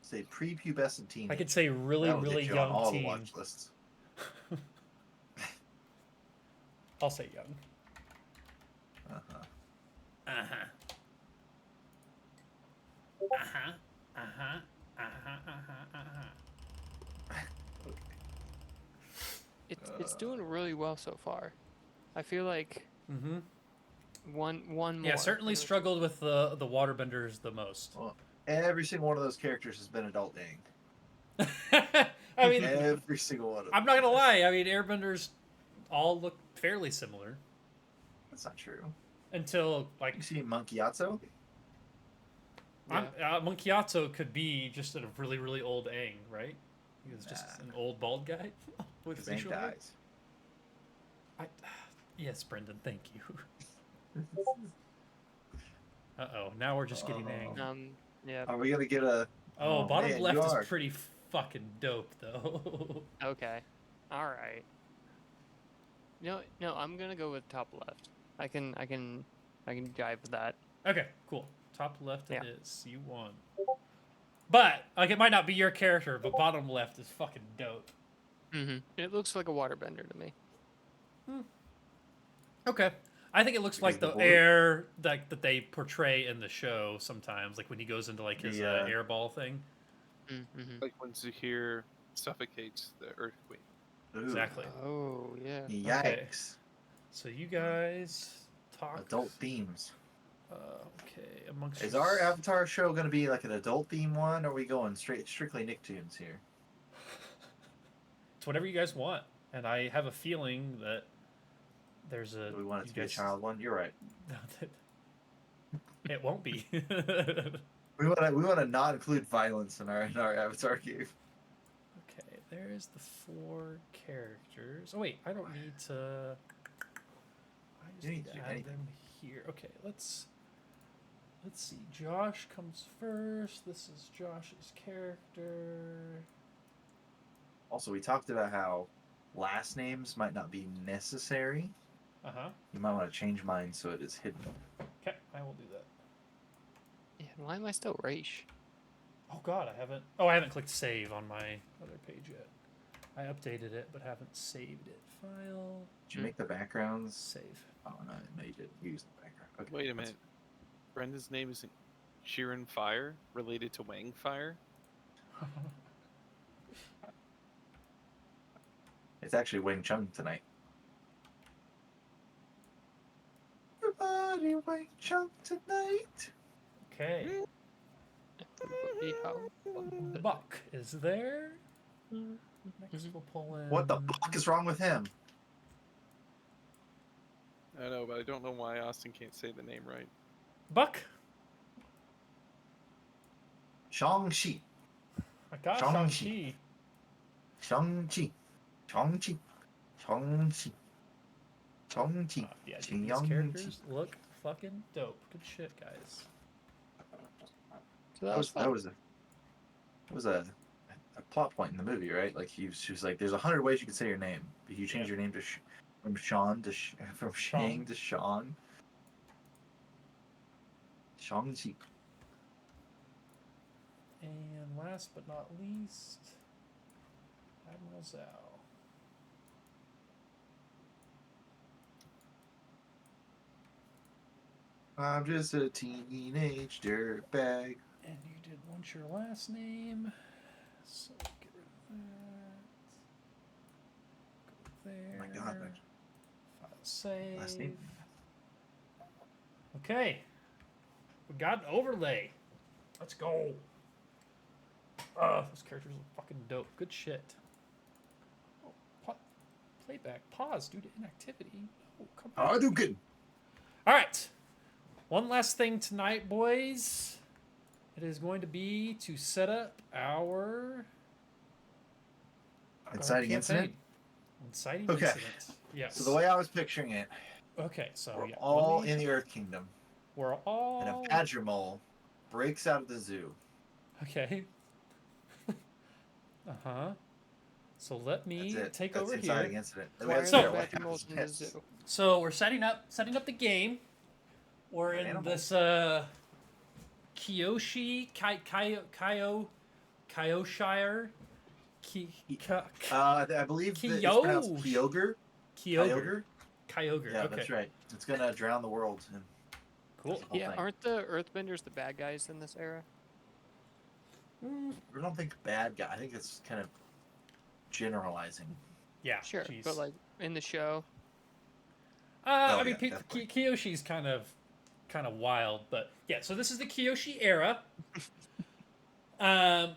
Speaker 3: Say prepubescent teen.
Speaker 1: I could say really,
Speaker 3: That would
Speaker 1: really
Speaker 3: get you on
Speaker 1: young
Speaker 3: all
Speaker 1: teen.
Speaker 3: the watch lists.
Speaker 1: I'll say young.
Speaker 3: Uh-huh.
Speaker 1: Uh-huh. Uh-huh. Uh-huh. Uh-huh. Uh-huh. Uh-huh.
Speaker 5: It's doing really well so far. I feel like
Speaker 1: Mm-hmm.
Speaker 5: one more.
Speaker 1: Yeah, certainly struggled with the waterbenders the most.
Speaker 3: Well, every single one of those characters has been adult dang.
Speaker 1: I mean,
Speaker 3: Every single one of them.
Speaker 1: I'm not gonna lie. I mean, airbenders all look fairly similar
Speaker 3: That's not true.
Speaker 1: until like
Speaker 3: You see Monkeyatsu?
Speaker 1: Monkeyatsu could be just a really, really old Aang, right? He was just
Speaker 3: Nah.
Speaker 1: an old bald guy with
Speaker 3: Because Aang
Speaker 1: facial hair.
Speaker 3: dies.
Speaker 1: Yes, Brendan, thank you. Uh-oh, now we're just getting Aang.
Speaker 5: Yeah.
Speaker 3: Are we gonna get a?
Speaker 1: Oh, bottom
Speaker 3: man,
Speaker 1: left
Speaker 3: you
Speaker 1: is
Speaker 3: are.
Speaker 1: pretty fucking dope, though.
Speaker 5: Okay. All right. No, I'm gonna go with top left. I can jive with that.
Speaker 1: Okay, cool. Top left
Speaker 5: Yeah.
Speaker 1: it is. You won. But, like, it might not be your character, but bottom left is fucking dope.
Speaker 5: It looks like a waterbender to me.
Speaker 1: Okay. I think it looks
Speaker 3: Because
Speaker 1: like
Speaker 3: the
Speaker 1: the
Speaker 3: board?
Speaker 1: air that they portray in the show sometimes, like when he goes into like his
Speaker 3: Yeah.
Speaker 1: airball thing.
Speaker 4: Like when Zahir suffocates the earthquake.
Speaker 3: Ooh,
Speaker 1: Exactly.
Speaker 5: Oh yeah.
Speaker 3: Yikes!
Speaker 1: So you guys talk.
Speaker 3: Adult themes.
Speaker 1: Okay, amongst
Speaker 3: Is our Avatar show gonna be like an adult theme one, or are we going strictly Nicktoons here?
Speaker 1: It's whatever you guys want, and I have a feeling that there's a.
Speaker 3: Do we want it
Speaker 1: you
Speaker 3: to be a
Speaker 1: guys-
Speaker 3: child one? You're right.
Speaker 1: It won't be.
Speaker 3: We want to not include violence in our Avatar game.
Speaker 1: Okay, there's the 4 characters. Oh wait, I don't need to. I just
Speaker 3: You
Speaker 1: need
Speaker 3: need
Speaker 1: to
Speaker 3: to do
Speaker 1: add
Speaker 3: anything.
Speaker 1: them here. Okay, let's see. Josh comes first. This is Josh's character.
Speaker 3: Also, we talked about how last names might not be necessary.
Speaker 1: Uh huh.
Speaker 3: You might want to change mine so it is hidden.
Speaker 1: Okay, I I will do that.
Speaker 5: Yeah, why am I still Raish?
Speaker 1: Oh God, I haven't clicked save on my other page yet. I updated it, but haven't saved it. File,
Speaker 3: Did you make the backgrounds?
Speaker 1: save.
Speaker 3: Oh no, you didn't use the background. Okay.
Speaker 4: Wait a
Speaker 3: that's-
Speaker 4: minute. Brenda's name isn't Sheeran Fire, related to Wang Fire?
Speaker 3: It's actually Wing Chun tonight. Everybody Wing Chun tonight.
Speaker 1: Okay.
Speaker 5: Everybody, how fun.
Speaker 1: Buck is there. Next we'll pull in.
Speaker 3: What the fuck is wrong with him?
Speaker 4: I know, but I don't know why Austin can't say the name right.
Speaker 1: Buck.
Speaker 3: Shang-Chi.
Speaker 1: I got
Speaker 3: Shang-Chi.
Speaker 1: Shang-Chi.
Speaker 3: Shang-Chi. Shang-Chi. Shang-Chi.
Speaker 1: Yeah, dude, these characters look fucking dope. Good shit, guys.
Speaker 5: So that was fun.
Speaker 3: That was a plot point in the movie, right? Like she was like, "There's 100 ways you can say your name. If you change your name to from Sean to from Shang to Sean." Shang-Chi.
Speaker 1: And last but not least, Admiral Zhao.
Speaker 3: I'm just a teenage dirtbag.
Speaker 1: And you did want your last name, so get rid of that. Go there.
Speaker 3: Oh my God,
Speaker 1: File save.
Speaker 3: last name.
Speaker 1: Okay, we got an overlay. Let's go. Oh, those characters look fucking dope. Good shit. Oh, playback pause due to inactivity. Oh, come on.
Speaker 3: I do good.
Speaker 1: All right. One last thing tonight, boys. It is going to be to set up our
Speaker 3: Inciting incident.
Speaker 1: Inciting
Speaker 3: Okay.
Speaker 1: incident. Yes.
Speaker 3: So the way I was picturing it,
Speaker 1: Okay, so
Speaker 3: we're
Speaker 1: yeah,
Speaker 3: all in the Earth Kingdom,
Speaker 1: We're
Speaker 3: and
Speaker 1: all.
Speaker 3: a badger mole breaks out of the zoo.
Speaker 1: Okay. Uh-huh. So let me
Speaker 3: That's it.
Speaker 1: take
Speaker 3: That's
Speaker 1: over
Speaker 3: the inciting
Speaker 1: here.
Speaker 3: incident.
Speaker 5: Why
Speaker 3: We have
Speaker 5: are
Speaker 3: to
Speaker 1: So-
Speaker 3: figure
Speaker 5: there
Speaker 3: out what
Speaker 5: badger moles
Speaker 3: happens
Speaker 5: in the
Speaker 3: next.
Speaker 5: zoo?
Speaker 1: So we're setting up the game. We're in
Speaker 3: Animals.
Speaker 1: this Kyoshi Kyoshire
Speaker 3: I believe that it's pronounced
Speaker 1: Kyogre.
Speaker 3: Kyogre.
Speaker 1: Kyogre.
Speaker 3: Yeah,
Speaker 1: Okay.
Speaker 3: that's right. It's gonna drown the world. And
Speaker 1: Cool.
Speaker 3: that's the whole
Speaker 5: Yeah,
Speaker 3: thing.
Speaker 5: aren't the Earthbenders the bad guys in this era?
Speaker 3: I don't think bad guy. I think it's kind of generalizing.
Speaker 1: Yeah.
Speaker 5: Sure,
Speaker 1: jeez.
Speaker 5: but like in the show,
Speaker 1: I mean,
Speaker 3: yeah, definitely.
Speaker 1: Kyoshi's kind of wild, but yeah. So this is the Kyoshi era. And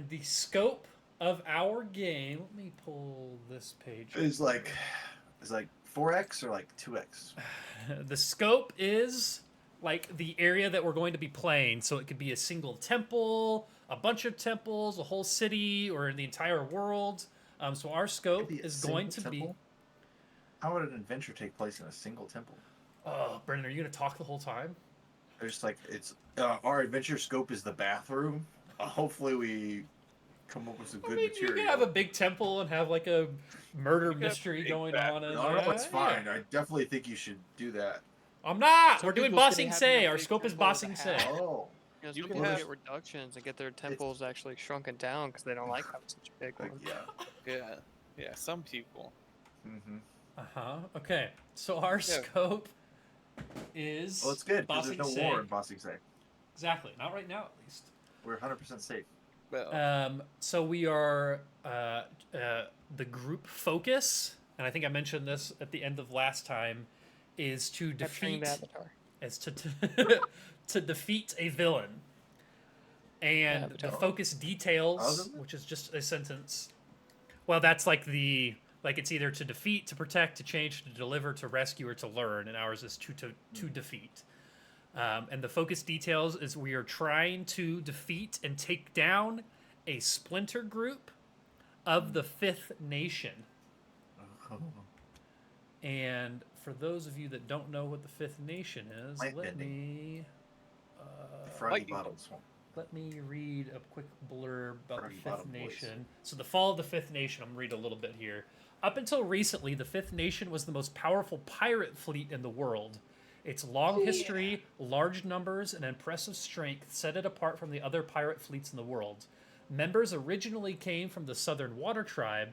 Speaker 1: the scope of our game. Let me pull this page.
Speaker 3: It's like 4x or like 2x.
Speaker 1: The scope is like the area that we're going to be playing. So it could be a single temple, a bunch of temples, a whole city, or the entire world. So our scope
Speaker 3: Maybe a
Speaker 1: is going to
Speaker 3: single
Speaker 1: be.
Speaker 3: temple? How would an adventure take place in a single temple?
Speaker 1: Oh, Brendan, are you going to talk the whole time?
Speaker 3: There's like it's our adventure scope is the bathroom. Hopefully we come up with some
Speaker 1: I
Speaker 3: good
Speaker 1: mean,
Speaker 3: material.
Speaker 1: you can have a big temple and have like a murder
Speaker 4: You can have
Speaker 1: mystery
Speaker 4: big
Speaker 1: going
Speaker 4: back-
Speaker 1: on. In
Speaker 3: No,
Speaker 1: there.
Speaker 3: it's fine. I definitely think you should do that.
Speaker 1: I'm not.
Speaker 5: Some
Speaker 1: We're doing
Speaker 5: people's gonna
Speaker 1: bossing
Speaker 5: have
Speaker 1: say.
Speaker 5: a
Speaker 1: Our
Speaker 5: big
Speaker 1: scope is
Speaker 5: temple with a
Speaker 1: bossing say.
Speaker 5: hat.
Speaker 3: Oh,
Speaker 5: you know,
Speaker 4: You
Speaker 5: some
Speaker 4: can
Speaker 5: people
Speaker 3: have-
Speaker 5: get reductions and get their temples actually shrunken down because they don't like having such a big
Speaker 3: like,
Speaker 5: one.
Speaker 3: yeah.
Speaker 4: Yeah, some people.
Speaker 3: Mm-hmm.
Speaker 1: Okay. So our scope is.
Speaker 3: Well, it's good because
Speaker 1: bossing
Speaker 3: there's no
Speaker 1: say.
Speaker 3: war in Bossing Say.
Speaker 1: Exactly. Not right now, at least.
Speaker 3: We're 100% safe.
Speaker 4: Well,
Speaker 1: So we are the group focus, and I think I mentioned this at the end of last time, is to
Speaker 5: Capturing
Speaker 1: defeat
Speaker 5: the Avatar.
Speaker 1: is to to defeat a villain. And the
Speaker 5: Avatar.
Speaker 1: focus details,
Speaker 3: Awesome.
Speaker 1: which is just a sentence. Well, that's like it's either to defeat, to protect, to change, to deliver, to rescue, or to learn, and ours is to defeat. And the focus details is we are trying to defeat and take down a splinter group of the Fifth Nation. And for those of you that don't know what the Fifth Nation is,
Speaker 3: Light
Speaker 1: let
Speaker 3: bending.
Speaker 1: me
Speaker 3: Froggy
Speaker 4: Lightning
Speaker 3: Bottoms.
Speaker 1: let me read a quick blurb about
Speaker 3: Froggy
Speaker 1: the Fifth
Speaker 3: Bottom Boys.
Speaker 1: Nation. So the fall of the Fifth Nation, I'm going to read a little bit here. Up until recently, the Fifth Nation was the most powerful pirate fleet in the world. Its long history, large numbers, and impressive strength set it apart from the other pirate fleets in the world. Members originally came from the Southern Water Tribe,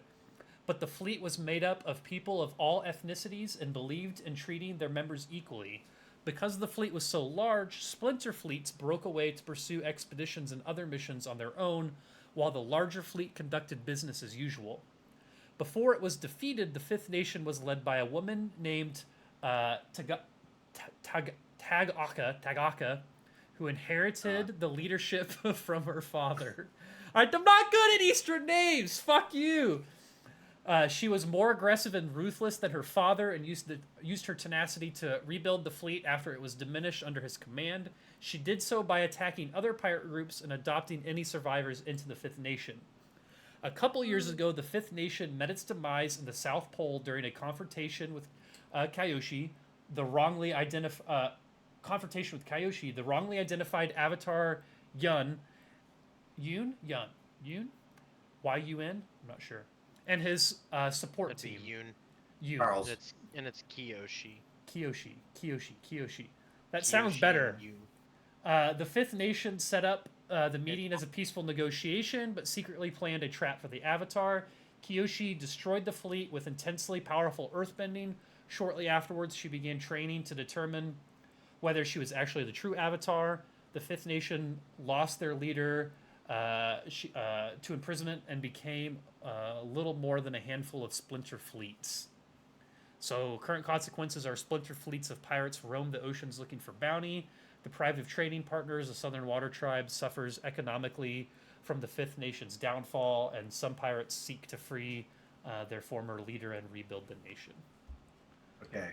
Speaker 1: but the fleet was made up of people of all ethnicities and believed in treating their members equally. Because the fleet was so large, splinter fleets broke away to pursue expeditions and other missions on their own, while the larger fleet conducted business as usual. Before it was defeated, the Fifth Nation was led by a woman named Tagaka, who inherited the leadership from her father. I'm not good at Eastern names! Fuck you! She was more aggressive and ruthless than her father and used her tenacity to rebuild the fleet after it was diminished under his command. She did so by attacking other pirate groups and adopting any survivors into the Fifth Nation. A couple years ago, the Fifth Nation met its demise in the South Pole during a confrontation with Kyoshi, the wrongly identified Avatar Yun, Y-U-N? I'm not sure. And his support
Speaker 2: That's
Speaker 1: team.
Speaker 2: Yoon.
Speaker 3: Charles.
Speaker 2: It's Kiyoshi.
Speaker 1: Kiyoshi. That sounds better. The Fifth Nation set up the meeting as a peaceful negotiation, but secretly planned a trap for the Avatar. Kiyoshi destroyed the fleet with intensely powerful earthbending. Shortly afterwards, she began training to determine whether she was actually the true Avatar. The Fifth Nation lost their leader to imprisonment and became little more than a handful of splinter fleets. So current consequences are splinter fleets of pirates roam the oceans looking for bounty. Deprived of trading partners, the Southern Water Tribe suffers economically from the Fifth Nation's downfall, and some pirates seek to free their former leader and rebuild the nation.
Speaker 3: Okay.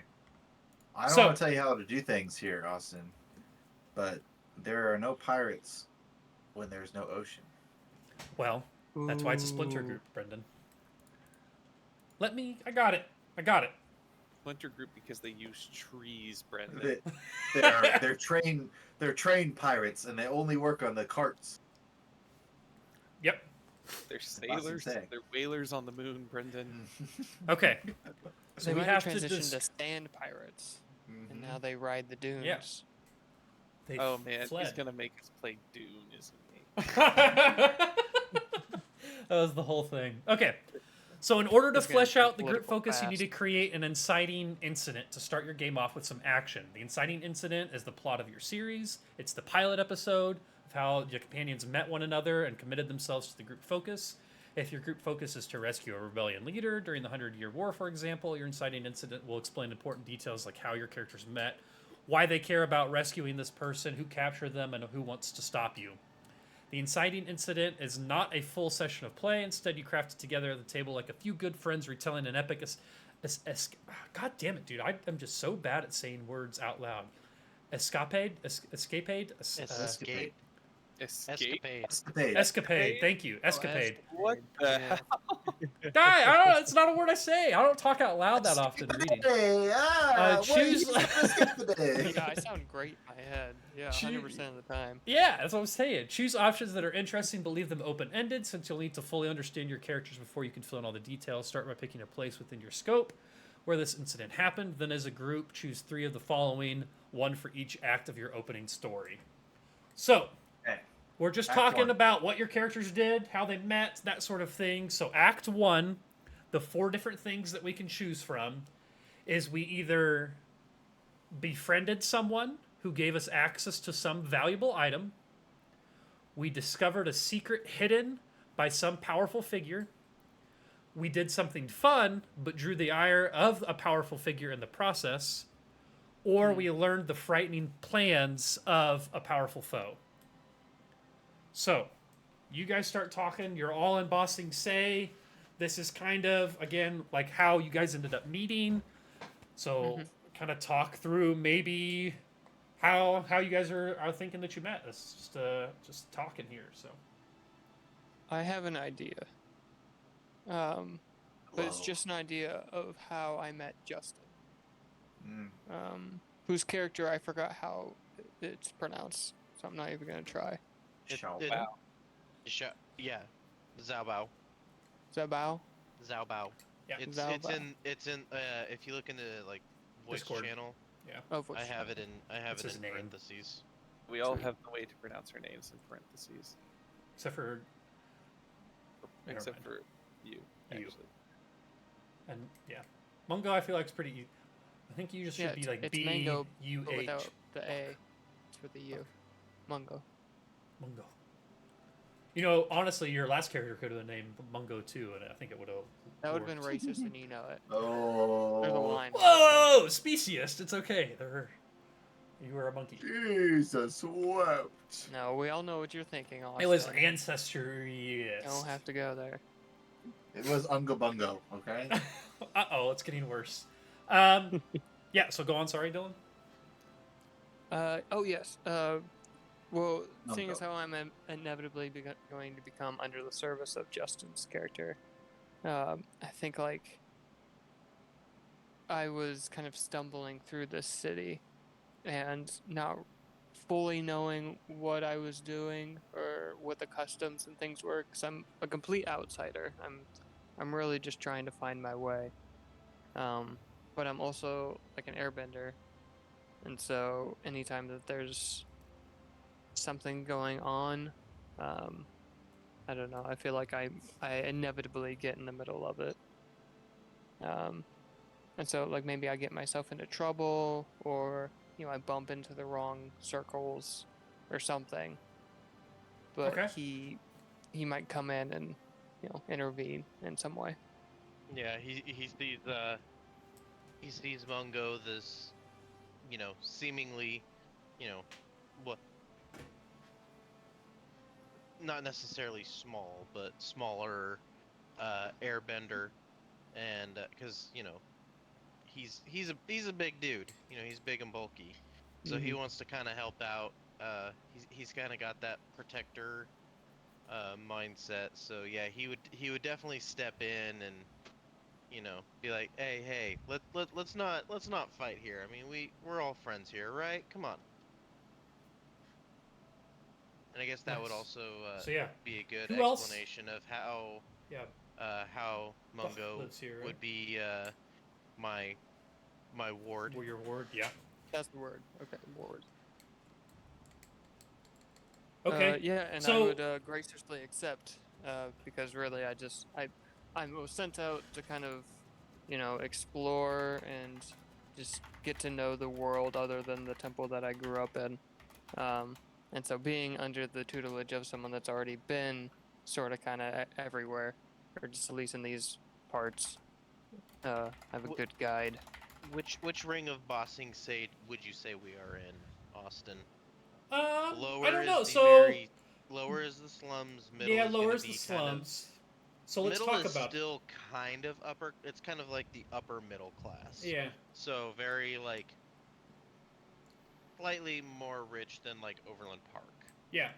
Speaker 3: I don't want to tell you how to do things here, Austin, but there are no pirates when there's no ocean.
Speaker 1: Well, that's why it's a splinter group, Brendan. I got it.
Speaker 4: Splinter group because they use trees, Brendan.
Speaker 3: They're trained pirates, and they only work on the carts.
Speaker 1: Yep.
Speaker 4: They're sailors. They're whalers on the moon, Brendan.
Speaker 1: Okay.
Speaker 5: So
Speaker 1: So
Speaker 5: they
Speaker 1: we
Speaker 5: might
Speaker 1: have
Speaker 5: have
Speaker 1: to
Speaker 5: transitioned to stand pirates, and now they ride the dunes.
Speaker 1: Yeah. They
Speaker 4: Oh man,
Speaker 1: fled.
Speaker 4: he's gonna make us play Dune, isn't he?
Speaker 1: That was the whole thing. Okay. So in order to
Speaker 5: He's gonna
Speaker 1: flesh
Speaker 5: be
Speaker 1: out the group
Speaker 5: political
Speaker 1: focus, you need
Speaker 5: fast.
Speaker 1: to create an inciting incident to start your game off with some action. The inciting incident is the plot of your series. It's the pilot episode of how your companions met one another and committed themselves to the group focus. If your group focus is to rescue a rebellion leader during the 100-Year War, for example, your inciting incident will explain important details like how your characters met, why they care about rescuing this person, who captured them, and who wants to stop you. The inciting incident is not a full session of play. Instead, you craft it together at the table like a few good friends retelling an epic... God damn it, dude. I'm just so bad at saying words out loud. Escapade?
Speaker 2: Escape.
Speaker 1: Escapade. Thank you. Escapade.
Speaker 4: What the hell?
Speaker 1: Guy, I don't know. It's not a word I say. I don't talk out loud that often reading.
Speaker 3: Hey,
Speaker 1: choose-
Speaker 5: Yeah, I sound great in my head. Yeah, 100% of the time.
Speaker 1: Yeah, that's what I'm saying. Choose options that are interesting, but leave them open-ended, since you'll need to fully understand your characters before you can fill in all the details. Start by picking a place within your scope where this incident happened. Then as a group, choose 3 of the following, 1 for each act of your opening story. So, we're just
Speaker 3: Act
Speaker 1: talking
Speaker 3: 1.
Speaker 1: about what your characters did, how they met, that sort of thing. So Act 1, the 4 different things that we can choose from, is we either befriended someone who gave us access to some valuable item, we discovered a secret hidden by some powerful figure, we did something fun but drew the ire of a powerful figure in the process, or we learned the frightening plans of a powerful foe. So, you guys start talking. You're all embossing say. This is kind of, again, like how you guys ended up meeting. So, kind of talk through maybe how you guys are thinking that you met. It's just talking here. So,
Speaker 5: I have an idea. But it's just an idea of how I met Justin. Whose character I forgot how it's pronounced, so I'm not even gonna try.
Speaker 2: Yeah. Zhao Bao.
Speaker 5: Zabao?
Speaker 2: Zhao Bao.
Speaker 1: Yeah.
Speaker 2: It's
Speaker 5: Zhao
Speaker 2: it's
Speaker 5: Bao.
Speaker 2: in it's in if you look into like voice
Speaker 1: Discord.
Speaker 2: channel,
Speaker 5: Of which
Speaker 2: I have it in
Speaker 1: It's his name.
Speaker 2: parentheses.
Speaker 4: We all
Speaker 5: Sweet.
Speaker 4: have the way to pronounce our names in parentheses,
Speaker 1: Except for Never
Speaker 4: except
Speaker 1: mind.
Speaker 4: for you.
Speaker 1: You.
Speaker 4: Actually,
Speaker 1: and yeah, Mungo. I feel like it's pretty. I think you just should
Speaker 5: Yeah,
Speaker 1: be
Speaker 5: it's-
Speaker 1: like
Speaker 5: it's
Speaker 1: B
Speaker 5: mango,
Speaker 1: U
Speaker 5: but
Speaker 1: H.
Speaker 5: without the A. It's with the U. Mungo.
Speaker 1: Mungo. You know, honestly, your last character could have been named Mungo too, and I think it would have.
Speaker 5: That would have been racist, and you know it.
Speaker 3: Oh.
Speaker 5: There's a line.
Speaker 1: Whoa, speciest. It's okay. You were a monkey.
Speaker 3: Jesus wept.
Speaker 5: No, we all know what you're thinking, Austin.
Speaker 1: It was ancestry.
Speaker 5: Don't have to go there.
Speaker 3: It was Unga Bungo, okay?
Speaker 1: Uh-oh, it's getting worse. Yeah, so go on. Sorry, Dylan.
Speaker 5: Oh yes. Well,
Speaker 3: No,
Speaker 5: seeing as
Speaker 3: go.
Speaker 5: how I'm inevitably going to become under the service of Justin's character, I think like I was kind of stumbling through this city, and not fully knowing what I was doing or what the customs and things were, because I'm a complete outsider. I'm really just trying to find my way. But I'm also like an airbender, and so anytime that there's something going on, I don't know, I feel like I inevitably get in the middle of it. And so like maybe I get myself into trouble, or I bump into the wrong circles or something. But
Speaker 1: Okay.
Speaker 5: he might come in and intervene in some way.
Speaker 2: Yeah, he sees Mungo this, seemingly, what, not necessarily small, but smaller airbender, and because he's a big dude, he's big and bulky, so he wants to kind of help out. He's kind of got that protector mindset, so yeah, he would definitely step in and be like, hey, let's not fight here. I mean, we're all friends here, right? Come on. And I guess that would
Speaker 1: Nice.
Speaker 2: also
Speaker 1: So yeah,
Speaker 2: be a good
Speaker 1: who else?
Speaker 2: explanation of how
Speaker 1: Yeah,
Speaker 2: Mungo
Speaker 1: lives here, right?
Speaker 2: would be my ward.
Speaker 1: Your ward. Yeah.
Speaker 5: That's the word. Okay, ward.
Speaker 1: Okay.
Speaker 5: Yeah, and I
Speaker 1: so-
Speaker 5: would graciously accept, because really I was sent out to kind of, explore and just get to know the world other than the temple that I grew up in. And so being under the tutelage of someone that's already been sort of kind of everywhere, or just at least in these parts, I have a good guide.
Speaker 2: Which ring of Bossing Sage would you say we are in, Austin? Lower
Speaker 1: I don't know.
Speaker 2: is the
Speaker 1: So
Speaker 2: lower is the slums. Middle
Speaker 1: yeah,
Speaker 2: is
Speaker 1: lower
Speaker 2: gonna
Speaker 1: is the
Speaker 2: be kind of-
Speaker 1: slums. So let's
Speaker 2: middle
Speaker 1: talk
Speaker 2: is
Speaker 1: about.
Speaker 2: still kind of upper. It's kind of like the upper middle class.
Speaker 1: Yeah.
Speaker 2: So very like slightly more rich than like Overland Park.
Speaker 1: Yeah.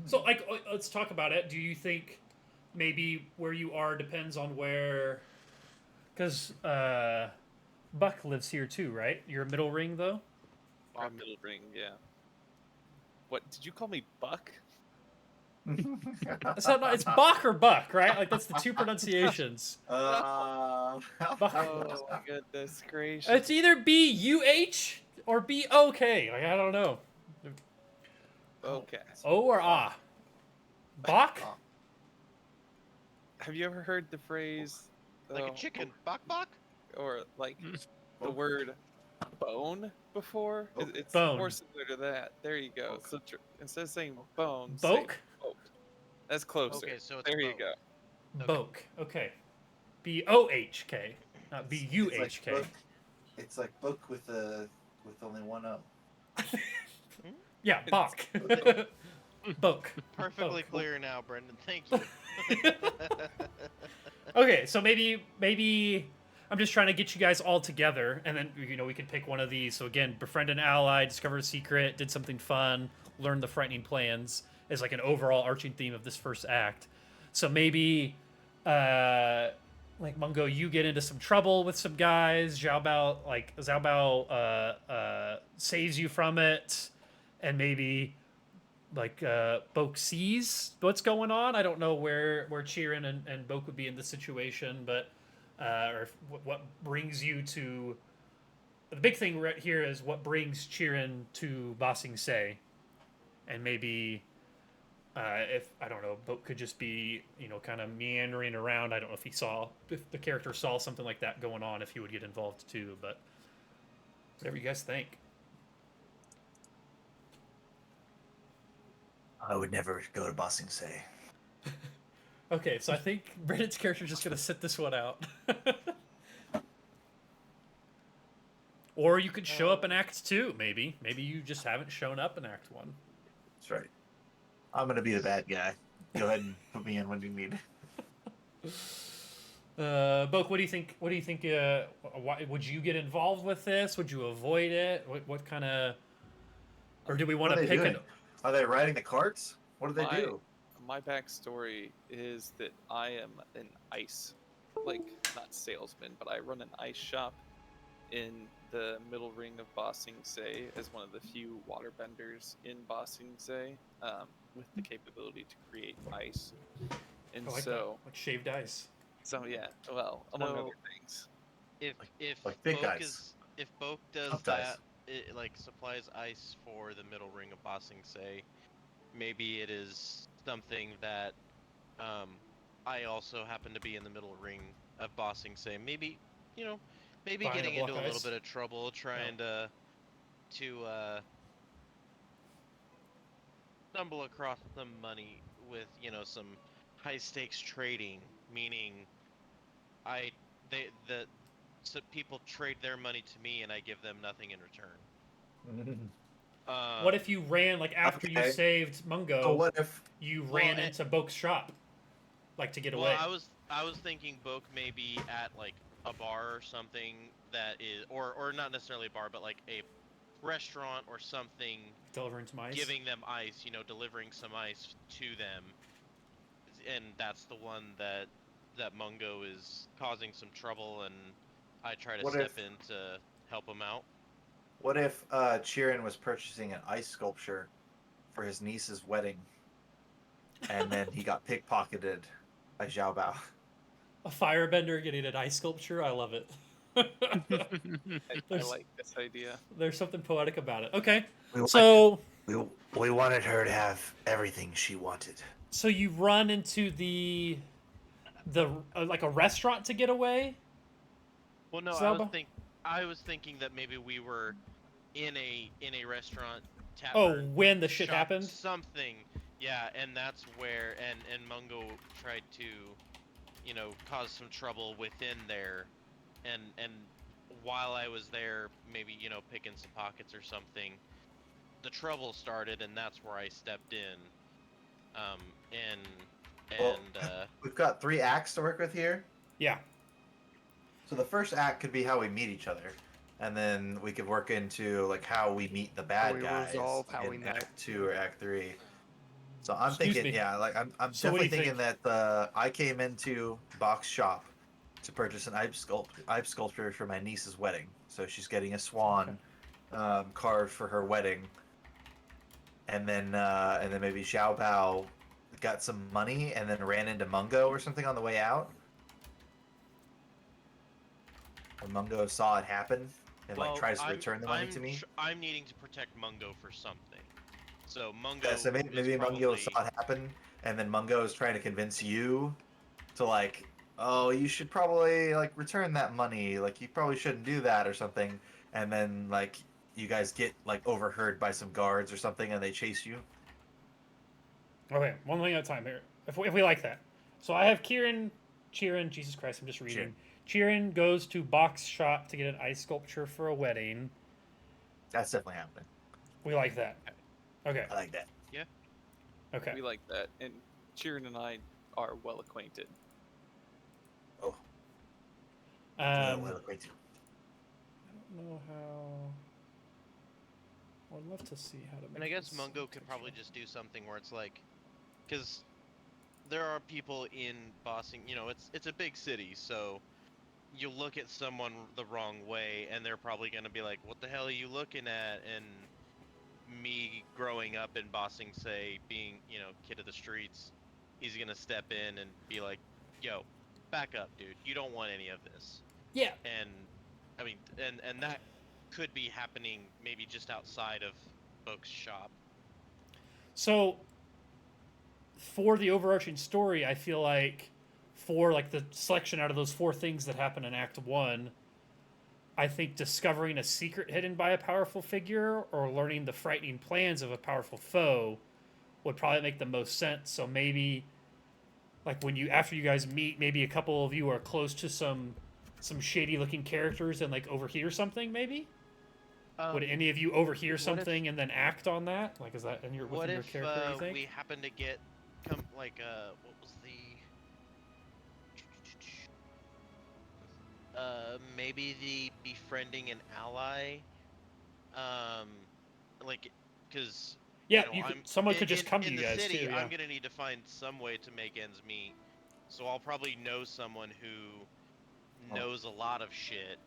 Speaker 1: So like let's talk about it. Do you think maybe where you are depends on where? Because Buck lives here too, right? You're a middle ring though.
Speaker 4: our middle ring, yeah. What did you call me, Buck?
Speaker 1: It's Bach or Buck, right? Like that's the two pronunciations.
Speaker 3: Buck.
Speaker 4: Oh my goodness gracious!
Speaker 1: It's either B-U-H or B-O-K. Like I don't know.
Speaker 4: Okay.
Speaker 1: O or ah. Bach?
Speaker 4: Have you ever heard the phrase
Speaker 2: Like a chicken, bok bok.
Speaker 4: or like the
Speaker 3: Oh.
Speaker 4: word bone before?
Speaker 3: Oh.
Speaker 4: It's
Speaker 1: Bone.
Speaker 4: more similar to that. There you go.
Speaker 3: Boke.
Speaker 4: So instead of saying bone, say
Speaker 1: Boke?
Speaker 4: boke. That's closer.
Speaker 2: Okay, so it's
Speaker 4: There you
Speaker 2: boke.
Speaker 4: go.
Speaker 2: Okay.
Speaker 1: Boke. Okay. B-O-H-K. Not B-U-H-K.
Speaker 3: It's like book with only one O.
Speaker 1: Yeah, Bach. Boke.
Speaker 2: Perfectly
Speaker 1: Boke.
Speaker 2: clear now, Brendan. Thank you.
Speaker 1: Okay, so maybe I'm just trying to get you guys all together, and then we can pick one of these. So again, befriend an ally, discover a secret, did something fun, learn the frightening plans is like an overall arching theme of this first act. So maybe like Mungo, you get into some trouble with some guys. Zhao Bao saves you from it, and maybe like Boke sees what's going on. I don't know where Chirin and Boke would be in this situation, but or if, what brings you to the big thing right here is what brings Chirin to Ba Sing Se, and maybe if I don't know, Boat could just be kind of meandering around. I don't know if the character saw something like that going on, if he would get involved too. But whatever you guys think.
Speaker 3: I would never go to Bossing Say.
Speaker 1: Okay, so I think Brandon's character is just gonna sit this one out. Or you could show up in Act 2, maybe. Maybe you just haven't shown up in Act 1.
Speaker 3: That's right. I'm gonna be the bad guy. Go ahead and put me in when you need.
Speaker 1: Boke, what do you think? What do you think? Why, would you get involved with this? Would you avoid it? What kind of? Or do we want
Speaker 3: What
Speaker 1: to
Speaker 3: are they
Speaker 1: pick
Speaker 3: doing?
Speaker 1: an?
Speaker 3: Are they riding the carts? What do they
Speaker 4: My-
Speaker 3: do?
Speaker 4: My backstory is that I am an ice, not salesman, but I run an ice shop in the middle ring of Ba Sing Se as one of the few waterbenders in Ba Sing Se, with the capability to create ice. And
Speaker 1: I like
Speaker 4: so,
Speaker 1: that. Like shaved ice.
Speaker 4: yeah, well, among
Speaker 2: So-
Speaker 4: other things.
Speaker 2: If
Speaker 3: like big
Speaker 2: Boke
Speaker 3: guys.
Speaker 2: if Boke does
Speaker 3: Soft ice.
Speaker 2: that, it like supplies ice for the middle ring of Ba Sing Se, maybe it is something that I also happen to be in the middle ring of Ba Sing Se. Maybe maybe
Speaker 1: Buying a
Speaker 2: getting into
Speaker 1: block
Speaker 2: a little
Speaker 1: ice?
Speaker 2: bit of trouble trying to stumble across some money with some high stakes trading, meaning so people trade their money to me and I give them nothing in return.
Speaker 1: What if you ran after you
Speaker 3: okay.
Speaker 1: saved Mungo?
Speaker 3: So what if?
Speaker 1: You ran
Speaker 2: Well,
Speaker 1: into Boke's shop, to get
Speaker 2: Well,
Speaker 1: away?
Speaker 2: I was thinking Boke maybe at like a bar or something that is, or not necessarily a bar, but like a restaurant or something,
Speaker 1: Delivering some ice.
Speaker 2: giving them ice, delivering some ice to them, and that's the one that Mungo is causing some trouble, and I try to
Speaker 3: What
Speaker 2: step
Speaker 3: if-
Speaker 2: in to help him out.
Speaker 3: What if Chirin was purchasing an ice sculpture for his niece's wedding, and then he got pickpocketed by Xiao Bao?
Speaker 1: A firebender getting an ice sculpture. I love it.
Speaker 4: I
Speaker 1: There's-
Speaker 4: like this idea.
Speaker 1: There's something poetic about it. Okay,
Speaker 3: We
Speaker 1: so
Speaker 3: we wanted her to have everything she wanted.
Speaker 1: so you run into the like a restaurant to get away.
Speaker 2: Well, no,
Speaker 1: Zelba?
Speaker 2: I was thinking that maybe we were in a restaurant
Speaker 1: Oh,
Speaker 2: tavern.
Speaker 1: when the shit
Speaker 2: shop,
Speaker 1: happened.
Speaker 2: something, yeah, and that's where and Mungo tried to cause some trouble within there, and while I was there, maybe picking some pockets or something, the trouble started, and that's where I stepped in.
Speaker 3: Well, we've got 3 acts to work with here.
Speaker 1: Yeah.
Speaker 3: So the first act could be how we meet each other, and then we could work into like how we meet the bad
Speaker 5: we
Speaker 3: guys
Speaker 5: resolve how
Speaker 3: in
Speaker 5: we met.
Speaker 3: Act 2 or Act 3. So I'm
Speaker 1: Excuse
Speaker 3: thinking,
Speaker 1: me.
Speaker 3: yeah, like I'm
Speaker 1: So what do
Speaker 3: definitely
Speaker 1: you
Speaker 3: thinking that I came into Bach's shop to purchase an ice sculpture for my niece's wedding. So she's getting a swan carved for her wedding, and then maybe Xiao Bao got some money and then ran into Mungo or something on the way out. And Mungo saw it happen and tries to return the money to me.
Speaker 2: I'm needing to protect Mungo for something. So Mungo.
Speaker 3: Yeah, so maybe Mungo saw it happen, and then Mungo is trying to convince you to oh, you should probably return that money. Like you probably shouldn't do that or something. And then you guys get overheard by some guards or something, and they chase you.
Speaker 1: Okay, one thing at a time here. If we like that. So I have Chirin. Jesus Christ, I'm just reading. Chirin goes to Bach's shop to get an ice sculpture for a wedding.
Speaker 3: That's definitely happening.
Speaker 1: We like that. Okay.
Speaker 3: I like that.
Speaker 1: Okay.
Speaker 4: We like that, and Chirin and I are well acquainted.
Speaker 3: Oh. Well acquainted.
Speaker 1: I don't know how. I'd love to see how to make.
Speaker 2: And I guess
Speaker 1: this
Speaker 2: Mungo could probably just do something where it's because there are people in Boston, it's a big city, so you look at someone the wrong way, and they're probably gonna be like, "What the hell are you looking at?" And me growing up in Boston, say being kid of the streets, he's gonna step in and be like, "Yo, back up, dude. You don't want any of this."
Speaker 1: Yeah.
Speaker 2: And I mean, and that could be happening maybe just outside of Boke's shop.
Speaker 1: So, for the overarching story, I feel like for like the selection out of those 4 things that happen in Act 1, I think discovering a secret hidden by a powerful figure or learning the frightening plans of a powerful foe would probably make the most sense. So maybe like when you after you guys meet, maybe a couple of you are close to some shady looking characters and like overhear something maybe? Would any of you overhear something and then act on that? Like, is that in your
Speaker 2: What
Speaker 1: within your
Speaker 2: if
Speaker 1: character? You think?
Speaker 2: we happen to get what was the maybe the befriending an ally, like because
Speaker 1: Yeah,
Speaker 2: you know,
Speaker 1: someone could just come to
Speaker 2: in
Speaker 1: you
Speaker 2: the
Speaker 1: guys
Speaker 2: city.
Speaker 1: too. Yeah.
Speaker 2: I'm gonna need to find some way to make ends meet, so I'll probably know someone who knows a lot of shit.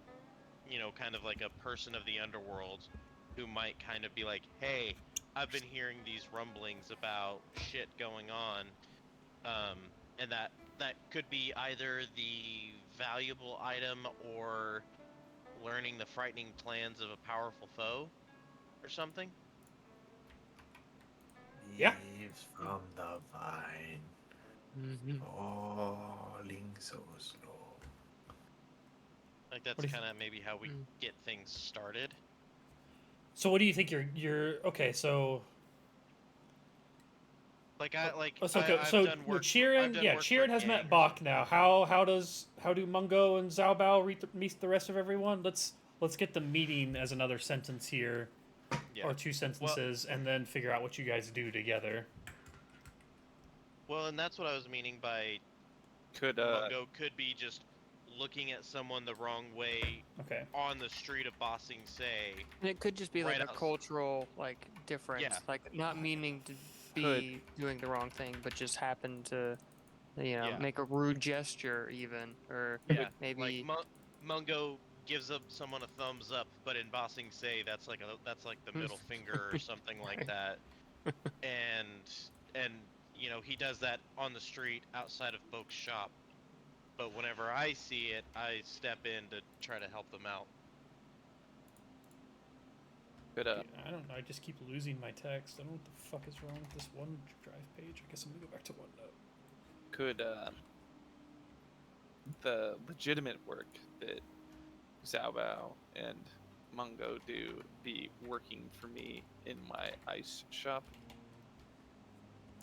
Speaker 2: You know, kind of like a person of the underworld who might kind of be like, hey, I've been hearing these rumblings about shit going on, and that could be either the valuable item or learning the frightening plans of a powerful foe or something.
Speaker 1: Yeah.
Speaker 3: Leaves from the vine,
Speaker 5: Mm-hmm.
Speaker 3: falling so slow.
Speaker 2: Like that's
Speaker 1: What do you
Speaker 2: kind of maybe how we
Speaker 5: Mm.
Speaker 2: get things started.
Speaker 1: So what do you think you're okay? So
Speaker 2: Like
Speaker 1: I've
Speaker 2: done work. I've done work for
Speaker 1: Chirin
Speaker 2: a
Speaker 1: has
Speaker 2: gang
Speaker 1: met
Speaker 2: or
Speaker 1: Bach
Speaker 2: something.
Speaker 1: now. How do Mungo and Zhao Bao meet the rest of everyone? Let's get the meeting as another sentence here,
Speaker 2: Yeah.
Speaker 1: or 2 sentences, and then figure out what you guys do together.
Speaker 2: Well, and that's what I was meaning by
Speaker 4: Could
Speaker 2: Mungo could be just looking at someone the wrong way
Speaker 1: Okay.
Speaker 2: on the street of Bossing Say.
Speaker 5: And it could just be like
Speaker 2: Right
Speaker 5: a
Speaker 2: outs-
Speaker 5: cultural like difference,
Speaker 2: Yeah.
Speaker 5: like not meaning to
Speaker 4: Could.
Speaker 5: be doing the wrong thing, but just happen to,
Speaker 2: Yeah.
Speaker 5: make a rude gesture even, or
Speaker 2: Yeah,
Speaker 5: maybe
Speaker 2: like Mungo gives up someone a thumbs up, but in Bossing Say that's like the middle finger or something like that. And you know, he does that on the street outside of Boke's shop. But whenever I see it, I step in to try to help them out.
Speaker 4: could
Speaker 1: I don't know. I just keep losing my text. I don't know what the fuck is wrong with this OneDrive page. I guess I'm gonna go back to OneNote.
Speaker 4: could the legitimate work that Zhao Bao and Mungo do be working for me in my ice shop?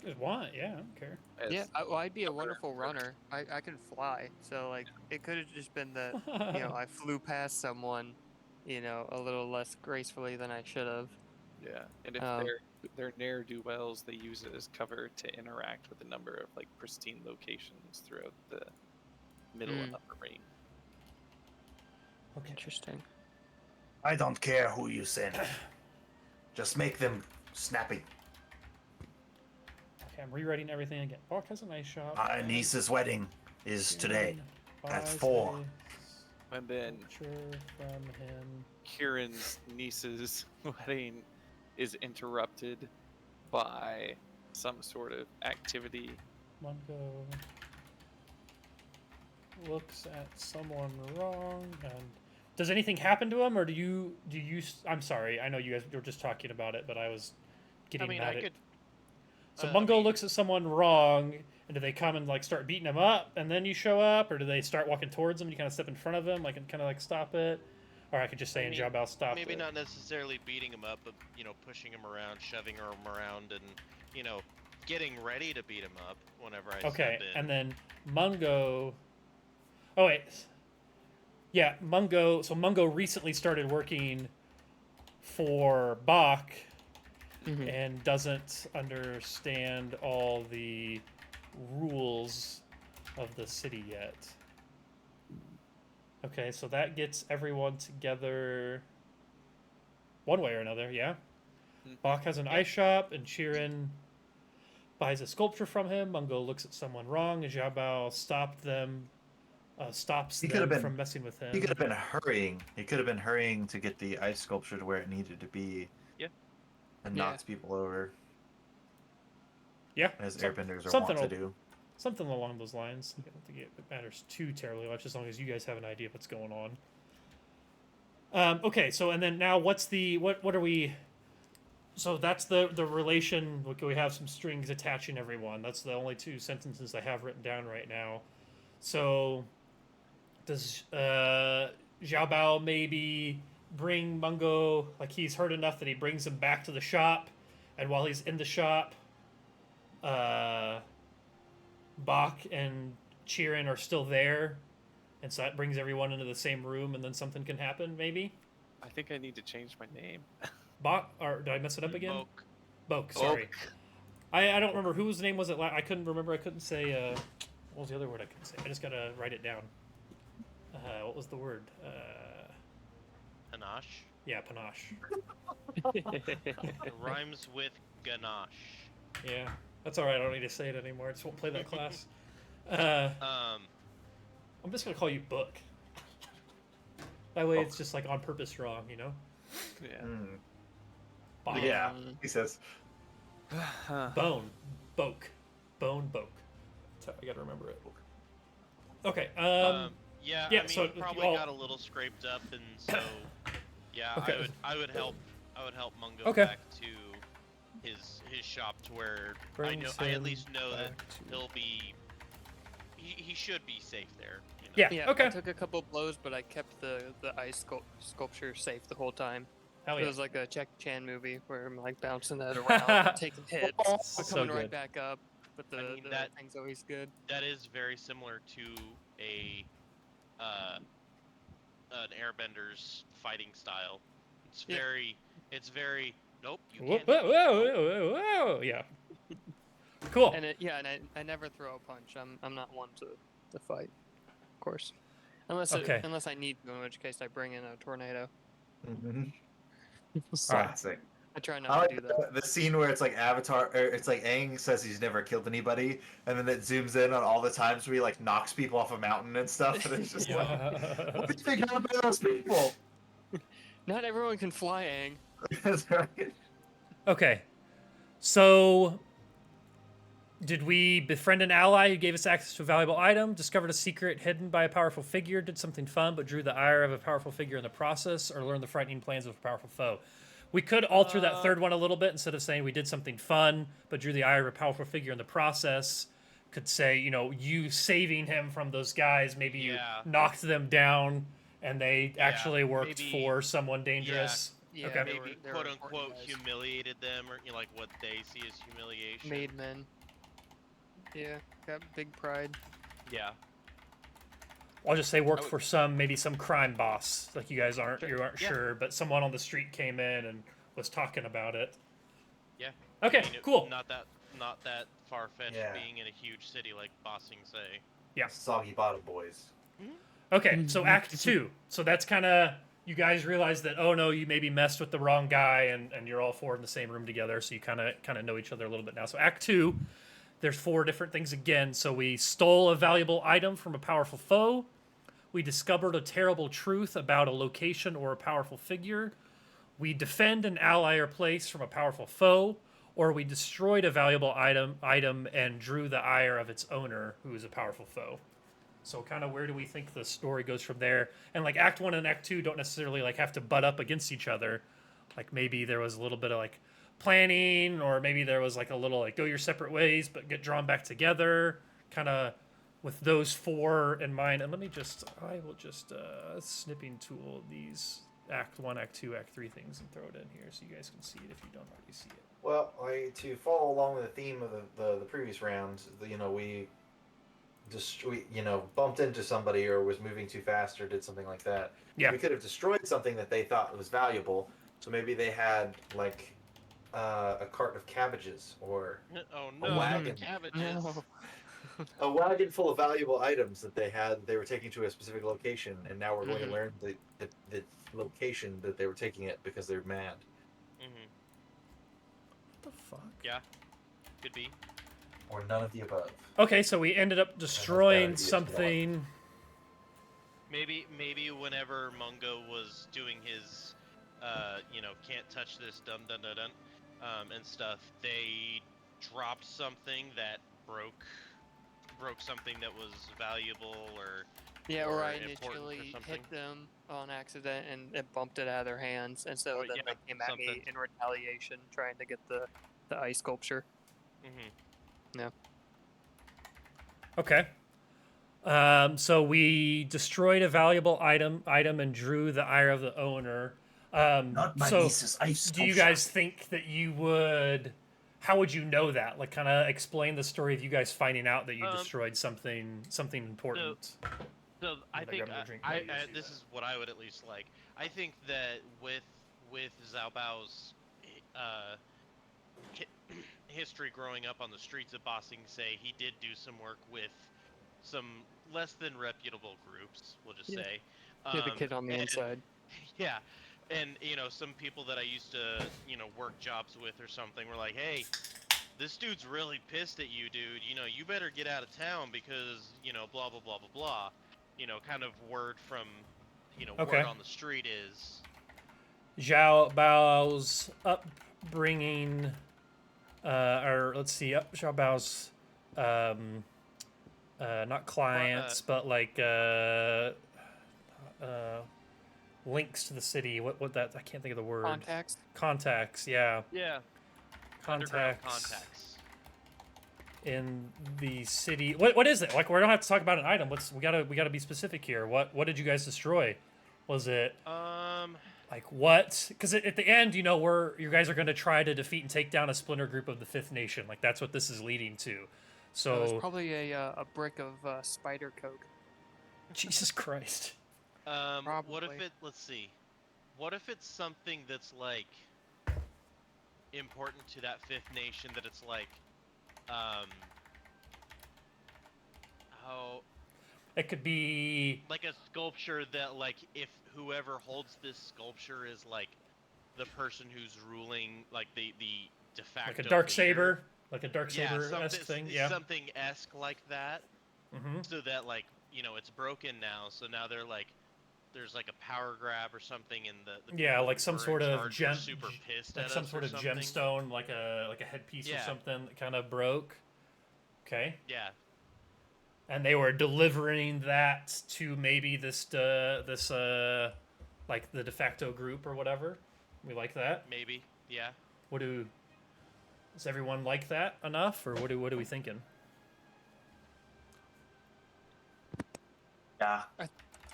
Speaker 1: Just want, yeah, I don't care.
Speaker 4: As
Speaker 5: yeah, I'd be a
Speaker 4: cover
Speaker 5: wonderful
Speaker 4: work?
Speaker 5: runner. I can fly, so like it could have just been that I flew past someone, a little less gracefully than I should have.
Speaker 4: Yeah, and if
Speaker 5: Um,
Speaker 4: they're ne'er do wells, they use it as cover to interact with a number of like pristine locations throughout the middle and upper ring.
Speaker 1: Okay.
Speaker 5: Interesting.
Speaker 3: I don't care who you send. Just make them snappy.
Speaker 1: Okay, I'm rewriting everything again. Bach has a nice shop.
Speaker 3: My niece's wedding is today. at
Speaker 1: Buys
Speaker 3: 4.
Speaker 4: And then
Speaker 1: a sculpture from him.
Speaker 4: Kieran's niece's wedding is interrupted by some sort of activity.
Speaker 1: Mungo looks at someone wrong, and does anything happen to him, or do you? I'm sorry, I know you guys were just talking about it, but I was getting
Speaker 2: I mean,
Speaker 1: mad
Speaker 2: I
Speaker 1: at.
Speaker 2: could.
Speaker 1: So
Speaker 2: I
Speaker 1: Mungo
Speaker 2: mean-
Speaker 1: looks at someone wrong, and do they come and like start beating him up, and then you show up, or do they start walking towards him and you kind of step in front of him, like and kind of like stop it, or I could just say in
Speaker 2: mean,
Speaker 1: Jabal stop
Speaker 2: Maybe
Speaker 1: it.
Speaker 2: not necessarily beating him up, but pushing him around, shoving him around, and getting ready to beat him up whenever I
Speaker 1: Okay,
Speaker 2: step in.
Speaker 1: and then Mungo. Oh wait, yeah, Mungo. So Mungo recently started working for Bach
Speaker 5: Mhm.
Speaker 1: and doesn't understand all the rules of the city yet. Okay, so that gets everyone together one way or another, yeah?
Speaker 4: Mhm.
Speaker 1: Bach has an ice shop, and Chirin buys a sculpture from him. Mungo looks at someone wrong, and Xiaobao stops them
Speaker 3: He could have been-
Speaker 1: from messing with him.
Speaker 3: He could have been hurrying. He could have been hurrying to get the ice sculpture to where it needed to be.
Speaker 2: Yeah.
Speaker 3: And
Speaker 5: Yeah.
Speaker 3: knocks people over,
Speaker 1: Yeah,
Speaker 3: as
Speaker 1: some-
Speaker 3: airbenders are
Speaker 1: something
Speaker 3: wont to
Speaker 1: al-
Speaker 3: do.
Speaker 1: something along those lines. I don't think it matters too terribly much as long as you guys have an idea of what's going on. Okay, so and then now what are we? So that's the relation. We have some strings attaching everyone. That's the only two sentences I have written down right now. So does Xiao Bao maybe bring Mungo, like he's heard enough that he brings him back to the shop, and while he's in the shop, Bach and Chirin are still there, and so that brings everyone into the same room, and then something can happen, maybe?
Speaker 4: I think I need to change my name.
Speaker 1: Bach, or did I mess it up again?
Speaker 2: Moke.
Speaker 1: Boke, sorry. I don't remember whose name was it. I couldn't remember. I couldn't say. What was the other word I couldn't say? I just gotta write it down. What was the word?
Speaker 2: Panache.
Speaker 1: Yeah, panache.
Speaker 2: It rhymes with ganache.
Speaker 1: Yeah, that's all right. I don't need to say it anymore. I just won't play that class. I'm just gonna call you Book. That way, it's just like on purpose wrong, you know.
Speaker 4: Yeah.
Speaker 1: Bach.
Speaker 3: Yeah, he says.
Speaker 1: Bone, Boke, Bone, Boke. So I gotta remember it. Okay.
Speaker 2: Yeah,
Speaker 1: yeah,
Speaker 2: I mean,
Speaker 1: so
Speaker 2: he probably
Speaker 1: all-
Speaker 2: got a little scraped up, and so yeah,
Speaker 1: Okay.
Speaker 2: I would help Mungo
Speaker 1: Okay.
Speaker 2: back to his shop to where
Speaker 1: Brings
Speaker 2: I at
Speaker 1: him
Speaker 2: least know that
Speaker 1: back to-
Speaker 2: he'll be he should be safe there. You know?
Speaker 1: Yeah.
Speaker 5: Yeah,
Speaker 1: Okay.
Speaker 5: I took a couple blows, but I kept the ice sculpture safe the whole time.
Speaker 1: Hell
Speaker 5: It
Speaker 1: yeah.
Speaker 5: was like a Jackie Chan movie where I'm like bouncing that around, taking hits, but
Speaker 1: So
Speaker 5: coming
Speaker 1: good.
Speaker 5: right back up. But the,
Speaker 2: I mean,
Speaker 5: the
Speaker 2: that-
Speaker 5: thing's always good.
Speaker 2: That is very similar to an Airbender's fighting style. It's
Speaker 5: Yeah.
Speaker 2: very nope. You
Speaker 1: Whoa,
Speaker 2: can't.
Speaker 1: whoa,
Speaker 2: hit me,
Speaker 1: whoa,
Speaker 2: nope.
Speaker 1: whoa, whoa, whoa. Yeah. Cool.
Speaker 5: And I never throw a punch. I'm not one to fight, of course,
Speaker 1: Okay.
Speaker 5: unless I need to, in which case I bring in a tornado.
Speaker 3: Classic.
Speaker 5: I try
Speaker 3: I
Speaker 5: not to
Speaker 3: like
Speaker 5: do that.
Speaker 3: the scene where it's like Avatar, or it's like Aang says he's never killed anybody, and then it zooms in on all the times where he like knocks people off a mountain and stuff, and it's just like, what do you think happened to those people?
Speaker 5: Not everyone can fly, Aang.
Speaker 3: That's right.
Speaker 1: Okay. So, did we befriend an ally who gave us access to a valuable item, discovered a secret hidden by a powerful figure, did something fun but drew the ire of a powerful figure in the process, or learned the frightening plans of a powerful foe? We could alter that third one a little bit. Instead of saying we did something fun but drew the ire of a powerful figure in the process, could say, you know, you saving him from those guys, maybe you
Speaker 2: Yeah.
Speaker 1: knocked them down and they
Speaker 2: Yeah,
Speaker 1: actually worked
Speaker 2: maybe-
Speaker 1: for someone dangerous.
Speaker 5: Yeah,
Speaker 1: Okay.
Speaker 5: they
Speaker 2: Maybe
Speaker 5: were
Speaker 2: quote
Speaker 5: important
Speaker 2: unquote
Speaker 5: guys.
Speaker 2: humiliated them, or you know, like what they see as humiliation.
Speaker 5: Made men. Yeah, got big pride.
Speaker 2: Yeah.
Speaker 1: I'll just say worked
Speaker 2: I would-
Speaker 1: for some crime boss. Like you guys aren't
Speaker 2: Sure. Yeah.
Speaker 1: sure, but someone on the street came in and was talking about it.
Speaker 2: Yeah.
Speaker 1: Okay,
Speaker 2: I mean,
Speaker 1: cool.
Speaker 2: Not that far fetched.
Speaker 3: Yeah.
Speaker 2: Being in a huge city like Bossing Say.
Speaker 1: Yeah.
Speaker 3: Soggy Bottom Boys.
Speaker 1: Okay, so Act 2. So that's kind of, you guys realize that, oh no, you maybe messed with the wrong guy, and you're all four in the same room together, so you kind of know each other a little bit now. So Act 2, there's 4 different things again. So we stole a valuable item from a powerful foe. We discovered a terrible truth about a location or a powerful figure. We defend an ally or place from a powerful foe, or we destroyed a valuable item and drew the ire of its owner, who is a powerful foe. So kind of where do we think the story goes from there? And like Act 1 and Act 2 don't necessarily like have to butt up against each other. Like maybe there was a little bit of like planning, or maybe there was like a little like go your separate ways but get drawn back together, kind of with those 4 in mind. And I will just snipping tool these Act 1, Act 2, Act 3 things and throw it in here so you guys can see it if you don't already see it.
Speaker 3: Well, to follow along with the theme of the previous round, we bumped into somebody or was moving too fast or did something like that.
Speaker 1: Yeah.
Speaker 3: We could have destroyed something that they thought was valuable. So maybe they had like a cart of cabbages or
Speaker 2: Oh
Speaker 3: A
Speaker 2: no,
Speaker 3: wagon.
Speaker 2: cabbages.
Speaker 5: No.
Speaker 3: a wagon full of valuable items that they were taking to a specific location, and now we're going to learn the location that they were taking it because they're mad.
Speaker 2: Mm-hmm.
Speaker 1: What the fuck?
Speaker 2: Yeah. Could be.
Speaker 3: Or none of the above.
Speaker 1: Okay, so we ended up destroying
Speaker 3: ideas,
Speaker 1: something.
Speaker 2: Maybe whenever Mungo was doing his, can't touch this dum dum dum dum, and stuff, they dropped something that broke something that was valuable, or
Speaker 5: Yeah, or I
Speaker 2: important or
Speaker 5: initially
Speaker 2: something.
Speaker 5: hit them on accident and it bumped it out of their hands, and so
Speaker 2: Oh,
Speaker 5: then
Speaker 2: yeah,
Speaker 5: they came at me
Speaker 2: something.
Speaker 5: in retaliation, trying to get the ice sculpture.
Speaker 2: Mm-hmm.
Speaker 1: Okay. So we destroyed a valuable item and drew the ire of the owner.
Speaker 3: Not my
Speaker 1: So
Speaker 3: niece's ice
Speaker 1: do you
Speaker 3: sculpture.
Speaker 1: guys think that you would? How would you know that? Like, kind of explain the story of you guys finding out that you destroyed something important.
Speaker 2: So I
Speaker 1: Gonna
Speaker 2: think
Speaker 1: grab another drink
Speaker 2: I
Speaker 1: while you see
Speaker 2: this
Speaker 1: that.
Speaker 2: is what I would at least like. I think that with Zhao Bao's uh, history growing up on the streets of Ba Sing Se, he did do some work with some less than reputable groups. We'll just
Speaker 5: Yeah.
Speaker 2: say.
Speaker 5: Yeah, the kid on the
Speaker 2: And
Speaker 5: inside.
Speaker 2: yeah, and some people that I used to work jobs with or something were like, hey, this dude's really pissed at you, dude. You better get out of town because, blah, blah, blah, blah, blah. Kind of word from,
Speaker 1: Okay.
Speaker 2: word on the street is.
Speaker 1: Zhao Bao's upbringing, or let's see, Zhao Bao's, not clients, but like links to the city. What that? I can't think of the word.
Speaker 5: Contacts.
Speaker 1: Contacts. Yeah.
Speaker 2: Yeah. Underground
Speaker 1: Contacts
Speaker 2: contacts.
Speaker 1: in the city. What is it? Like, we don't have to talk about an item. We gotta be specific here. What did you guys destroy? Was it like what? Because at the end, you guys are going to try to defeat and take down a splinter group of the Fifth Nation. Like, that's what this is leading to.
Speaker 5: So it was
Speaker 1: So
Speaker 5: probably a brick of spider coke.
Speaker 1: Jesus Christ.
Speaker 2: What if
Speaker 5: Probably.
Speaker 2: let's see. What if it's something that's like important to that Fifth Nation that it's like, how
Speaker 1: It could be
Speaker 2: like a sculpture that like if whoever holds this sculpture is like the person who's ruling like the de facto
Speaker 1: like a dark
Speaker 2: leader.
Speaker 1: saber, like a dark
Speaker 2: Yeah,
Speaker 1: saber esque thing. Yeah.
Speaker 2: something esque like that.
Speaker 1: Mm-hmm.
Speaker 2: So that like it's broken now. So now they're like there's like a power grab or something, and the
Speaker 1: Yeah,
Speaker 2: people
Speaker 1: like
Speaker 2: who
Speaker 1: some
Speaker 2: were
Speaker 1: sort
Speaker 2: in
Speaker 1: of
Speaker 2: charge were super pissed
Speaker 1: like
Speaker 2: at
Speaker 1: some
Speaker 2: us
Speaker 1: sort
Speaker 2: or
Speaker 1: of
Speaker 2: something.
Speaker 1: gemstone, like a headpiece or
Speaker 2: Yeah.
Speaker 1: something that kind of broke. Okay.
Speaker 2: Yeah.
Speaker 1: And they were delivering that to maybe this like the de facto group or whatever. We like that.
Speaker 2: Maybe. Yeah.
Speaker 1: Does everyone like that enough, or what are we thinking?
Speaker 3: Yeah.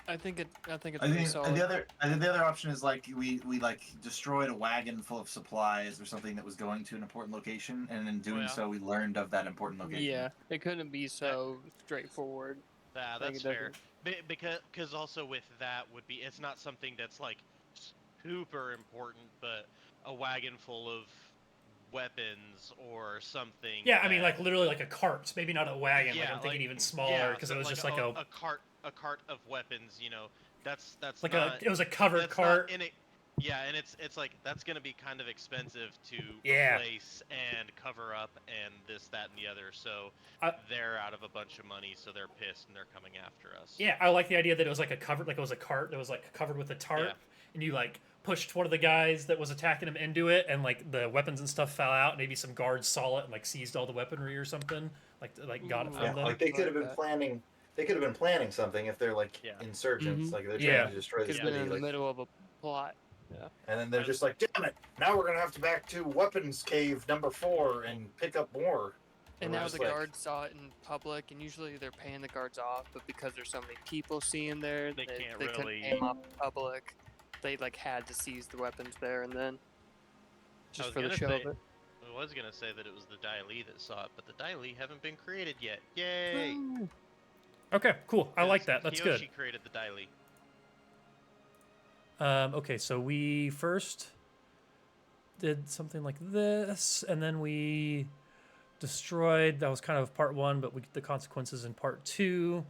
Speaker 5: I think it's
Speaker 3: I
Speaker 5: pretty
Speaker 3: think
Speaker 5: solid.
Speaker 3: the other option is like we like destroyed a wagon full of supplies or something that was going to an important location, and in doing
Speaker 2: yeah.
Speaker 3: so we learned of that important location.
Speaker 5: Yeah, it couldn't be so straightforward.
Speaker 2: Yeah,
Speaker 5: I think
Speaker 2: that's
Speaker 5: it
Speaker 2: fair. Because also with that would be it's not something that's like super important, but a wagon full of weapons or something.
Speaker 1: Yeah, I mean,
Speaker 2: that-
Speaker 1: like literally like a cart, maybe not a wagon. Like
Speaker 2: Yeah,
Speaker 1: I'm thinking
Speaker 2: like-
Speaker 1: even smaller
Speaker 2: yeah,
Speaker 1: because
Speaker 2: so
Speaker 1: it was just like
Speaker 2: a cart of weapons. That's
Speaker 1: like
Speaker 2: not,
Speaker 1: it was a covered
Speaker 2: that's
Speaker 1: cart.
Speaker 2: Not in it. Yeah, and it's like that's gonna be kind of expensive to
Speaker 1: Yeah.
Speaker 2: replace and cover up and this, that, and the other. So they're out of a bunch of money, so they're pissed and they're coming after us.
Speaker 1: Yeah, I like the idea that it was like it was a cart that was like covered with a tarp,
Speaker 2: Yeah.
Speaker 1: and you like pushed one of the guys that was attacking him into it, and like the weapons and stuff fell out. Maybe some guards saw it and like seized all the weaponry or something. Like got it
Speaker 5: Ooh.
Speaker 1: from
Speaker 3: Yeah,
Speaker 1: them.
Speaker 3: like they could have been
Speaker 5: that.
Speaker 3: planning. They could have been planning something if they're like
Speaker 2: Yeah.
Speaker 3: insurgents,
Speaker 5: Mhm.
Speaker 3: like they're
Speaker 1: Yeah.
Speaker 3: trying to destroy the
Speaker 5: Could have been
Speaker 3: city.
Speaker 5: in the
Speaker 3: Like,
Speaker 5: middle of a plot.
Speaker 3: and then they're just like, "Damn it! Now we're gonna have to back to weapons cave number 4 and pick up more."
Speaker 5: And
Speaker 3: we're
Speaker 5: now
Speaker 3: just
Speaker 5: the
Speaker 3: like-
Speaker 5: guards saw it in public, and usually they're paying the guards off, but because there's so many people seeing there,
Speaker 2: They can't
Speaker 5: couldn't
Speaker 2: really-
Speaker 5: pay them off in public. They like had to seize the weapons there and then, just
Speaker 2: was
Speaker 5: for the
Speaker 2: gonna
Speaker 5: show
Speaker 2: say-
Speaker 5: of it.
Speaker 2: I was gonna say that it was the Dai Li that saw it, but the Dai Li haven't been created yet. Yay!
Speaker 1: Okay, cool. I like that.
Speaker 2: 'Cause
Speaker 1: That's
Speaker 2: Kiyoshi
Speaker 1: good.
Speaker 2: created the Dai Li.
Speaker 1: Okay, so we first did something like this, and then we destroyed. That was kind of part 1, but we get the consequences in part 2.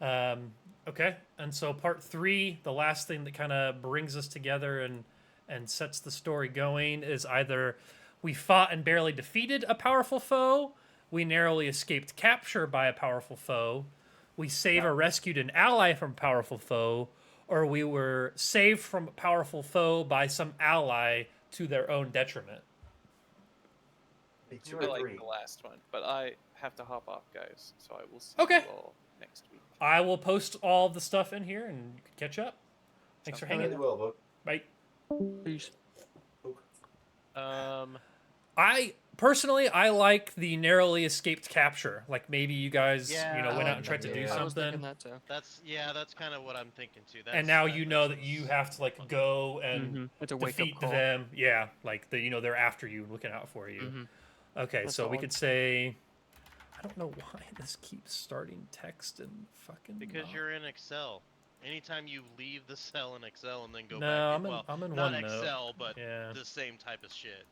Speaker 1: Okay, and so part 3, the last thing that kind of brings us together and sets the story going is either we fought and barely defeated a powerful foe, we narrowly escaped capture by a powerful foe, we save or rescued an ally from a powerful foe, or we were saved from a powerful foe by some ally to their own detriment.
Speaker 3: Two
Speaker 4: I
Speaker 3: or
Speaker 4: like
Speaker 3: three.
Speaker 4: the last one, but I have to hop off, guys. So I will see
Speaker 1: Okay.
Speaker 4: you all next week.
Speaker 1: I will post all the stuff in here and you can catch up. Thanks for
Speaker 4: Sounds
Speaker 1: hanging.
Speaker 3: Well, Book.
Speaker 1: Bye.
Speaker 5: Peace.
Speaker 1: I personally, I like the narrowly escaped capture. Like maybe you guys,
Speaker 2: Yeah,
Speaker 1: went
Speaker 2: I
Speaker 1: out and tried to do
Speaker 3: yeah.
Speaker 5: I was thinking
Speaker 1: something,
Speaker 5: that too.
Speaker 2: That's kind of what I'm thinking too.
Speaker 1: and now you know that you have to like go and
Speaker 5: Mm-hmm. It's a wake up
Speaker 1: defeat
Speaker 5: call.
Speaker 1: them. Yeah, like they're after you, looking out for you.
Speaker 5: Mm-hmm.
Speaker 1: Okay,
Speaker 5: That's
Speaker 1: so we
Speaker 5: solid.
Speaker 1: could say, I don't know why this keeps starting text and fucking.
Speaker 2: Because
Speaker 1: not.
Speaker 2: you're in Excel. Anytime you leave the cell in Excel and then go
Speaker 1: No,
Speaker 2: back,
Speaker 1: I'm in
Speaker 2: not
Speaker 1: OneNote.
Speaker 2: Excel, but
Speaker 1: Yeah.
Speaker 2: the same type of shit.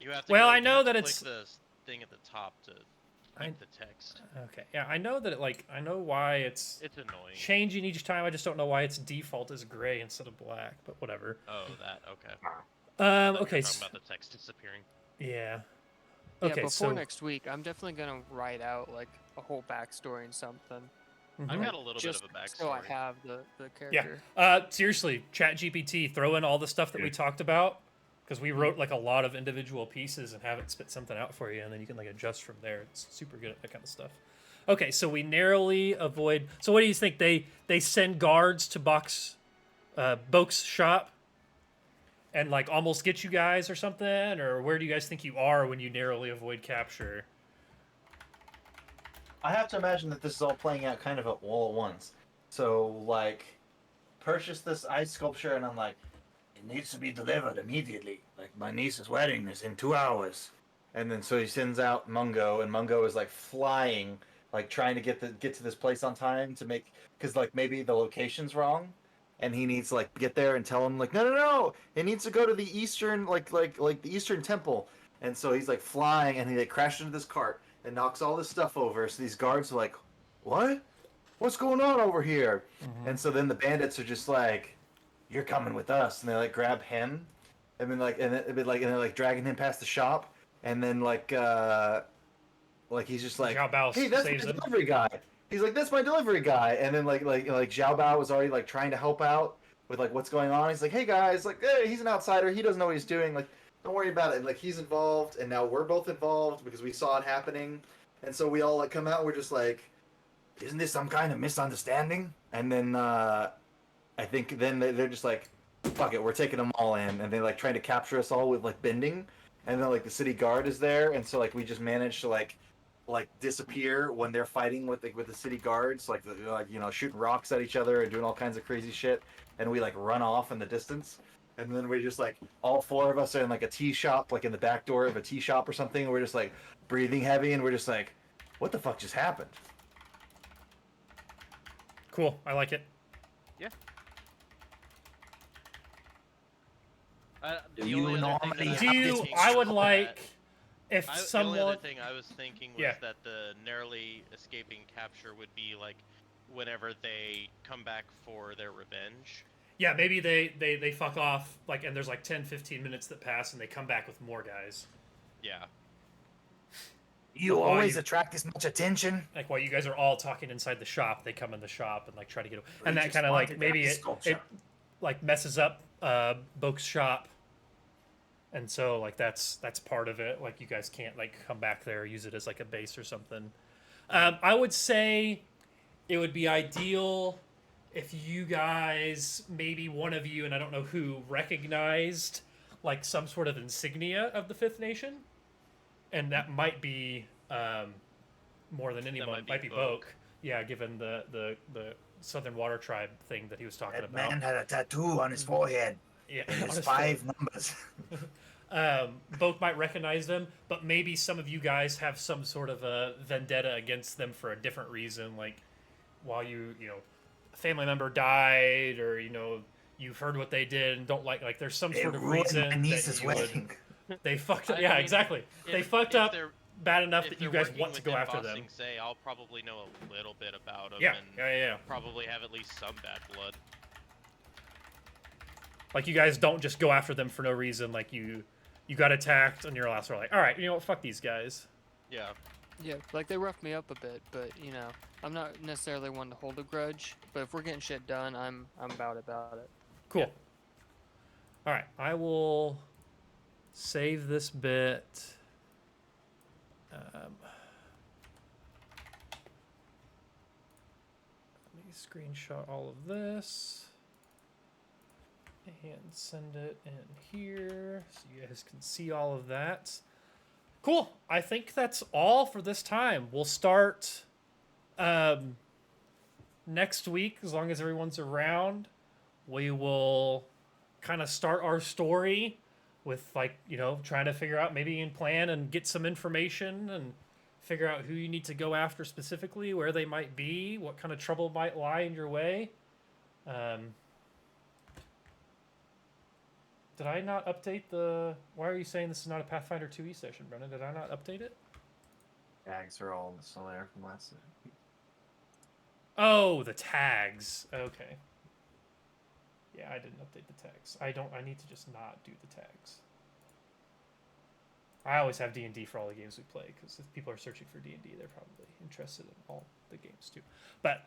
Speaker 2: You have to.
Speaker 1: Well,
Speaker 2: go,
Speaker 1: I
Speaker 2: you
Speaker 1: know
Speaker 2: have to
Speaker 1: that
Speaker 2: click
Speaker 1: it's-
Speaker 2: the thing at the top to
Speaker 1: I-
Speaker 2: keep the text.
Speaker 1: Okay, yeah, I know that I know why it's
Speaker 2: It's annoying.
Speaker 1: changing each time. I just don't know why its default is gray instead of black. But whatever.
Speaker 2: Oh, that okay. I thought you were
Speaker 1: Okay.
Speaker 2: talking about the text disappearing.
Speaker 1: Yeah.
Speaker 5: Yeah,
Speaker 1: Okay,
Speaker 5: before
Speaker 1: so
Speaker 5: next week, I'm definitely gonna write out like a whole backstory and something.
Speaker 1: mhm.
Speaker 2: I've got a little bit
Speaker 5: Just
Speaker 2: of a backstory.
Speaker 5: so I have the
Speaker 1: Yeah.
Speaker 5: character.
Speaker 1: Seriously, ChatGPT, throw in all the stuff that we talked about, because we wrote like a lot of individual pieces and have it spit something out for you, and then you can like adjust from there. It's super good at that kind of stuff. Okay, so we narrowly avoid. So what do you think? They send guards to Boke's shop, and like almost get you guys or something, or where do you guys think you are when you narrowly avoid capture?
Speaker 7: I have to imagine that this is all playing out kind of all at once. So, like, purchase this ice sculpture, and I'm like, it needs to be delivered immediately. Like, my niece's wedding is in 2 hours. And then so he sends out Mungo, and Mungo is like flying, like trying to get to this place on time to make, because like maybe the location's wrong, and he needs to like get there and tell him like no, it needs to go to the eastern like the eastern temple. And so he's like flying, and he like crashes into this cart and knocks all this stuff over. So these guards are like, what? What's going on over here? And so then the bandits are just like, you're coming with us, and they like grab him, and then like and they're like dragging him past the shop, and then like he's just like,
Speaker 1: Zhao Bao
Speaker 7: hey, that's my
Speaker 1: saves him.
Speaker 7: delivery guy. He's like, that's my delivery guy, and then like Zhao Bao was already like trying to help out with like what's going on. He's like, hey guys, like, hey, he's an outsider, he doesn't know what he's doing, like, don't worry about it. Like, he's involved, and now we're both involved because we saw it happening, and so we all like come out. We're just like, isn't this some kind of misunderstanding? And then I think then they're just like, fuck it, we're taking them all in, and they like trying to capture us all with like bending, and then like the city guard is there, and so like we just managed to like disappear when they're fighting with the city guards, like shooting rocks at each other and doing all kinds of crazy shit, and we like run off in the distance. And then we just like, all four of us are in like a tea shop, like in the back door of a tea shop or something. And we're just like breathing heavy, and we're just like, what the fuck just happened?
Speaker 1: Cool, I like it.
Speaker 7: Do you normally
Speaker 1: Do you? I would like if
Speaker 2: The only
Speaker 1: someone.
Speaker 2: other thing I was thinking was
Speaker 1: Yeah.
Speaker 2: that the narrowly escaping capture would be like whenever they come back for their revenge.
Speaker 1: Yeah, maybe they fuck off, like, and there's like 10, 15 minutes that pass, and they come back with more guys.
Speaker 2: Yeah.
Speaker 7: You
Speaker 1: Why
Speaker 7: always
Speaker 1: you-
Speaker 7: attract this much attention.
Speaker 1: Like while you guys are all talking inside the shop, they come in the shop and like try to get, and
Speaker 7: We
Speaker 1: that
Speaker 7: just
Speaker 1: kind of like
Speaker 7: wanted
Speaker 1: maybe
Speaker 7: that
Speaker 1: it
Speaker 7: sculpture.
Speaker 1: like messes up Boke's shop, and so like that's part of it. Like you guys can't like come back there, use it as like a base or something. I would say it would be ideal if you guys, maybe one of you, and I don't know who, recognized like some sort of insignia of the Fifth Nation, and that might be more than anyone,
Speaker 2: might be
Speaker 1: Boke.
Speaker 2: Boke.
Speaker 1: Yeah, given the Southern Water Tribe thing that he was talking
Speaker 7: That
Speaker 1: about.
Speaker 7: man had a tattoo on his forehead.
Speaker 1: Yeah,
Speaker 7: It
Speaker 1: on
Speaker 7: was
Speaker 1: his
Speaker 7: 5
Speaker 1: foot.
Speaker 7: numbers.
Speaker 1: Both might recognize them, but maybe some of you guys have some sort of a vendetta against them for a different reason, like while a family member died, or you've heard what they did and don't like there's some
Speaker 7: It
Speaker 1: sort of
Speaker 7: ruined
Speaker 1: reason
Speaker 7: my niece's
Speaker 1: that you would,
Speaker 7: wedding.
Speaker 1: they fucked up.
Speaker 2: I
Speaker 1: Yeah,
Speaker 2: mean,
Speaker 1: exactly. They
Speaker 2: If-
Speaker 1: fucked
Speaker 2: if
Speaker 1: up
Speaker 2: they're-
Speaker 1: bad enough
Speaker 2: if
Speaker 1: that you
Speaker 2: they're
Speaker 1: guys
Speaker 2: working
Speaker 1: want to go
Speaker 2: within
Speaker 1: after
Speaker 2: Ba
Speaker 1: them.
Speaker 2: Sing Se, I'll probably know a little bit about them.
Speaker 1: Yeah,
Speaker 2: and
Speaker 1: yeah.
Speaker 2: Probably have at least some bad blood.
Speaker 1: Like you guys don't just go after them for no reason. Like you got attacked and you're also like, all right, you know what, fuck these guys.
Speaker 2: Yeah.
Speaker 5: Yeah, like they roughed me up a bit, but I'm not necessarily one to hold a grudge. But if we're getting shit done, I'm about it.
Speaker 1: Cool.
Speaker 2: Yeah.
Speaker 1: All right, I will save this bit. screenshot all of this and send it in here so you guys can see all of that. Cool. I think that's all for this time. We'll start next week, as long as everyone's around. We will kind of start our story with, like, you know, trying to figure out, maybe in plan and get some information and figure out who you need to go after specifically, where they might be, what kind of trouble might lie in your way. Did I not update the... Why are you saying this is not a Pathfinder 2e session, Brennan? Did I not update it?
Speaker 3: Tags are all still there from last week.
Speaker 1: Oh, the tags. Okay. Yeah, I didn't update the tags. I need to just not do the tags. I always have D&D for all the games we play, because if people are searching for D&D, they're probably interested in all the games too. But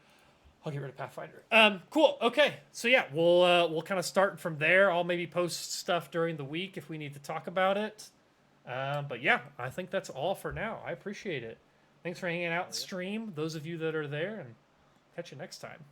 Speaker 1: I'll get rid of Pathfinder. Cool. Okay. So yeah, we'll kind of start from there. I'll maybe post stuff during the week if we need to talk about it. But yeah, I think that's all for now. I appreciate it. Thanks for hanging out in stream, those of you that are there, and catch you next time.